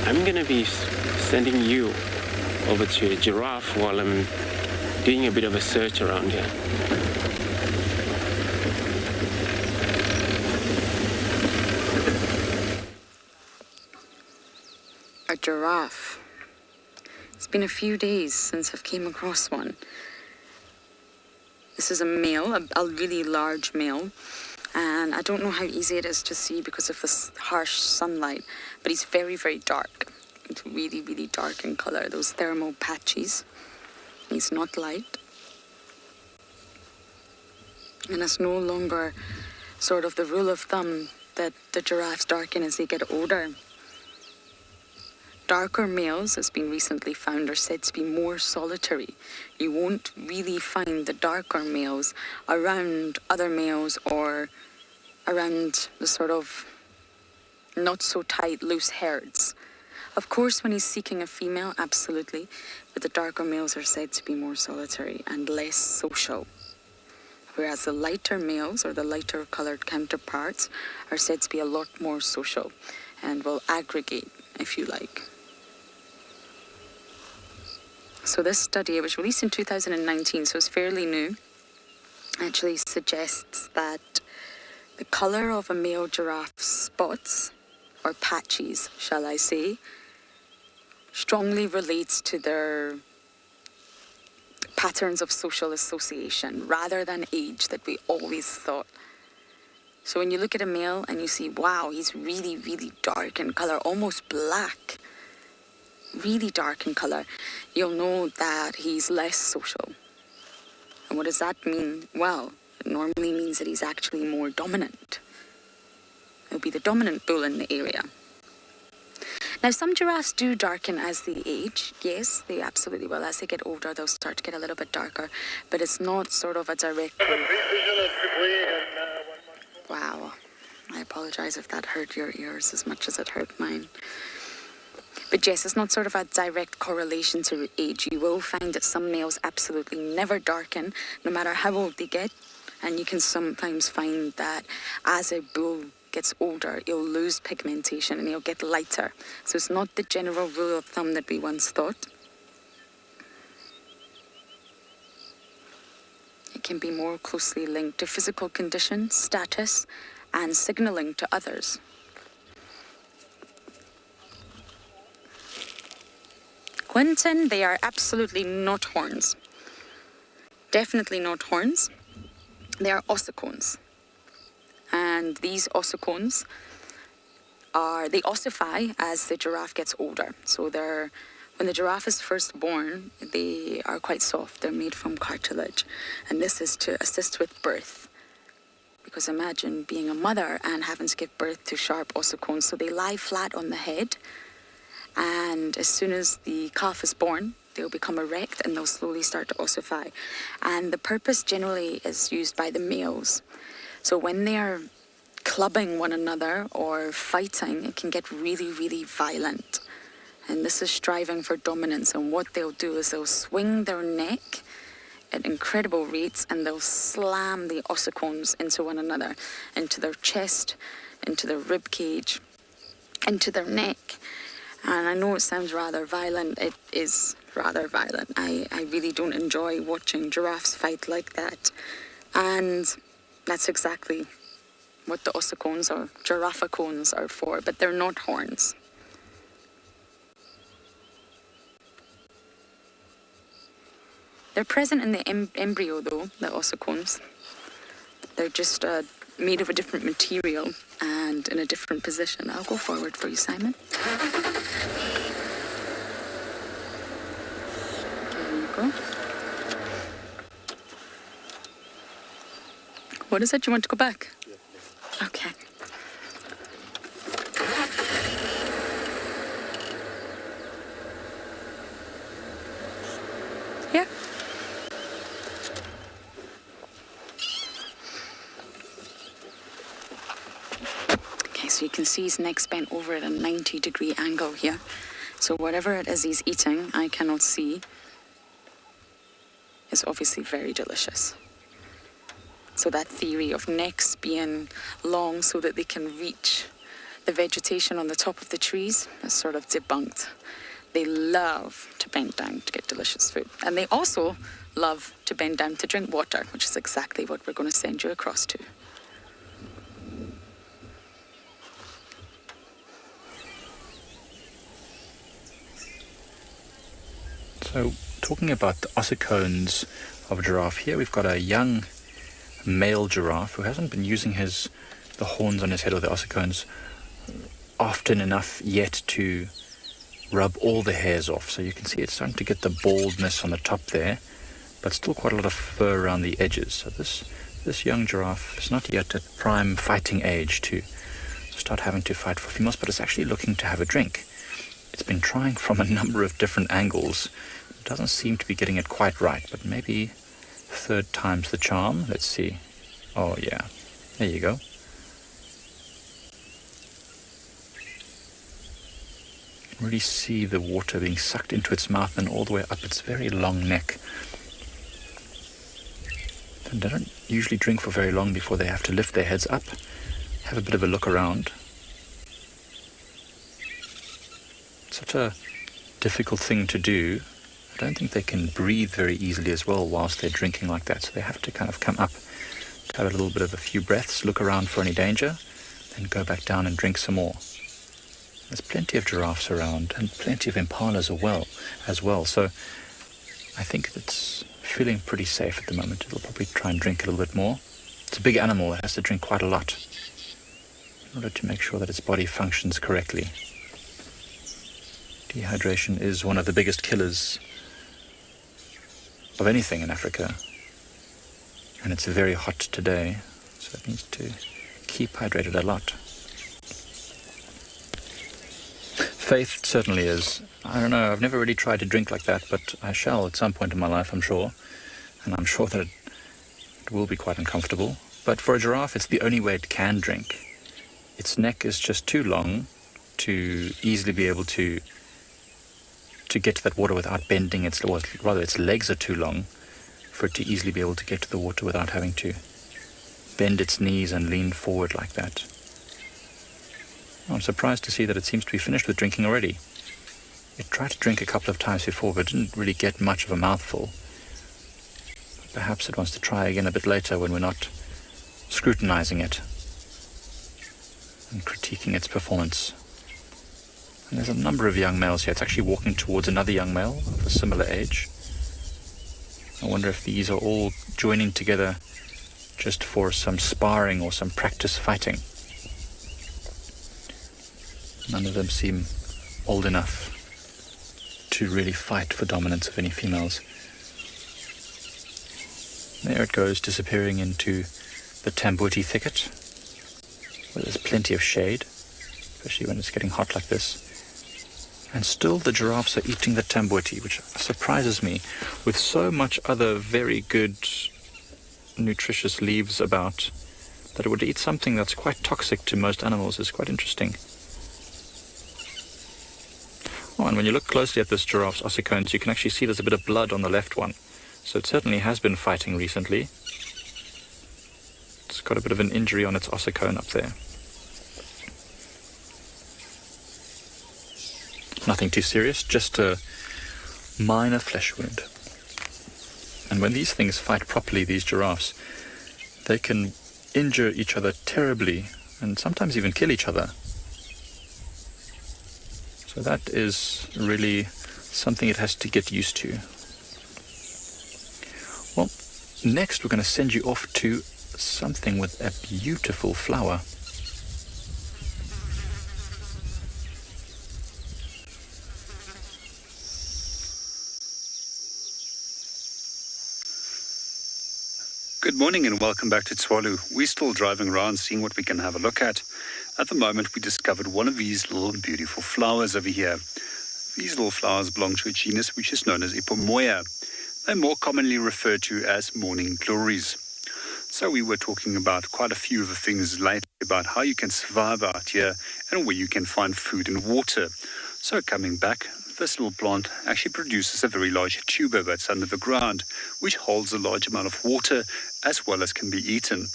I'm going to be sending you over to a giraffe while I'm doing a bit of a search around here. A giraffe. It's been a few days since I've came across one. This is a male, a really large male, and I don't know how easy it is to see because of this harsh sunlight, but he's very, very dark. It's really, really dark in color, those thermal patches. He's not light. And it's no longer sort of the rule of thumb that the giraffes darken as they get older. Darker males, has been recently found, are said to be more solitary. You won't really find the darker males around other males or around the sort of not so tight, loose herds. Of course, when he's seeking a female, absolutely, but the darker males are said to be more solitary and less social. Whereas the lighter males, or the lighter coloured counterparts, are said to be a lot more social and will aggregate, if you like. So this study, it was released in 2019, so it's fairly new, actually suggests that the colour of a male giraffe's spots, or patches, shall I say, strongly relates to their patterns of social association, rather than age that we always thought. So when you look at a male and you see, wow, he's really, really dark in colour, almost black, really dark in colour, you'll know that he's less social. And what does that mean? Well, it normally means that he's actually more dominant. He'll be the dominant bull in the area. Now, some giraffes do darken as they age. Yes, they absolutely will. As they get older, they'll start to get a little bit darker. But it's not sort of a direct... Wow. I apologise if that hurt your ears as much as it hurt mine. But yes, it's not sort of a direct correlation to age. You will find that some males absolutely never darken, no matter how old they get. And you can sometimes find that as a bull gets older, he'll lose pigmentation and he'll get lighter. So it's not the general rule of thumb that we once thought. It can be more closely linked to physical condition, status, and signalling to others. Quentin, they are absolutely not horns. Definitely not horns. They are ossicones. And these ossicones they ossify as the giraffe gets older. So when the giraffe is first born, they are quite soft. They're made from cartilage. And this is to assist with birth. Because imagine being a mother and having to give birth to sharp ossicones. So they lie flat on the head. And as soon as the calf is born, they'll become erect and they'll slowly start to ossify. And the purpose generally is used by the males. So when they're clubbing one another or fighting, it can get really, really violent. And this is striving for dominance. And what they'll do is they'll swing their neck at incredible rates and they'll slam the ossicones into one another, into their chest, into their rib cage, into their neck. And I know it sounds rather violent. It is rather violent. I really don't enjoy watching giraffes fight like that. And that's exactly what the ossicones or girafficones are for, but they're not horns. They're present in the embryo though, the ossicones. They're just made of a different material and in a different position. I'll go forward for you, Simon. There you go. What is it? Do you want to go back? Yeah. Okay. Yeah. Okay, so you can see his neck's bent over at a 90-degree angle here. So whatever it is he's eating, I cannot see, is obviously very delicious. So that theory of necks being long so that they can reach the vegetation on the top of the trees is sort of debunked. They love to bend down to get delicious food. And they also love to bend down to drink water, which is exactly what we're going to send you across to. So, talking about the ossicones of a giraffe, here we've got a young male giraffe who hasn't been using the horns on his head or the ossicones often enough yet to rub all the hairs off. So you can see it's starting to get the baldness on the top there, but still quite a lot of fur around the edges. So this young giraffe is not yet at prime fighting age to start having to fight for females, but it's actually looking to have a drink. It's been trying from a number of different angles. It doesn't seem to be getting it quite right, but maybe third time's the charm. Let's see. Oh yeah, there you go. You can really see the water being sucked into its mouth and all the way up its very long neck. And they don't usually drink for very long before they have to lift their heads up, have a bit of a look around. It's such a difficult thing to do. I don't think they can breathe very easily as well whilst they're drinking like that. So they have to kind of come up, have a little bit of a few breaths, look around for any danger, then go back down and drink some more. There's plenty of giraffes around and plenty of impalas as well. So I think it's feeling pretty safe at the moment. It'll probably try and drink a little bit more. It's a big animal that has to drink quite a lot in order to make sure that its body functions correctly. Dehydration is one of the biggest killers of anything in Africa, and it's very hot today, so it needs to keep hydrated a lot. Faith certainly is. I don't know, I've never really tried to drink like that, but I shall at some point in my life, I'm sure, and I'm sure that it will be quite uncomfortable. But for a giraffe, it's the only way it can drink. Its neck is just too long to easily be able to get to that water without bending its legs are too long for it to easily be able to get to the water without having to bend its knees and lean forward like that. I'm surprised to see that it seems to be finished with drinking already. It tried to drink a couple of times before, but didn't really get much of a mouthful. Perhaps it wants to try again a bit later when we're not scrutinizing it and critiquing its performance. And there's a number of young males here. It's actually walking towards another young male of a similar age. I wonder if these are all joining together just for some sparring or some practice fighting. None of them seem old enough to really fight for dominance of any females. There it goes, disappearing into the tamboti thicket, where there's plenty of shade, especially when it's getting hot like this. And still the giraffes are eating the tamboti, which surprises me. With so much other very good, nutritious leaves about, that it would eat something that's quite toxic to most animals is quite interesting. Oh, and when you look closely at this giraffe's ossicones, you can actually see there's a bit of blood on the left one. So it certainly has been fighting recently. It's got a bit of an injury on its ossicone up there. Nothing too serious, just a minor flesh wound. And when these things fight properly, these giraffes, they can injure each other terribly and sometimes even kill each other. So that is really something it has to get used to. Next, we're going to send you off to something with a beautiful flower. Good morning and welcome back to Tswalu. We're still driving around seeing what we can have a look at. At the moment we discovered one of these little beautiful flowers over here. These little flowers belong to a genus which is known as Hippo. They're more commonly referred to as morning glories. So we were talking about quite a few of the things lately about how you can survive out here and where you can find food and water. So coming back, this little plant actually produces a very large tuber that's under the ground, which holds a large amount of water as well as can be eaten.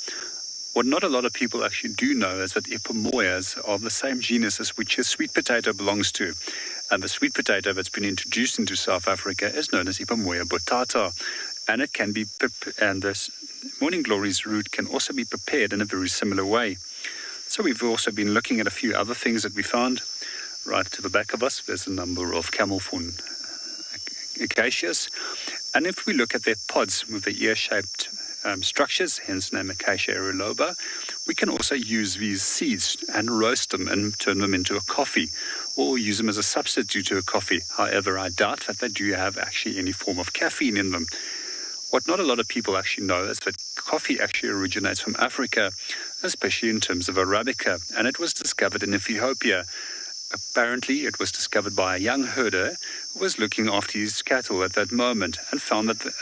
What not a lot of people actually do know is that Hippomoyas are the same genus as which a sweet potato belongs to. And the sweet potato that's been introduced into South Africa is known as Hippomoya botata. And it can be, and this morning glory's root can also be prepared in a very similar way. So we've also been looking at a few other things that we found. Right to the back of us, there's a number of camelthorn acacias. And if we look at their pods with the ear-shaped structures, hence the name Acacia aeruloba, we can also use these seeds and roast them and turn them into a coffee, or use them as a substitute to a coffee. However, I doubt that they do have actually any form of caffeine in them. What not a lot of people actually know is that coffee actually originates from Africa, especially in terms of Arabica, and it was discovered in Ethiopia. Apparently, it was discovered by a young herder who was looking after his cattle at that moment and found that the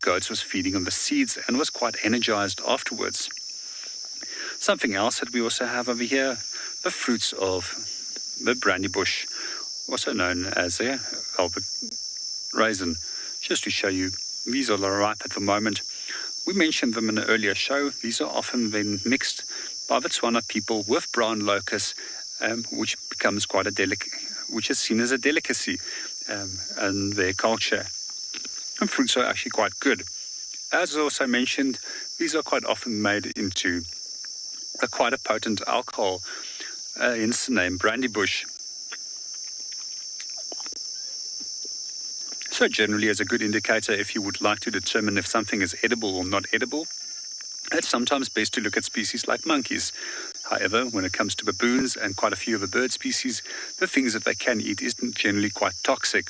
goats was feeding on the seeds and was quite energized afterwards. Something else that we also have over here, the fruits of the brandy bush, also known as the Albert raisin. Just to show you, these are ripe at the moment. We mentioned them in an earlier show. These are often then mixed by the Tswana people with brown locust, which becomes quite which is seen as a delicacy in their culture. And fruits are actually quite good. As also mentioned, these are quite often made into quite a potent alcohol, hence the name brandy bush. So generally, as a good indicator, if you would like to determine if something is edible or not edible, it's sometimes best to look at species like monkeys. However, when it comes to baboons and quite a few of the bird species, the things that they can eat is generally quite toxic.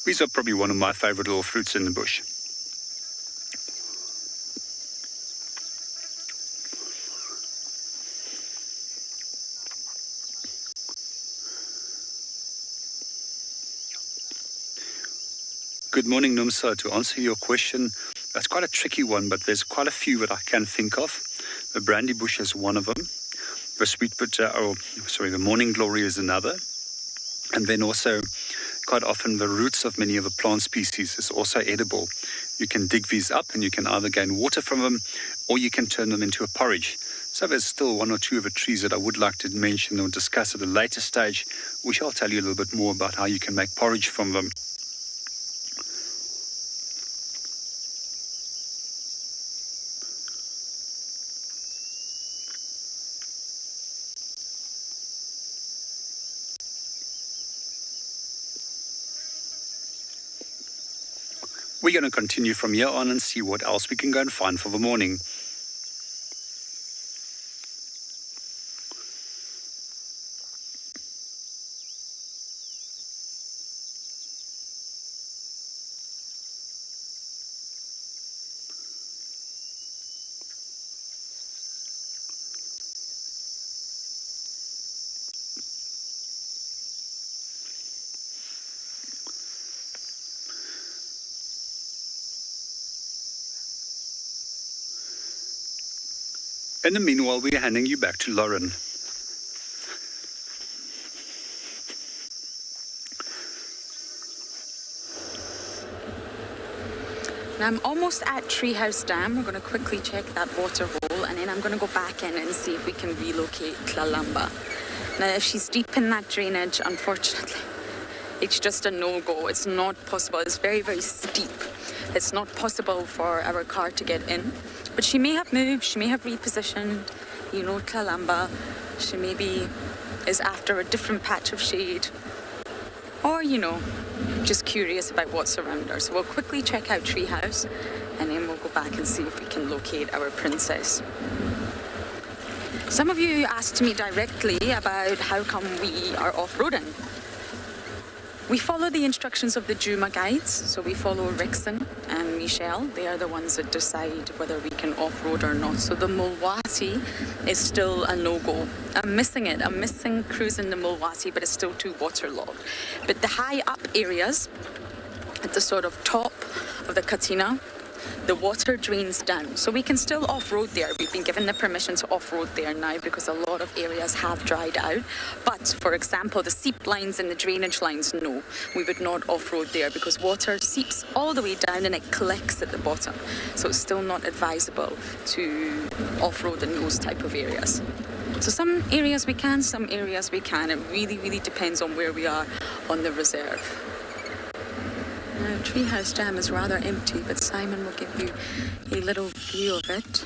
These are probably one of my favorite little fruits in the bush. Good morning, Numsa. To answer your question, that's quite a tricky one, but there's quite a few that I can think of. The brandy bush is one of them. The morning glory is another. And then also, quite often, the roots of many of the plant species is also edible. You can dig these up and you can either gain water from them or you can turn them into a porridge. So there's still one or two of the trees that I would like to mention or discuss at a later stage, which I'll tell you a little bit more about how you can make porridge from them. We're going to continue from here on and see what else we can go and find for the morning. In the meanwhile, we're handing you back to Lauren. Now I'm almost at Treehouse Dam. We're going to quickly check that water hole and then I'm going to go back in and see if we can relocate Kalamba. Now if she's deep in that drainage, unfortunately, it's just a no-go. It's not possible. It's very, very steep. It's not possible for our car to get in. But she may have moved, she may have repositioned, Kalamba. She maybe is after a different patch of shade. or, just curious about what's around her. So we'll quickly check out Treehouse, and then we'll go back and see if we can locate our princess. Some of you asked me directly about how come we are off-roading. We follow the instructions of the Djuma guides, so we follow Rickson and Michelle. They are the ones that decide whether we can off-road or not. So the Mulwati is still a no-go. I'm missing it. I'm missing cruising the Mulwati, but it's still too waterlogged. But the high up areas, at the sort of top of the Katina, the water drains down, so we can still off-road there. We've been given the permission to off-road there now because a lot of areas have dried out. But, for example, the seep lines and the drainage lines, no, we would not off-road there because water seeps all the way down and it collects at the bottom. So it's still not advisable to off-road in those type of areas. So some areas we can, some areas we can. It really, really depends on where we are on the reserve. Now, Treehouse Dam is rather empty, but Simon will give you a little view of it.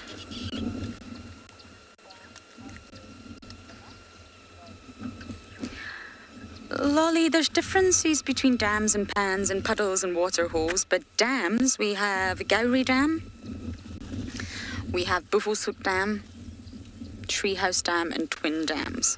Lolly, there's differences between dams and pans and puddles and water holes, but dams, we have Gowrie Dam, we have Buffelshoek Dam, Treehouse Dam and Twin Dams.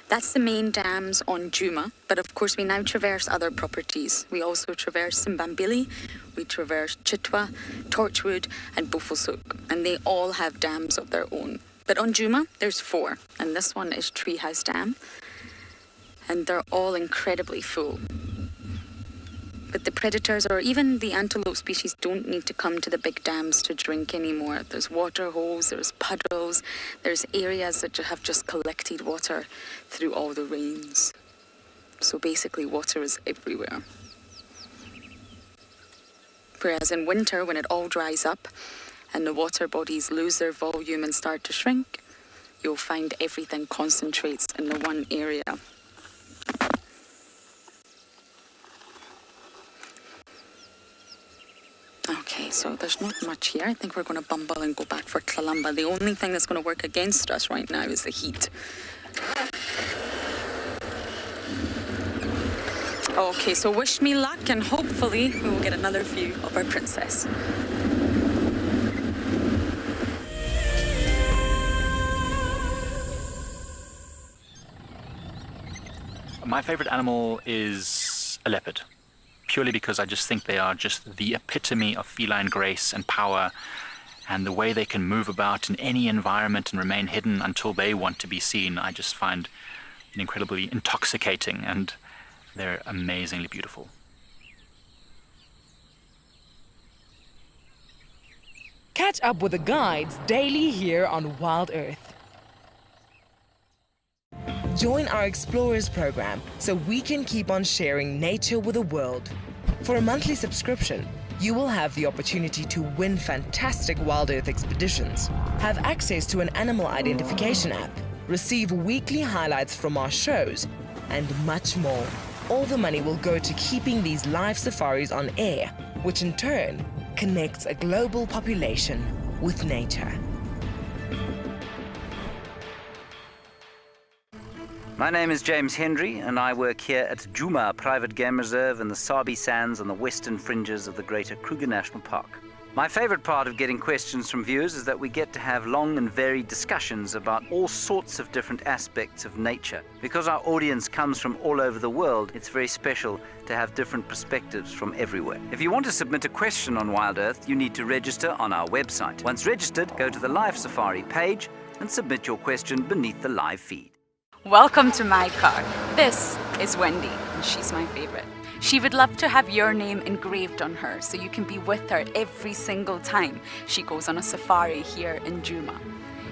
That's the main dams on Djuma, but of course we now traverse other properties. We also traverse Simbambili, we traverse Chitwa, Torchwood and Buffelshoek, and they all have dams of their own. But on Djuma, there's 4, and this one is Treehouse Dam, and they're all incredibly full. But the predators or even the antelope species don't need to come to the big dams to drink anymore. There's water holes, there's puddles, there's areas that have just collected water through all the rains. So basically water is everywhere. Whereas in winter, when it all dries up and the water bodies lose their volume and start to shrink, you'll find everything concentrates in the one area. Okay, so there's not much here. I think we're going to bumble and go back for Kalamba. The only thing that's going to work against us right now is the heat. Okay, so wish me luck and hopefully we will get another view of our princess. My favorite animal is a leopard. Purely because I just think they are just the epitome of feline grace and power, and the way they can move about in any environment and remain hidden until they want to be seen, I just find incredibly intoxicating, and they're amazingly beautiful. Catch up with the guides daily here on WildEarth. Join our Explorers program so we can keep on sharing nature with the world. For a monthly subscription, you will have the opportunity to win fantastic WildEarth expeditions, have access to an animal identification app, receive weekly highlights from our shows, and much more. All the money will go to keeping these live safaris on air, which in turn connects a global population with nature. My name is James Hendry, and I work here at Djuma Private Game Reserve in the Sabi sands on the western fringes of the Greater Kruger National Park. My favorite part of getting questions from viewers is that we get to have long and varied discussions about all sorts of different aspects of nature. Because our audience comes from all over the world, it's very special to have different perspectives from everywhere. If you want to submit a question on WildEarth, you need to register on our website. Once registered, go to the Live Safari page and submit your question beneath the live feed. Welcome to my car. This is Wendy, and she's my favorite. She would love to have your name engraved on her so you can be with her every single time she goes on a safari here in Djuma.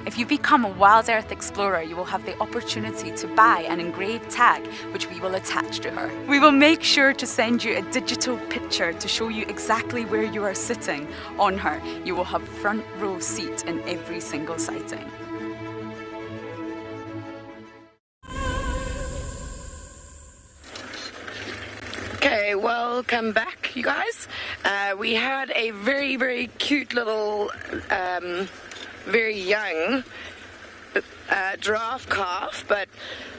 If you become a WildEarth explorer, you will have the opportunity to buy an engraved tag which we will attach to her. We will make sure to send you a digital picture to show you exactly where you are sitting on her. You will have front row seat in every single sighting. Okay, welcome back, you guys. We had a very, very cute little, very young giraffe calf, but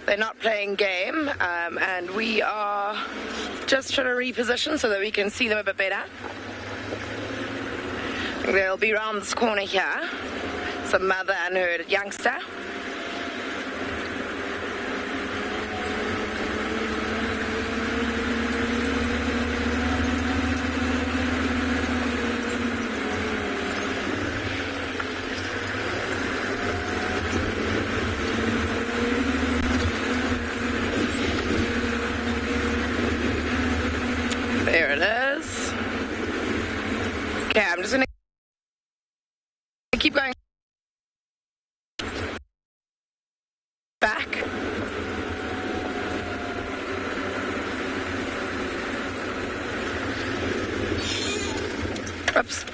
they're not playing game, and we are just trying to reposition so that we can see them a bit better. They'll be around this corner here. It's a mother and her youngster. There it is. Okay, I'm just gonna keep going back. Oops.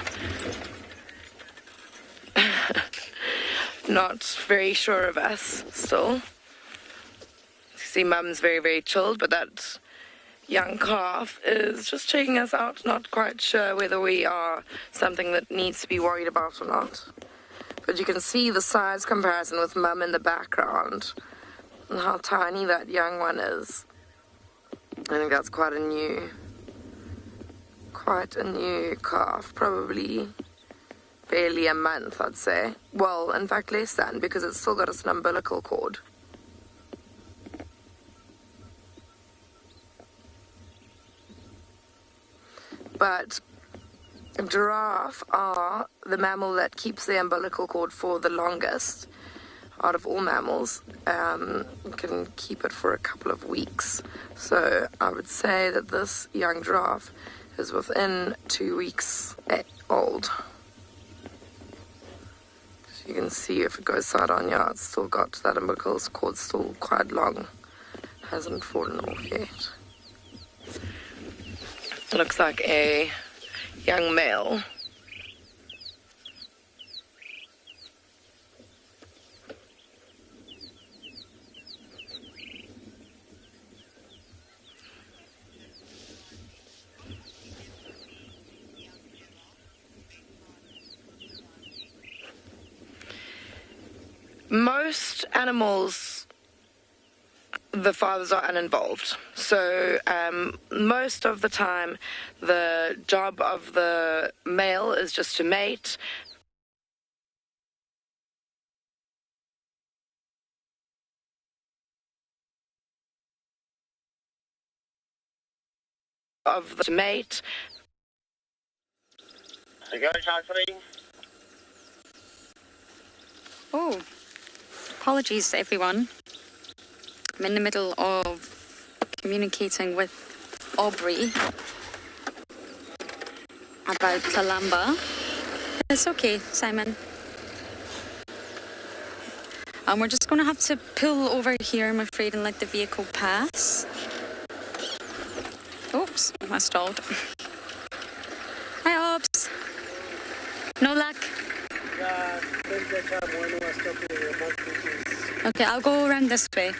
Not very sure of us still. You see, Mum's very, very chilled, but that young calf is just checking us out, not quite sure whether we are something that needs to be worried about or not. But you can see the size comparison with Mum in the background and how tiny that young one is. I think that's quite a new calf, probably barely a month, I'd say. Well, in fact, less than, because it's still got its umbilical cord. But giraffe are the mammal that keeps the umbilical cord for the longest out of all mammals. You can keep it for a couple of weeks. So I would say that this young giraffe is within 2 weeks old. So you can see if it goes side on, yeah, it's still got that umbilical cord still quite long. Hasn't fallen off yet. Looks like a young male. Most animals, the fathers are uninvolved. So most of the time, the job of the male is just to mate. To mate. Oh, apologies everyone. I'm in the middle of communicating with Aubrey about Kalamba. It's okay, Simon. We're just going to have to pull over here, I'm afraid, and let the vehicle pass. Oops, I stalled. Hi, Obs. No luck. Okay, I'll go around this way.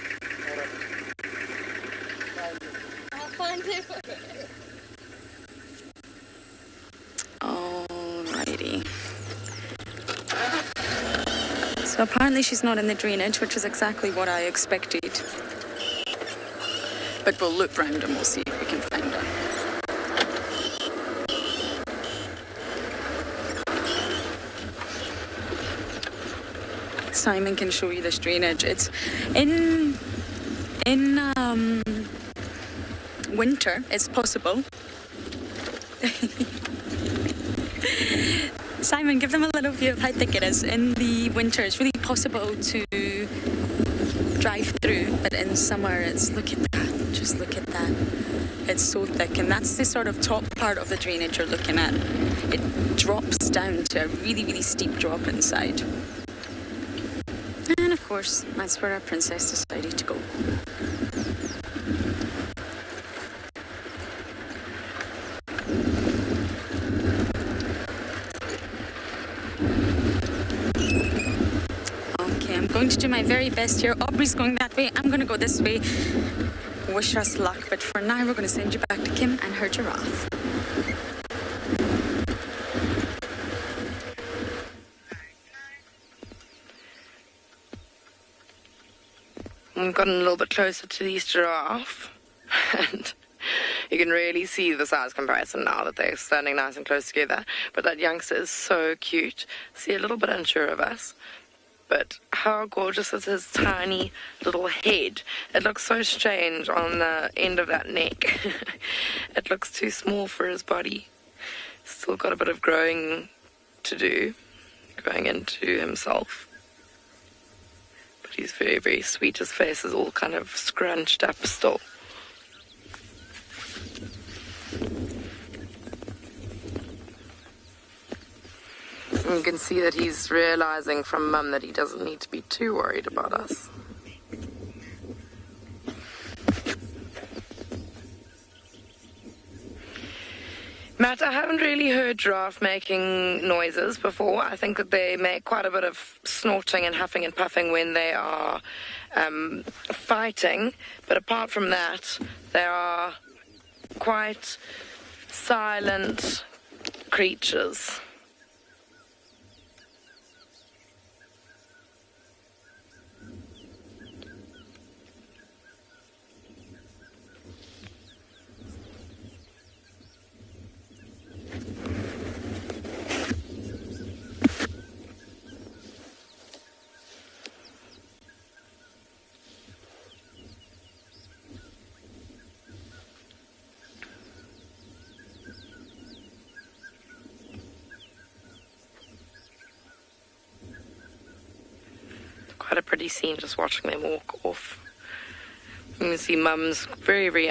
Alrighty. So apparently she's not in the drainage, which is exactly what I expected. But we'll loop round and we'll see if we can find her. Simon can show you this drainage. It's in winter, it's possible. Simon, give them a little view of how thick it is. In the winter, it's really possible to drive through, but in summer, look at that. Just look at that. It's so thick, and that's the sort of top part of the drainage you're looking at. It drops down to a really, really steep drop inside. And of course, that's where our princess decided to go. Okay, I'm going to do my very best here. Aubrey's going that way. I'm going to go this way. Wish us luck, but for now, we're going to send you back to Kim and her giraffe. I've gotten a little bit closer to these giraffe, and you can really see the size comparison now that they're standing nice and close together. But that youngster is so cute. See, a little bit unsure of us. But how gorgeous is his tiny little head. It looks so strange on the end of that neck. It looks too small for his body. Still got a bit of growing to do, growing into himself. But he's very, very sweet. His face is all kind of scrunched up still. You can see that he's realizing from Mum that he doesn't need to be too worried about us. Matt, I haven't really heard giraffe making noises before. I think that they make quite a bit of snorting and huffing and puffing when they are fighting. But apart from that, they are quite silent creatures. Quite a pretty scene just watching them walk off. You can see Mum's very, very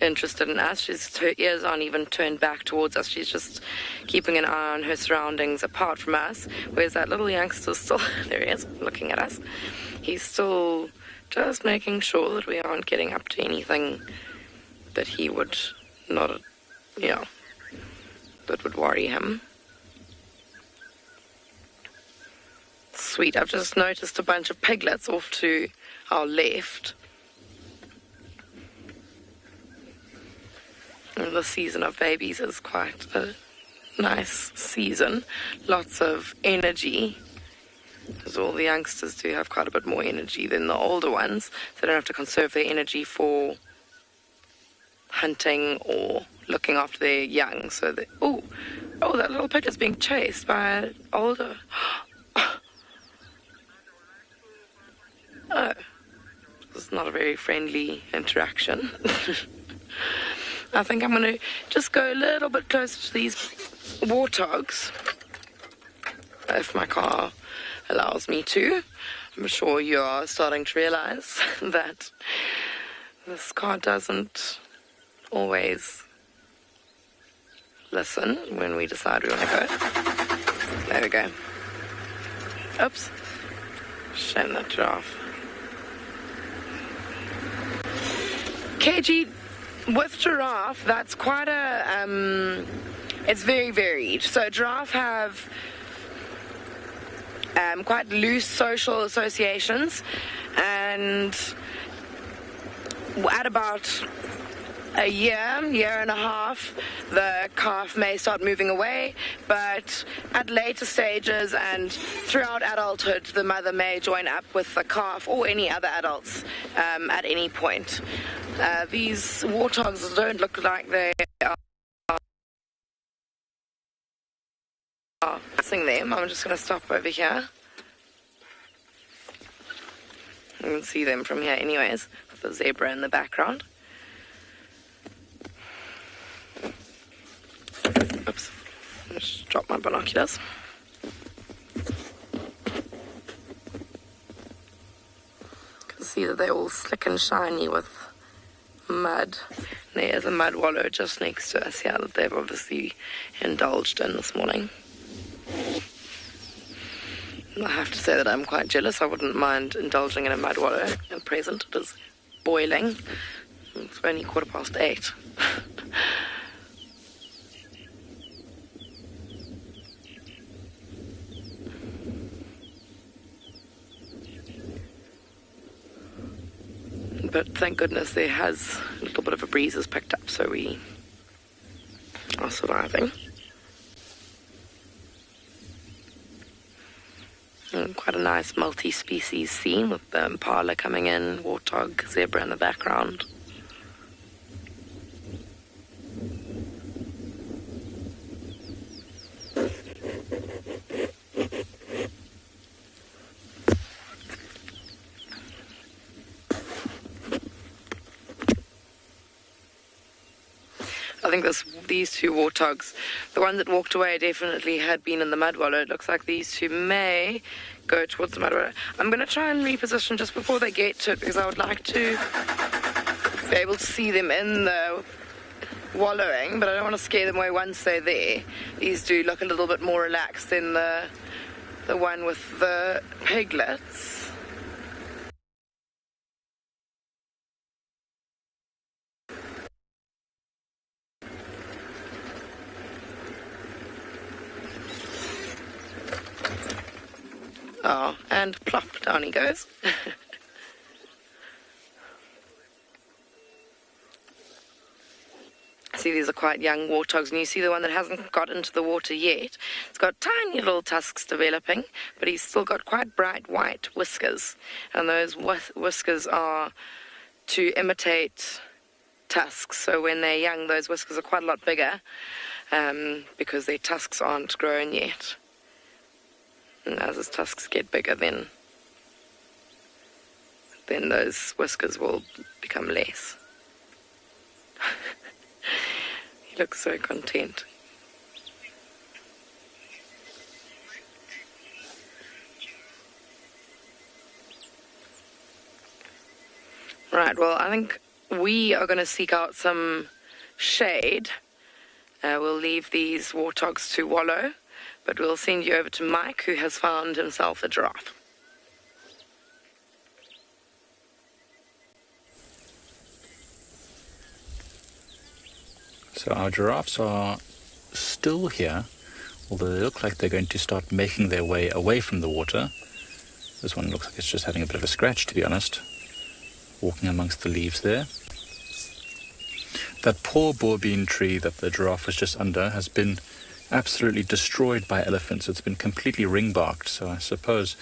uninterested in us. Her ears aren't even turned back towards us. She's just keeping an eye on her surroundings apart from us. Whereas that little youngster still, there he is, looking at us. He's still just making sure that we aren't getting up to anything that he would not, that would worry him. Sweet, I've just noticed a bunch of piglets off to our left. And the season of babies is quite a nice season. Lots of energy, because all the youngsters do have quite a bit more energy than the older ones. So they don't have to conserve their energy for hunting or looking after their young. So that, oh, that little piglet's being chased by an older... Oh, it's not a very friendly interaction. I think I'm going to just go a little bit closer to these warthogs, if my car allows me to. I'm sure you are starting to realize that this car doesn't always listen when we decide we want to go. There we go. Oops. Shame that giraffe. KG, with giraffe, that's quite a, it's very varied. So giraffe have quite loose social associations, and at about a year and a half, the calf may start moving away, but at later stages and throughout adulthood, the mother may join up with the calf or any other adults at any point. These warthogs don't look like they are passing them. I'm just going to stop over here. You can see them from here anyways, with the zebra in the background. Oops, just dropped my binoculars. You can see that they're all slick and shiny with mud. There's a mud wallow just next to us here that they've obviously indulged in this morning. I have to say that I'm quite jealous. I wouldn't mind indulging in a mud wallow at present. It is boiling. It's only 8:15. But thank goodness there has a little bit of a breeze has picked up, so we are surviving. And quite a nice multi-species scene with the Impala coming in, Warthog, zebra in the background. I think these two warthogs, the one that walked away definitely had been in the mud wallow. It looks like these two may go towards the mud wallow. I'm going to try and reposition just before they get to it because I would like to be able to see them in the wallowing, but I don't want to scare them away once they're there. These do look a little bit more relaxed than the one with the piglets. Oh, and plop, down he goes. See, these are quite young warthogs, and you see the one that hasn't got into the water yet. It's got tiny little tusks developing, but he's still got quite bright white whiskers. And those whiskers are to imitate tusks. So when they're young, those whiskers are quite a lot bigger because their tusks aren't grown yet. And as his tusks get bigger, then those whiskers will become less. He looks so content. Right, well, I think we are going to seek out some shade. We'll leave these warthogs to wallow. But we'll send you over to Mike, who has found himself a giraffe. So our giraffes are still here, although they look like they're going to start making their way away from the water. This one looks like it's just having a bit of a scratch, to be honest, walking amongst the leaves there. That poor bourbean tree that the giraffe was just under has been absolutely destroyed by elephants. It's been completely ring-barked, so I suppose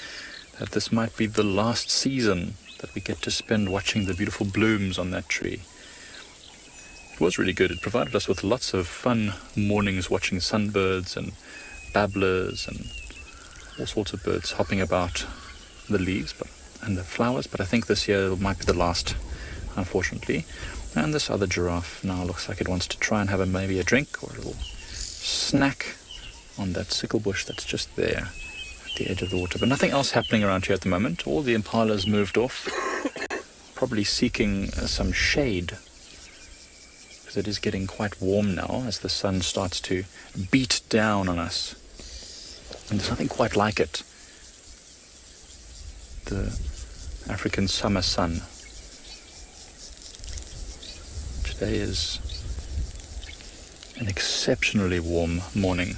that this might be the last season that we get to spend watching the beautiful blooms on that tree. It was really good. It provided us with lots of fun mornings watching sunbirds and babblers and all sorts of birds hopping about the leaves and the flowers, but I think this year might be the last, unfortunately. And this other giraffe now looks like it wants to try and have maybe a drink or a little snack on that sickle bush that's just there at the edge of the water. But nothing else happening around here at the moment. All the impalas moved off, probably seeking some shade, because it is getting quite warm now as the sun starts to beat down on us. And there's nothing quite like it. The African summer sun. Today is an exceptionally warm morning.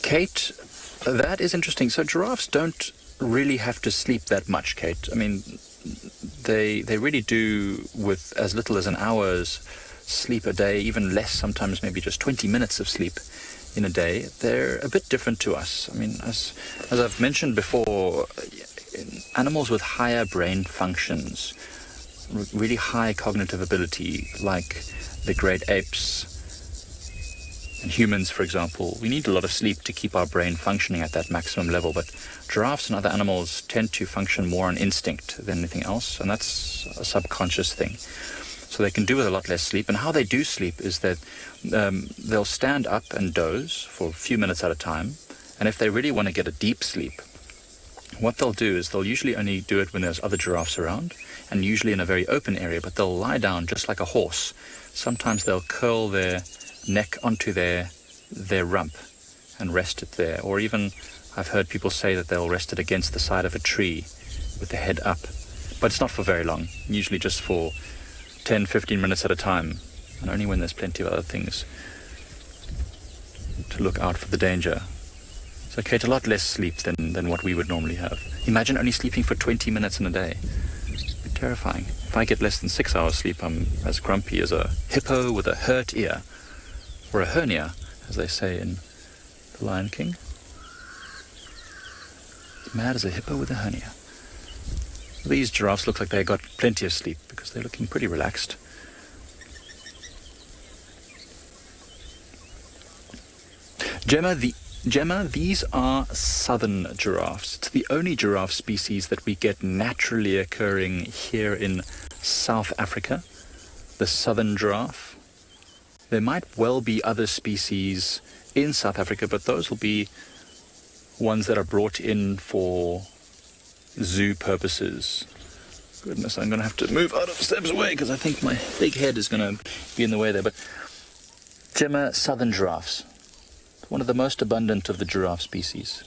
Kate, that is interesting. So giraffes don't really have to sleep that much, Kate. I mean, they really do with as little as an hour's sleep a day, even less, sometimes maybe just 20 minutes of sleep in a day. They're a bit different to us. I mean, as I've mentioned before, animals with higher brain functions, really high cognitive ability, like the great apes and humans, for example, we need a lot of sleep to keep our brain functioning at that maximum level. But giraffes and other animals tend to function more on instinct than anything else, and that's a subconscious thing. So they can do with a lot less sleep. And how they do sleep is that they'll stand up and doze for a few minutes at a time. And if they really want to get a deep sleep, what they'll do is they'll usually only do it when there's other giraffes around, and usually in a very open area, but they'll lie down just like a horse. Sometimes they'll curl their neck onto their rump and rest it there. Or even, I've heard people say that they'll rest it against the side of a tree with the head up. But it's not for very long, usually just for 10-15 minutes at a time, and only when there's plenty of other things to look out for the danger. So Kate, a lot less sleep than what we would normally have. Imagine only sleeping for 20 minutes in a day. It'd be terrifying. If I get less than 6 hours sleep, I'm as grumpy as a hippo with a hurt ear, or a hernia, as they say in The Lion King. Mad as a hippo with a hernia. These giraffes look like they got plenty of sleep because they're looking pretty relaxed. Gemma, these are southern giraffes. It's the only giraffe species that we get naturally occurring here in South Africa, the southern giraffe. There might well be other species in South Africa, but those will be ones that are brought in for zoo purposes. Goodness, I'm going to have to move out of steps away because I think my big head is going to be in the way there. But Gemma, southern giraffes. One of the most abundant of the giraffe species.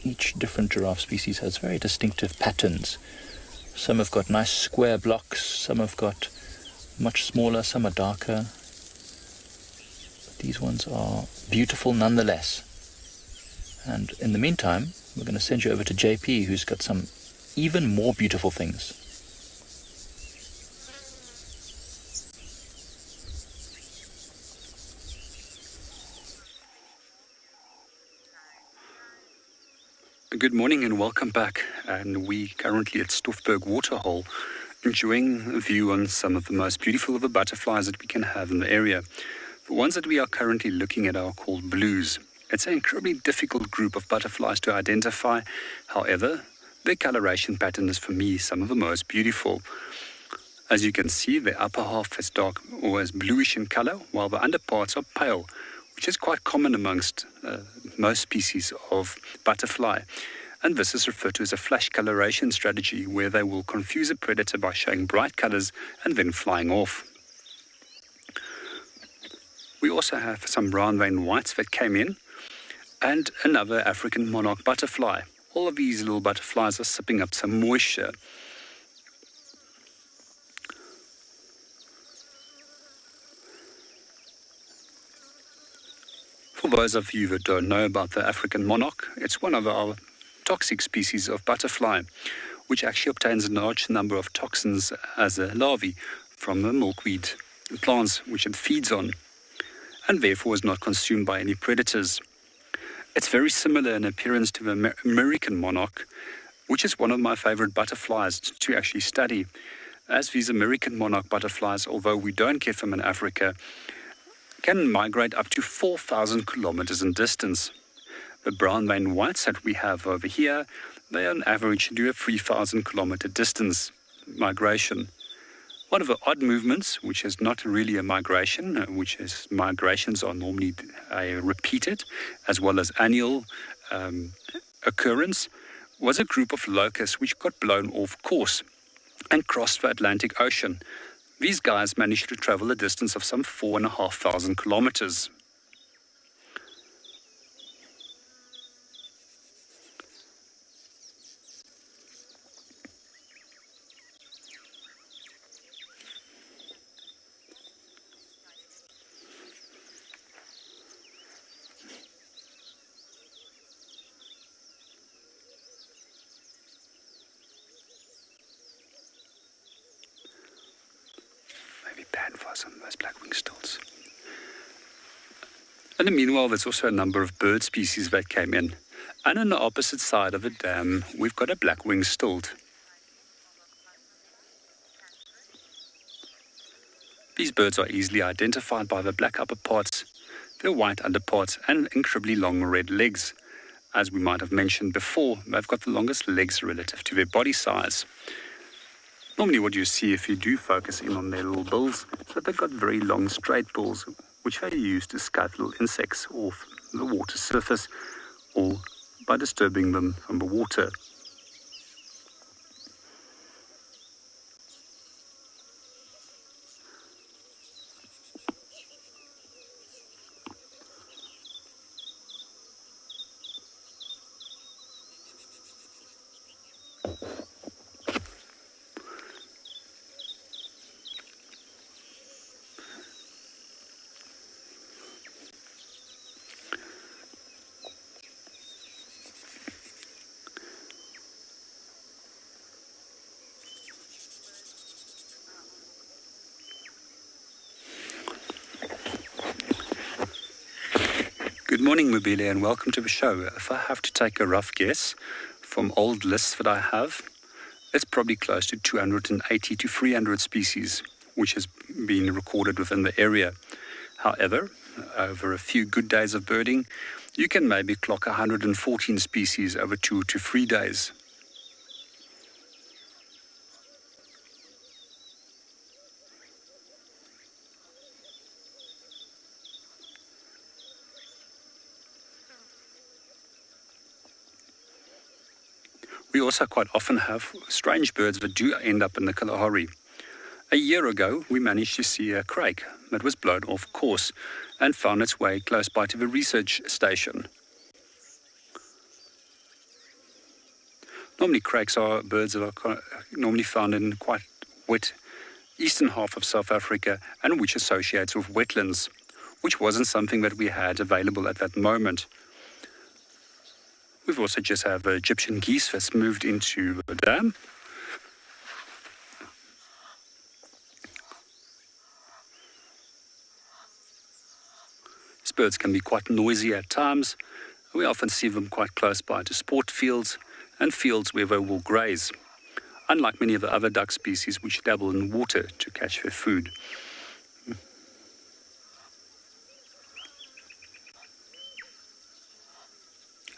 Each different giraffe species has very distinctive patterns. Some have got nice square blocks, some have got much smaller, some are darker. But these ones are beautiful nonetheless. And in the meantime, we're going to send you over to JP, who's got some even more beautiful things. Good morning and welcome back. And we currently at Stoffberg Waterhole, enjoying a view on some of the most beautiful of the butterflies that we can have in the area. The ones that we are currently looking at are called blues. It's an incredibly difficult group of butterflies to identify. However, their coloration pattern is for me some of the most beautiful. As you can see, the upper half is dark or is bluish in color, while the underparts are pale, which is quite common amongst most species of butterfly. And this is referred to as a flash coloration strategy, where they will confuse a predator by showing bright colors and then flying off. We also have some brown vein whites that came in, and another African monarch butterfly. All of these little butterflies are sipping up some moisture. For those of you that don't know about the African monarch, it's one of our toxic species of butterfly, which actually obtains a large number of toxins as a larvae from the milkweed plants which it feeds on, and therefore is not consumed by any predators. It's very similar in appearance to the American monarch, which is one of my favorite butterflies to actually study, as these American monarch butterflies, although we don't get them in Africa, can migrate up to 4,000 kilometers in distance. The brown vein whites that we have over here, they on average do a 3,000 kilometer distance migration. One of the odd movements, which is not really a migration, which is migrations are normally repeated as well as annual occurrence, was a group of locusts which got blown off course and crossed the Atlantic Ocean. These guys managed to travel a distance of some 4,500 kilometers. For some of those black-winged stilts. And meanwhile, there's also a number of bird species that came in. And on the opposite side of the dam, we've got a black-winged stilt. These birds are easily identified by the black upper parts, their white underparts, and incredibly long red legs. As we might have mentioned before, they've got the longest legs relative to their body size. Normally what you see if you do focus in on their little bills is that they've got very long straight bills, which they use to scout little insects off the water surface or by disturbing them from the water. morning, Mobile, and welcome to the show. If I have to take a rough guess from old lists that I have, it's probably close to 280 to 300 species, which has been recorded within the area. However, over a few good days of birding, you can maybe clock 114 species over 2 to 3 days. We also quite often have strange birds that do end up in the Kalahari. A year ago, we managed to see a crake that was blown off course and found its way close by to the research station. Normally, crakes are birds that are normally found in quite wet eastern half of South Africa and which associates with wetlands, which wasn't something that we had available at that moment. We've also just have Egyptian geese that's moved into the dam. These birds can be quite noisy at times. We often see them quite close by to sport fields and fields where they will graze, unlike many of the other duck species which dabble in water to catch their food.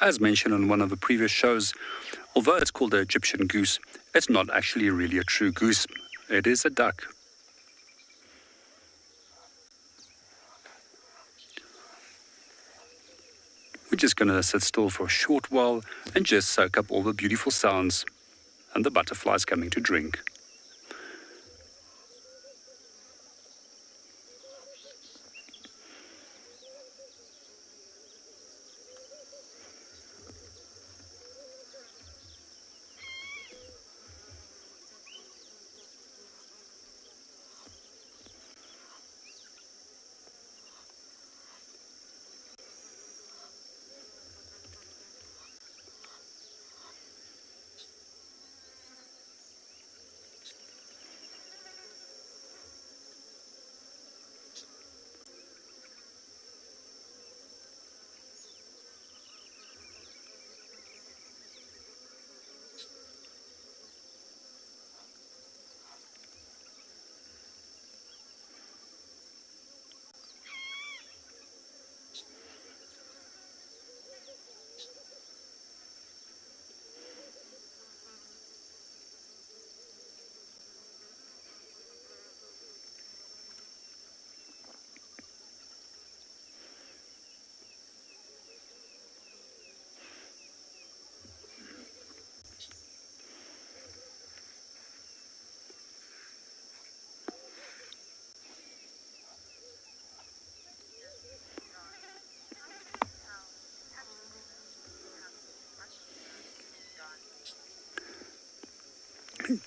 As mentioned on one of the previous shows, although it's called the Egyptian goose, it's not actually really a true goose. It is a duck. We're just going to sit still for a short while and just soak up all the beautiful sounds and the butterflies coming to drink.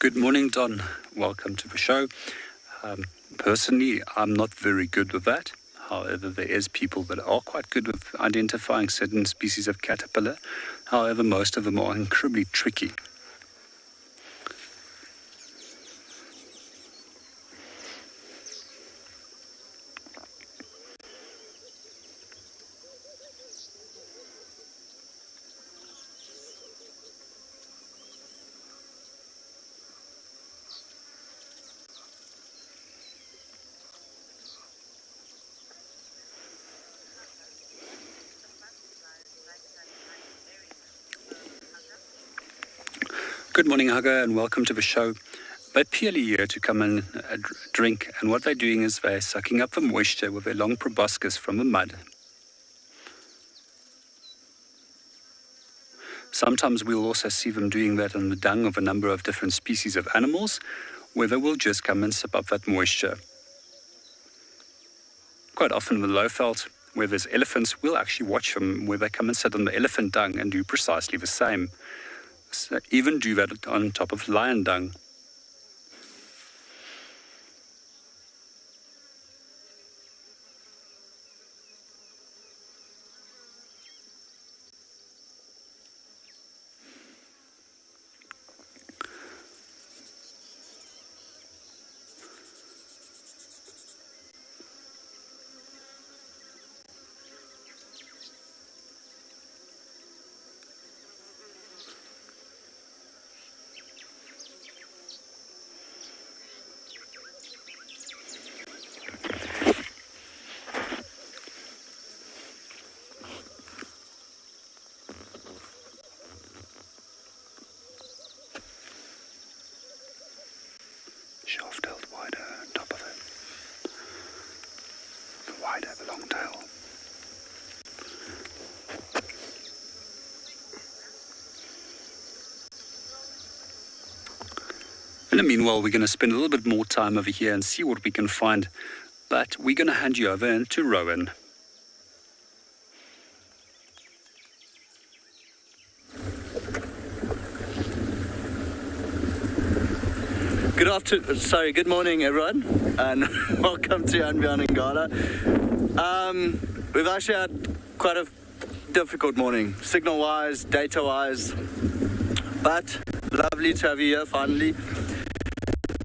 Good morning, Don. Welcome to the show. Personally, I'm not very good with that. However, there is people that are quite good with identifying certain species of caterpillar. However, most of them are incredibly tricky. Good morning, Hugger, and welcome to the show. They're purely here to come and drink, and what they're doing is they're sucking up the moisture with their long proboscis from the mud. Sometimes we'll also see them doing that in the dung of a number of different species of animals, where they will just come and sip up that moisture. Quite often in the Lowveld, where there's elephants, we'll actually watch them where they come and sit on the elephant dung and do precisely the same. So even do that on top of lion dung. In the meanwhile, we're going to spend a little bit more time over here and see what we can find. But we're going to hand you over to Rowan. Good morning everyone, and welcome to andBeyond in Ngala. We've actually had quite a difficult morning, signal-wise, data-wise, but lovely to have you here finally.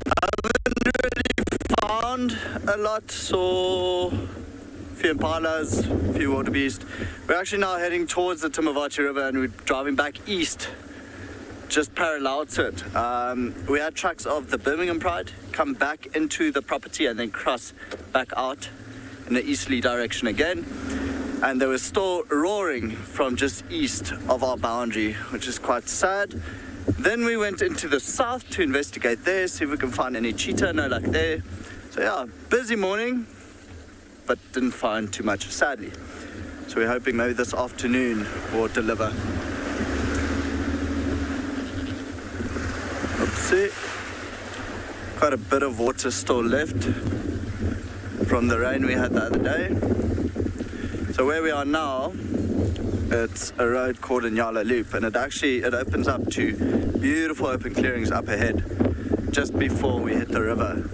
I haven't really found a lot, saw a few Impalas, a few wildebeest. We're actually now heading towards the Timavati River and we're driving back east, just parallel to it. We had tracks of the Birmingham Pride come back into the property and then cross back out in the easterly direction again. And they were still roaring from just east of our boundary, which is quite sad. Then we went into the south to investigate there, see if we can find any cheetah, no luck there. So yeah, busy morning, but didn't find too much, sadly. So we're hoping maybe this afternoon will deliver. Oopsie. Quite a bit of water still left from the rain we had the other day. So where we are now, it's a road called Ngala Loop, and it opens up to beautiful open clearings up ahead just before we hit the river.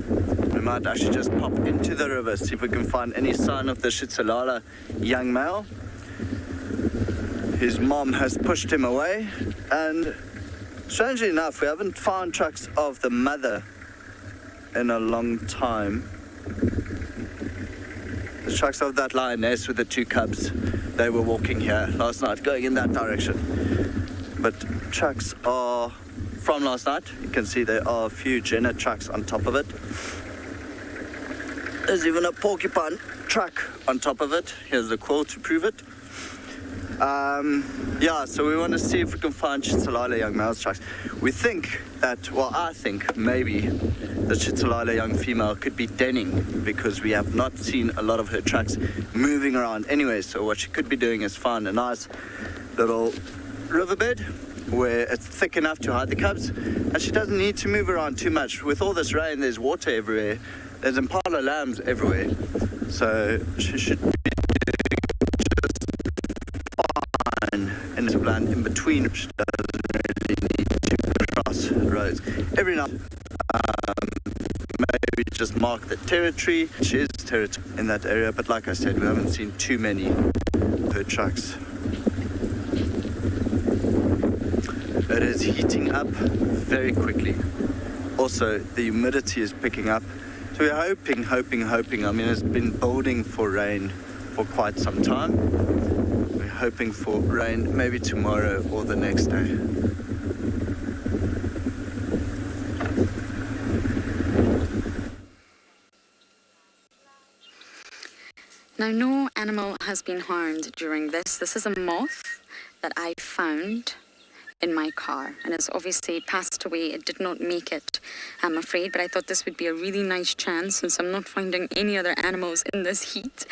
We might actually just pop into the river, see if we can find any sign of the Tswalu young male. His mom has pushed him away, and strangely enough, we haven't found tracks of the mother in a long time. The tracks of that lioness with the two cubs, they were walking here last night, going in that direction. But tracks are from last night. You can see there are a few Jenna tracks on top of it. There's even a porcupine track on top of it. Here's the quill to prove it. Yeah, so we want to see if we can find Tswalu young male's tracks. We think that, well, I think maybe the Tswalu young female could be denning, because we have not seen a lot of her tracks moving around anyway. So what she could be doing is find a nice little riverbed where it's thick enough to hide the cubs, and she doesn't need to move around too much. With all this rain, there's water everywhere. There's Impala lambs everywhere. So she should be in the land in between. She doesn't really need to cross roads. Every now maybe just mark the territory. She is territory in that area, but like I said, we haven't seen too many of her tracks. It is heating up very quickly. Also, the humidity is picking up. So we're hoping. I mean, it's been building for rain for quite some time. We're hoping for rain maybe tomorrow or the next day. Now, no animal has been harmed during this. This is a moth that I found in my car, and it's obviously passed away. It did not make it, I'm afraid, but I thought this would be a really nice chance, since I'm not finding any other animals in this heat,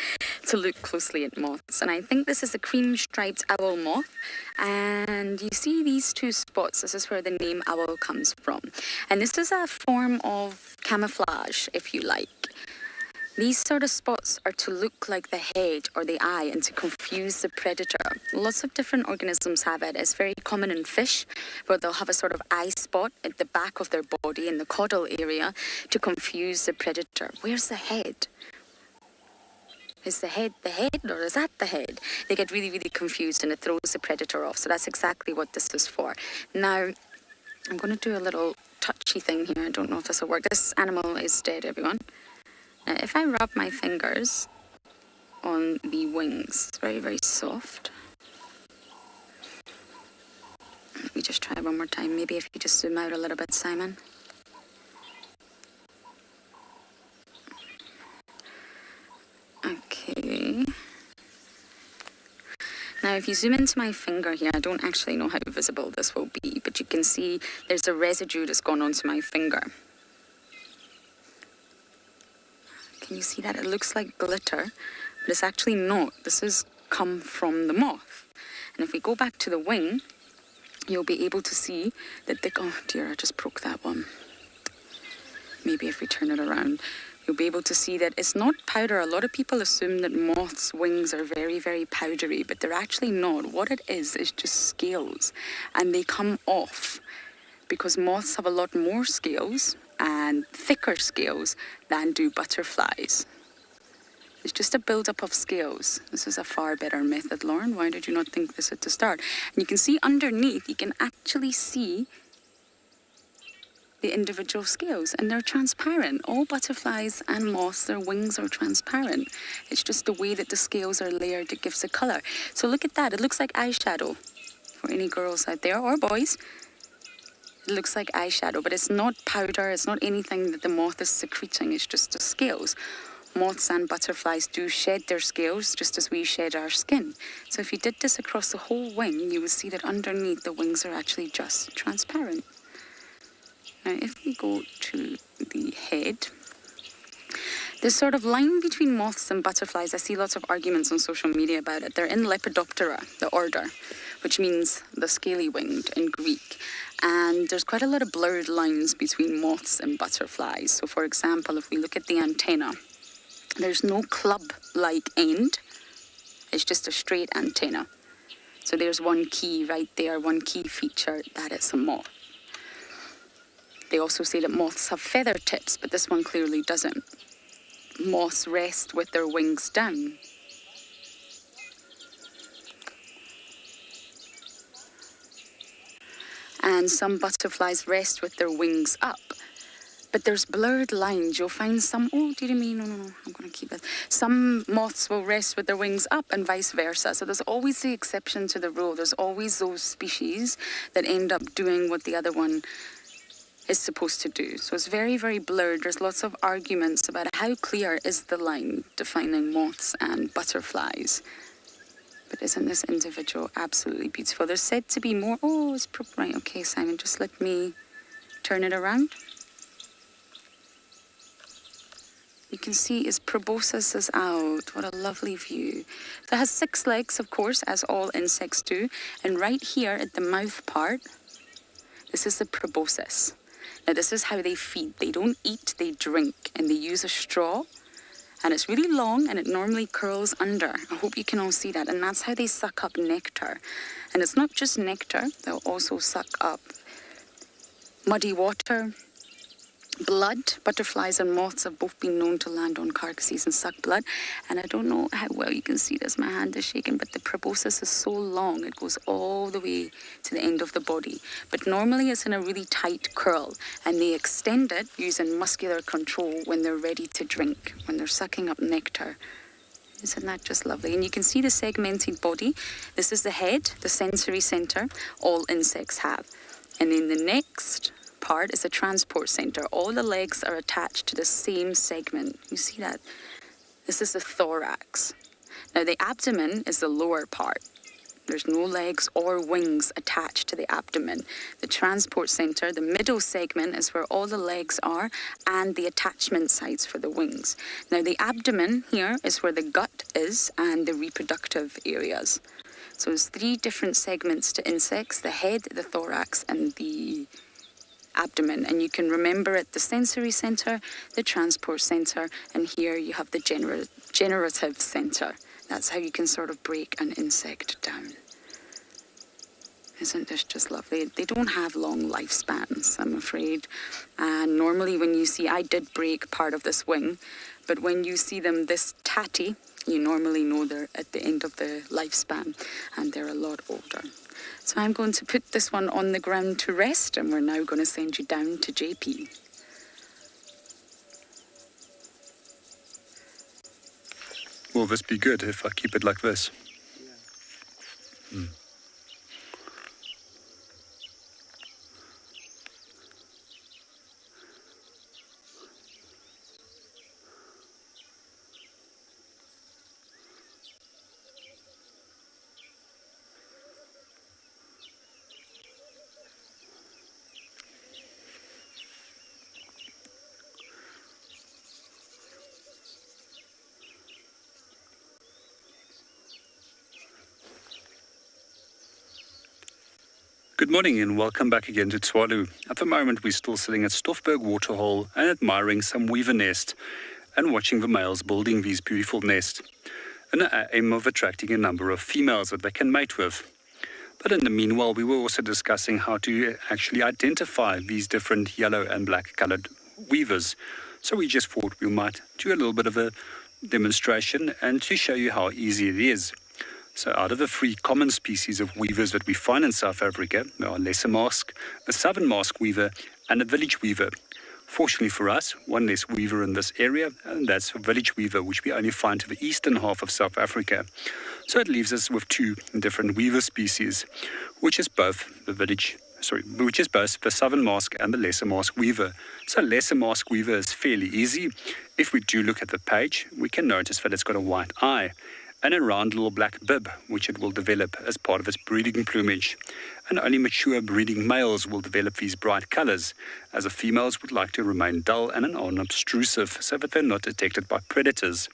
to look closely at moths. And I think this is a cream-striped owl moth, and you see these two spots. This is where the name owl comes from, and this is a form of camouflage, if you like. These sort of spots are to look like the head or the eye and to confuse the predator. Lots of different organisms have it. It's very common in fish, where they'll have a sort of eye spot at the back of their body in the caudal area to confuse the predator. Where's the head? Is the head or is that the head? They get really, really confused and it throws the predator off. So that's exactly what this is for. Now, I'm going to do a little touchy thing here. I don't know if this will work. This animal is dead, everyone. If I rub my fingers on the wings, it's very, very soft. Let me just try one more time. Maybe if you just zoom out a little bit, Simon. Okay. Now, if you zoom into my finger here, I don't actually know how visible this will be, but you can see there's a residue that's gone onto my finger. Can you see that? It looks like glitter, but it's actually not. This has come from the moth. And if we go back to the wing, you'll be able to see that oh dear, I just broke that one. maybe if we turn it around, you'll be able to see that it's not powder. A lot of people assume that moths' wings are very, very powdery, but they're actually not. What it is just scales, and they come off because moths have a lot more scales and thicker scales than do butterflies. It's just a build-up of scales. This is a far better method, Lauren. Why did you not think this at the start? And you can see underneath, you can actually see the individual scales, and they're transparent. All butterflies and moths, their wings are transparent. It's just the way that the scales are layered that gives the colour. So look at that. It looks like eyeshadow for any girls out there, or boys. It looks like eyeshadow, but it's not powder. It's not anything that the moth is secreting. It's just the scales. Moths and butterflies do shed their scales just as we shed our skin. So if you did this across the whole wing, you would see that underneath the wings are actually just transparent. Now, if we go to the head, this sort of line between moths and butterflies, I see lots of arguments on social media about it. They're in Lepidoptera, the order, which means the scaly-winged in Greek. And there's quite a lot of blurred lines between moths and butterflies. So, for example, if we look at the antenna, there's no club-like end. It's just a straight antenna. So there's one key right there, one key feature that it's a moth. They also say that moths have feather tips, but this one clearly doesn't. Moths rest with their wings down. And some butterflies rest with their wings up. But there's blurred lines. You'll find some, oh, dear me, no, I'm going to keep it. Some moths will rest with their wings up and vice versa. So there's always the exception to the rule. There's always those species that end up doing what the other one is supposed to do. So it's very, very blurred. There's lots of arguments about how clear is the line defining moths and butterflies. But isn't this individual absolutely beautiful? There's said to be more, oh, it's right, okay, Simon, just let me turn it around. You can see its proboscis is out. What a lovely view. So it has 6 legs, of course, as all insects do. And right here at the mouth part, this is the proboscis. Now, this is how they feed. They don't eat, they drink, and they use a straw. And it's really long, and it normally curls under. I hope you can all see that. And that's how they suck up nectar. And it's not just nectar. They'll also suck up muddy water, blood. Butterflies and moths have both been known to land on carcasses and suck blood. And I don't know how well you can see this. My hand is shaking, but the proboscis is so long. It goes all the way to the end of the body. But normally it's in a really tight curl, and they extend it using muscular control when they're ready to drink, when they're sucking up nectar. Isn't that just lovely? And you can see the segmented body. This is the head, the sensory center, all insects have. And then the next part is a transport center. All the legs are attached to the same segment. You see that? This is the thorax. Now the abdomen is the lower part. There's no legs or wings attached to the abdomen. The transport center, the middle segment, is where all the legs are and the attachment sites for the wings. Now the abdomen here is where the gut is and the reproductive areas. So there's 3 different segments to insects: the head, the thorax, and the abdomen. And you can remember it: the sensory center, the transport center, and here you have the generative center. That's how you can sort of break an insect down. Isn't this just lovely? They don't have long lifespans, I'm afraid. And normally when you see, I did break part of this wing, but when you see them this tatty, you normally know they're at the end of the lifespan, and they're a lot older. So I'm going to put this one on the ground to rest, and we're now going to send you down to JP. Will this be good if I keep it like this? Yeah. Good morning and welcome back again to Tswalu. At the moment we're still sitting at Stoffberg Waterhole and admiring some weaver nest and watching the males building these beautiful nests in the aim of attracting a number of females that they can mate with. But in the meanwhile we were also discussing how to actually identify these different yellow and black coloured weavers. So we just thought we might do a little bit of a demonstration and to show you how easy it is. So out of the 3 common species of weavers that we find in South Africa, there are lesser mask, a southern mask weaver and a village weaver. Fortunately for us, one less weaver in this area, and that's a village weaver, which we only find to the eastern half of South Africa. So it leaves us with 2 different weaver species, which is both the southern mask and the lesser mask weaver. So lesser mask weaver is fairly easy. If we do look at the page, we can notice that it's got a white eye and a round little black bib, which it will develop as part of its breeding plumage. And only mature breeding males will develop these bright colours, as the females would like to remain dull and unobtrusive so that they're not detected by predators.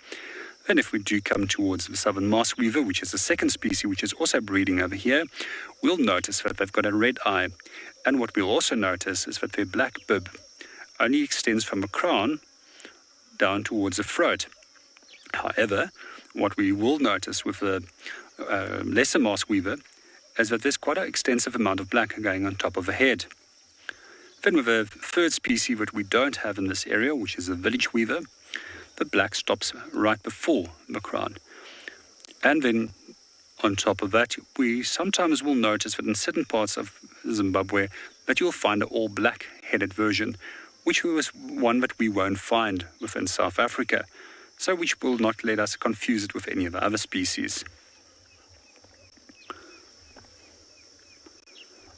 And if we do come towards the southern mask weaver, which is the second species which is also breeding over here, we'll notice that they've got a red eye. And what we'll also notice is that their black bib only extends from the crown down towards the throat. However, what we will notice with the lesser mask weaver is that there's quite an extensive amount of black going on top of the head. Then with a third species that we don't have in this area, which is the village weaver, the black stops right before the crown. And then on top of that, we sometimes will notice that in certain parts of Zimbabwe that you'll find an all black headed version, which was one that we won't find within South Africa. So which will not let us confuse it with any of the other species.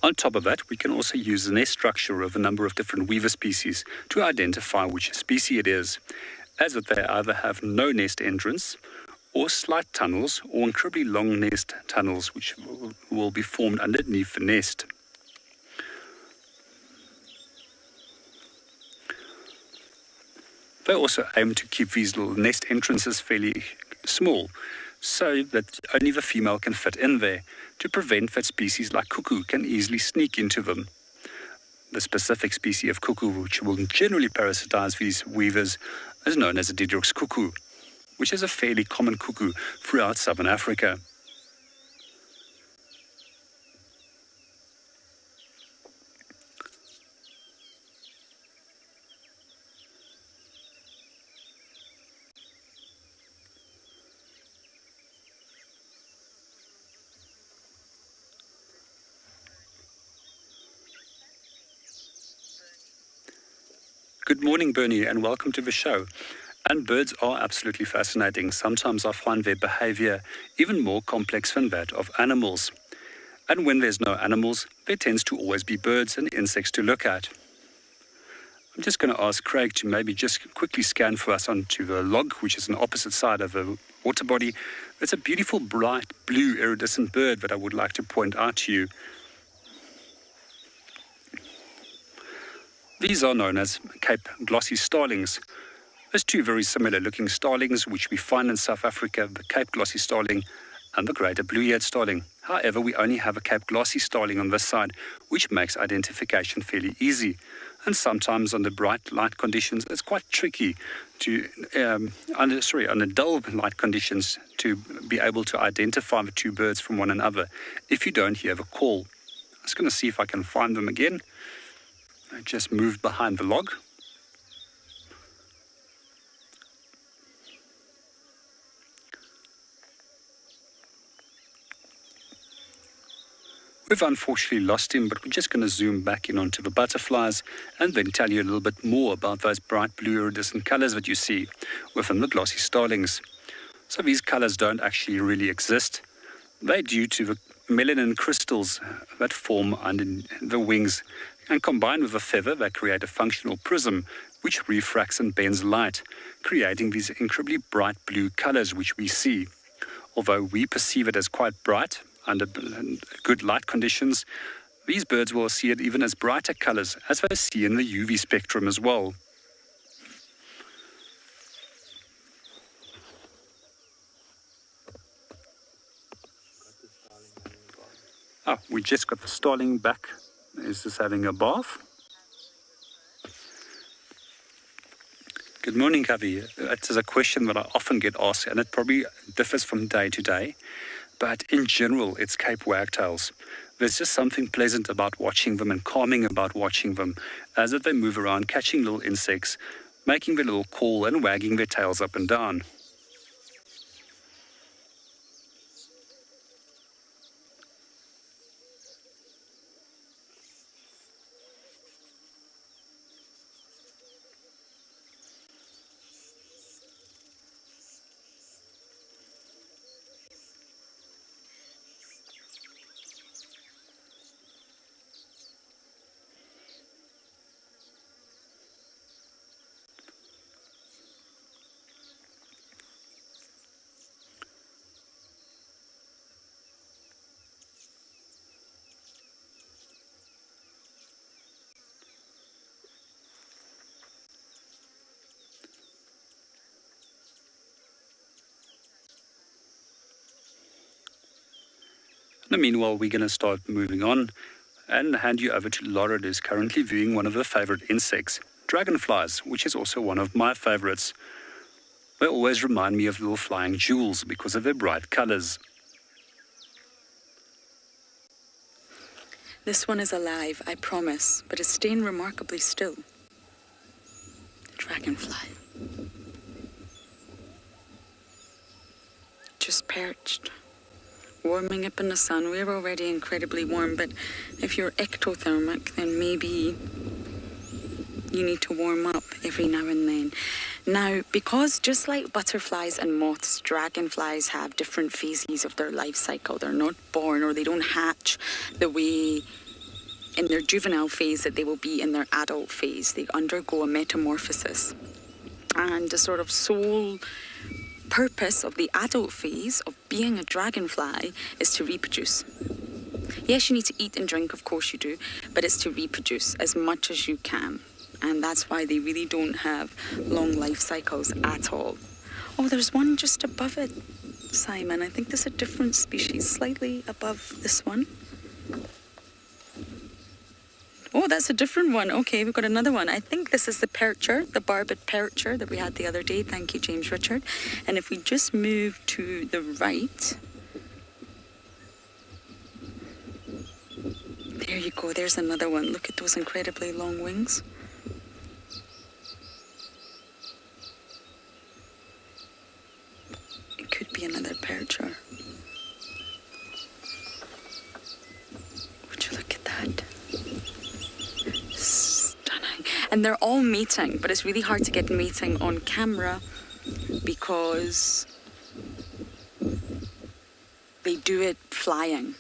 On top of that, we can also use the nest structure of a number of different weaver species to identify which species it is, as that they either have no nest entrance, or slight tunnels, or incredibly long nest tunnels which will be formed underneath the nest. They also aim to keep these little nest entrances fairly small, so that only the female can fit in there, to prevent that species like cuckoo can easily sneak into them. The specific species of cuckoo which will generally parasitize these weavers is known as a Diderot's cuckoo, which is a fairly common cuckoo throughout southern Africa. Good morning, Bernie, and welcome to the show. And birds are absolutely fascinating. Sometimes I find their behavior even more complex than that of animals. And when there's no animals, there tends to always be birds and insects to look at. I'm just going to ask Craig to maybe just quickly scan for us onto the log, which is on the opposite side of the water body. It's a beautiful, bright, blue, iridescent bird that I would like to point out to you. These are known as Cape glossy starlings. There's 2 very similar looking starlings which we find in South Africa, the Cape glossy starling and the greater blue-eared starling. However, we only have a Cape glossy starling on this side, which makes identification fairly easy. And sometimes under bright light conditions, it's quite tricky to, under dull light conditions, to be able to identify the 2 birds from one another if you don't hear the call. I'm just going to see if I can find them again. I just moved behind the log. We've unfortunately lost him, but we're just going to zoom back in onto the butterflies and then tell you a little bit more about those bright blue iridescent colors that you see within the glossy starlings. So these colors don't actually really exist. They're due to the melanin crystals that form under the wings, and combined with a feather, they create a functional prism which refracts and bends light, creating these incredibly bright blue colors which we see. Although we perceive it as quite bright under good light conditions, these birds will see it even as brighter colors as they see in the UV spectrum as well. we just got the starling back. He's just having a bath. Good morning, Kavi. It is a question that I often get asked, and it probably differs from day to day. But in general, it's Cape wagtails. There's just something pleasant about watching them and calming about watching them as they move around, catching little insects, making their little call and wagging their tails up and down. And meanwhile, we're going to start moving on and hand you over to Laura, who's currently viewing one of her favorite insects, dragonflies, which is also one of my favorites. They always remind me of little flying jewels because of their bright colors. This one is alive, I promise, but it's staying remarkably still. The dragonfly. Just perched. Warming up in the sun. We're already incredibly warm, but if you're ectothermic, then maybe you need to warm up every now and then. Now, because just like butterflies and moths, dragonflies have different phases of their life cycle. They're not born, or they don't hatch the way in their juvenile phase that they will be in their adult phase. They undergo a metamorphosis. And the sort of sole purpose of the adult phase of being a dragonfly is to reproduce. Yes, you need to eat and drink, of course you do, but it's to reproduce as much as you can. And that's why they really don't have long life cycles at all. Oh, there's one just above it, Simon. I think there's a different species slightly above this one. Oh, that's a different one. Okay, we've got another one. I think this is the percher, the barbed percher that we had the other day. Thank you, James Richard. And if we just move to the right, there you go. There's another one. Look at those incredibly long wings. It could be another percher. Would you look at that? Stunning. And they're all mating, but it's really hard to get mating on camera because they do it flying.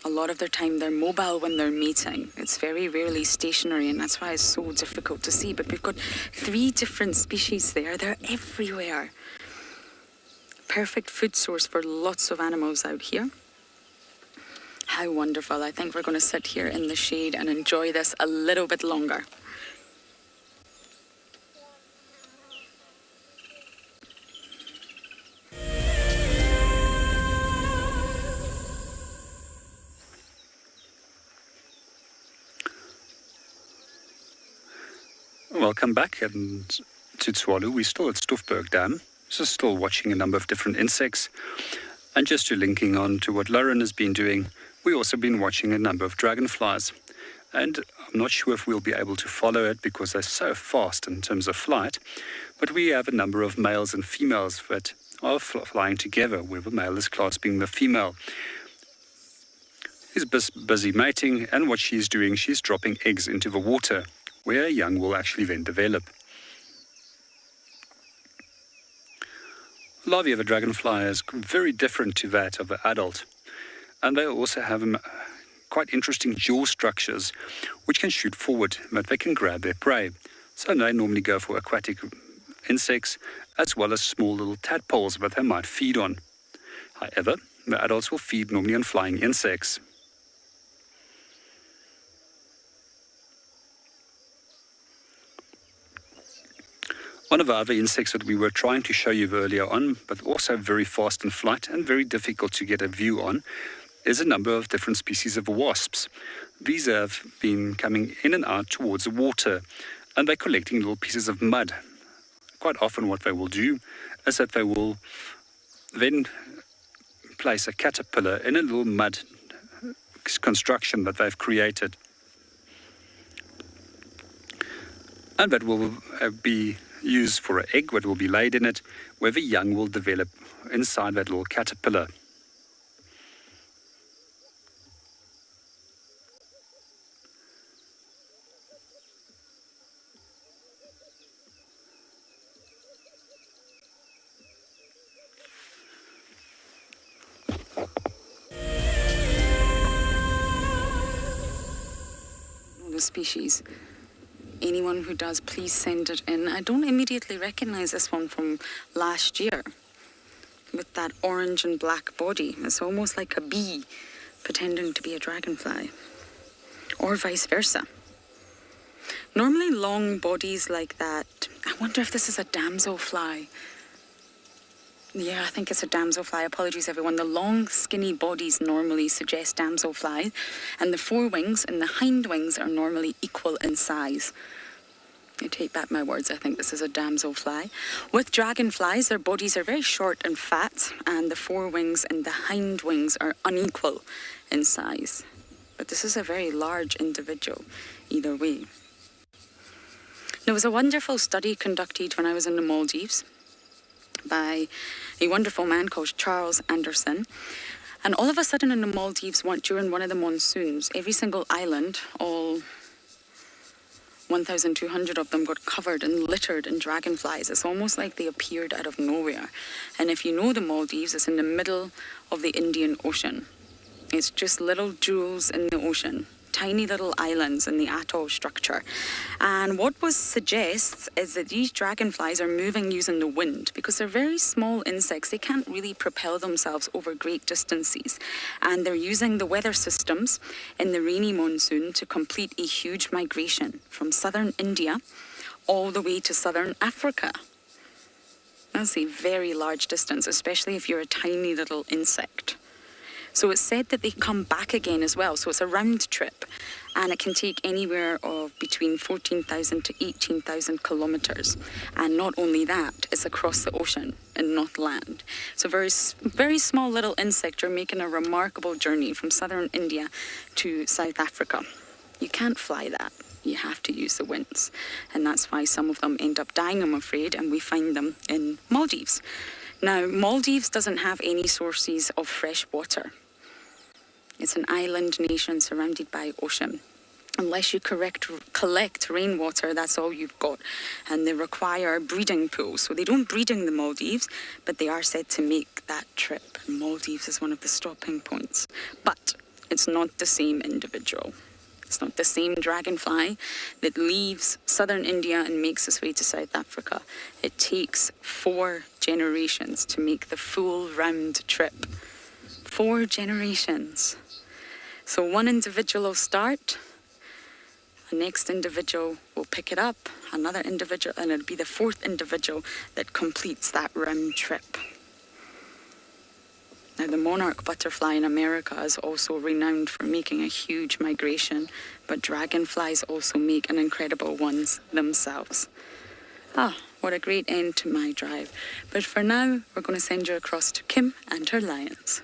A lot of their time they're mobile when they're mating. It's very rarely stationary, and that's why it's so difficult to see. But we've got 3 different species there. They're everywhere. Perfect food source for lots of animals out here. How wonderful. I think we're going to sit here in the shade and enjoy this a little bit longer. Welcome back to Tswalu. We're still at Stoffberg Dam, so still watching a number of different insects. And just to linking on to what Lauren has been doing, we've also been watching a number of dragonflies. And I'm not sure if we'll be able to follow it because they're so fast in terms of flight, but we have a number of males and females that are flying together, where the male is clasping the female. He's busy mating, and what she's doing, she's dropping eggs into the water, where a young will actually then develop. The larvae of a dragonfly is very different to that of the adult, and they also have quite interesting jaw structures which can shoot forward, but they can grab their prey. So they normally go for aquatic insects as well as small little tadpoles that they might feed on. However, the adults will feed normally on flying insects. One of the other insects that we were trying to show you earlier on, but also very fast in flight and very difficult to get a view on, is a number of different species of wasps. These have been coming in and out towards the water, and they're collecting little pieces of mud. Quite often what they will do is that they will then place a caterpillar in a little mud construction that they've created. And that will be used for an egg that will be laid in it, where the young will develop inside that little caterpillar. The species. Anyone who does, please send it in. I don't immediately recognize this one from last year with that orange and black body. It's almost like a bee pretending to be a dragonfly, or vice versa. Normally long bodies like that, I wonder if this is a damselfly. Yeah, I think it's a damselfly. Apologies, everyone. The long, skinny bodies normally suggest damselflies, and the forewings and the hind wings are normally equal in size. I take back my words. I think this is a damselfly. With dragonflies, their bodies are very short and fat, and the forewings and the hind wings are unequal in size. But this is a very large individual, either way. There was a wonderful study conducted when I was in the Maldives by a wonderful man called Charles Anderson. And all of a sudden in the Maldives, during one of the monsoons, every single island, all 1,200 of them, got covered and littered in dragonflies. It's almost like they appeared out of nowhere. And if you know the Maldives, it's in the middle of the Indian Ocean. It's just little jewels in the ocean. Tiny little islands in the atoll structure. And what was suggests is that these dragonflies are moving using the wind because they're very small insects. They can't really propel themselves over great distances. And they're using the weather systems in the rainy monsoon to complete a huge migration from southern India all the way to southern Africa. That's a very large distance, especially if you're a tiny little insect. So it's said that they come back again as well. So it's a round trip, and it can take anywhere of between 14,000 to 18,000 kilometers. And not only that, it's across the ocean and not land. So very small little insect are making a remarkable journey from southern India to South Africa. You can't fly that. You have to use the winds. And that's why some of them end up dying, I'm afraid, and we find them in Maldives. Now, Maldives doesn't have any sources of fresh water. It's an island nation surrounded by ocean. Unless you collect rainwater, that's all you've got. And they require breeding pools. So they don't breed in the Maldives, but they are said to make that trip. And Maldives is one of the stopping points. But it's not the same individual. It's not the same dragonfly that leaves southern India and makes its way to South Africa. It takes 4 generations to make the full round trip. 4 generations. So one individual will start, the next individual will pick it up, another individual, and it'll be the 4th individual that completes that round trip. Now, the monarch butterfly in America is also renowned for making a huge migration, but dragonflies also make an incredible ones themselves. What a great end to my drive. But for now, we're going to send you across to Kim and her lions.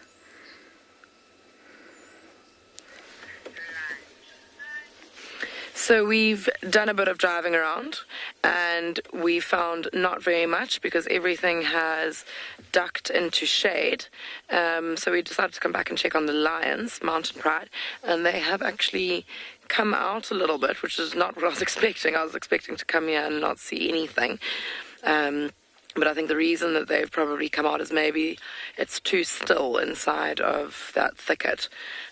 So we've done a bit of driving around, and we found not very much because everything has ducked into shade. So we decided to come back and check on the lions, Mountain Pride, and they have actually come out a little bit, which is not what I was expecting. I was expecting to come here and not see anything. But I think the reason that they've probably come out is maybe it's too still inside of that thicket,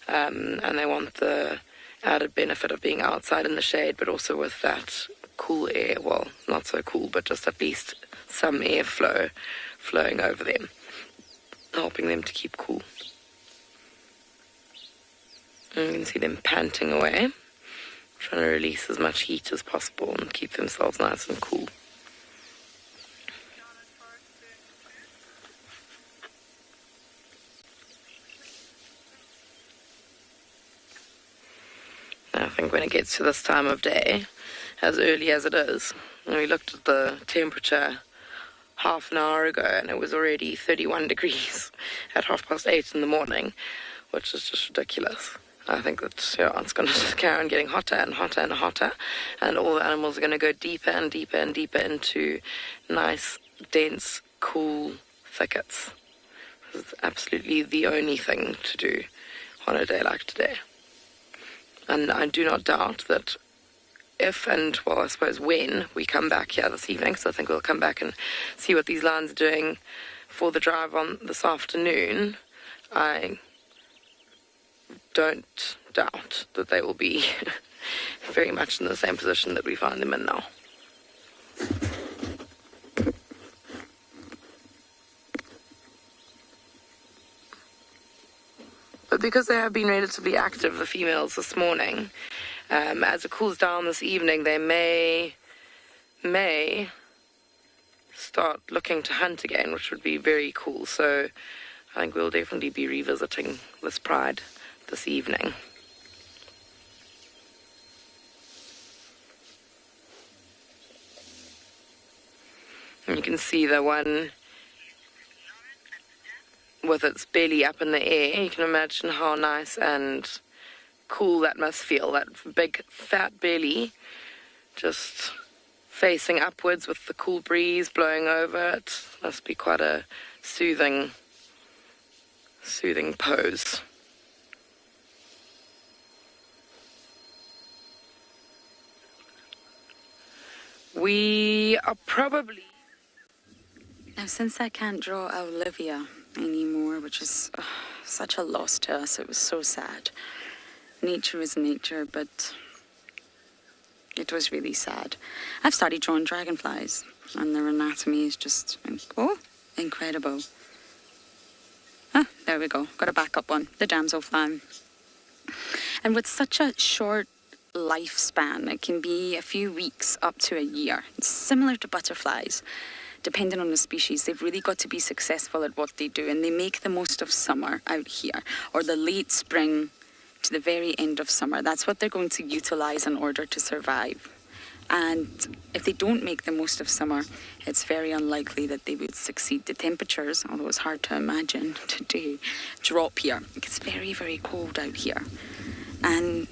and they want the added benefit of being outside in the shade, but also with that cool air. Well, not so cool, but just at least some airflow flowing over them, helping them to keep cool. And you can see them panting away, trying to release as much heat as possible and keep themselves nice and cool. I think when it gets to this time of day, as early as it is, and we looked at the temperature half an hour ago and it was already 31 degrees at 8:30 in the morning, which is just ridiculous. I think that it's going to just carry on getting hotter and hotter and hotter, and all the animals are going to go deeper and deeper and deeper into nice, dense, cool thickets. It's absolutely the only thing to do on a day like today. And I do not doubt that if and, well, I suppose when we come back here this evening, so I think we'll come back and see what these lions are doing for the drive on this afternoon, I don't doubt that they will be very much in the same position that we find them in now. But because they have been relatively active, the females, this morning, as it cools down this evening, they may start looking to hunt again, which would be very cool. So I think we'll definitely be revisiting this pride this evening. And you can see the one with its belly up in the air. You can imagine how nice and cool that must feel, that big fat belly just facing upwards with the cool breeze blowing over it. Must be quite a soothing pose. We are probably... Now, since I can't draw Olivia anymore, which is such a loss to us, it was so sad. Nature is nature, but it was really sad. I've started drawing dragonflies, and their anatomy is just, incredible. There we go. Got a backup one, the damselfly. And with such a short lifespan, it can be a few weeks up to a year. It's similar to butterflies. Depending on the species, they've really got to be successful at what they do, and they make the most of summer out here, or the late spring to the very end of summer. That's what they're going to utilize in order to survive. And if they don't make the most of summer, it's very unlikely that they would succeed. The temperatures, although it's hard to imagine today, drop here. It's very, very cold out here. And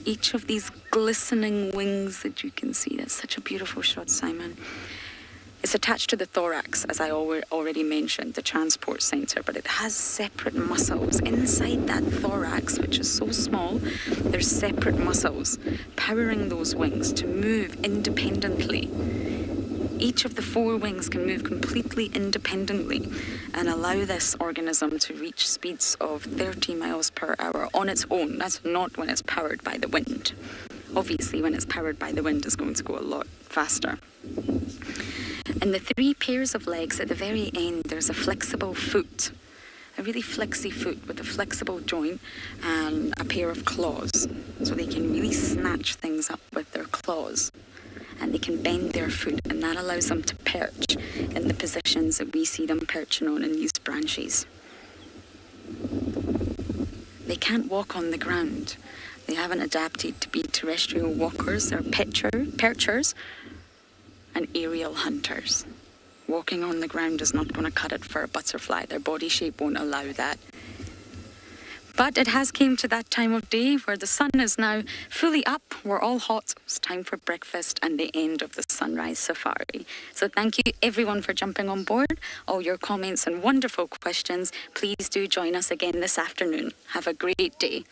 each of these glistening wings that you can see, that's such a beautiful shot, Simon. It's attached to the thorax, as I already mentioned, the transport center, but it has separate muscles. Inside that thorax, which is so small, there's separate muscles powering those wings to move independently. Each of the 4 wings can move completely independently and allow this organism to reach speeds of 30 miles per hour on its own. That's not when it's powered by the wind. Obviously, when it's powered by the wind, it's going to go a lot faster. And the 3 pairs of legs at the very end, there's a flexible foot, a really flexy foot with a flexible joint and a pair of claws. So they can really snatch things up with their claws, and they can bend their foot, and that allows them to perch in the positions that we see them perching on in these branches. They can't walk on the ground. They haven't adapted to be terrestrial walkers. They're perchers and aerial hunters. Walking on the ground is not going to cut it for a butterfly. Their body shape won't allow that. But it has came to that time of day where the sun is now fully up. We're all hot. It's time for breakfast and the end of the sunrise safari. So thank you everyone for jumping on board. All your comments and wonderful questions. Please do join us again this afternoon. Have a great day.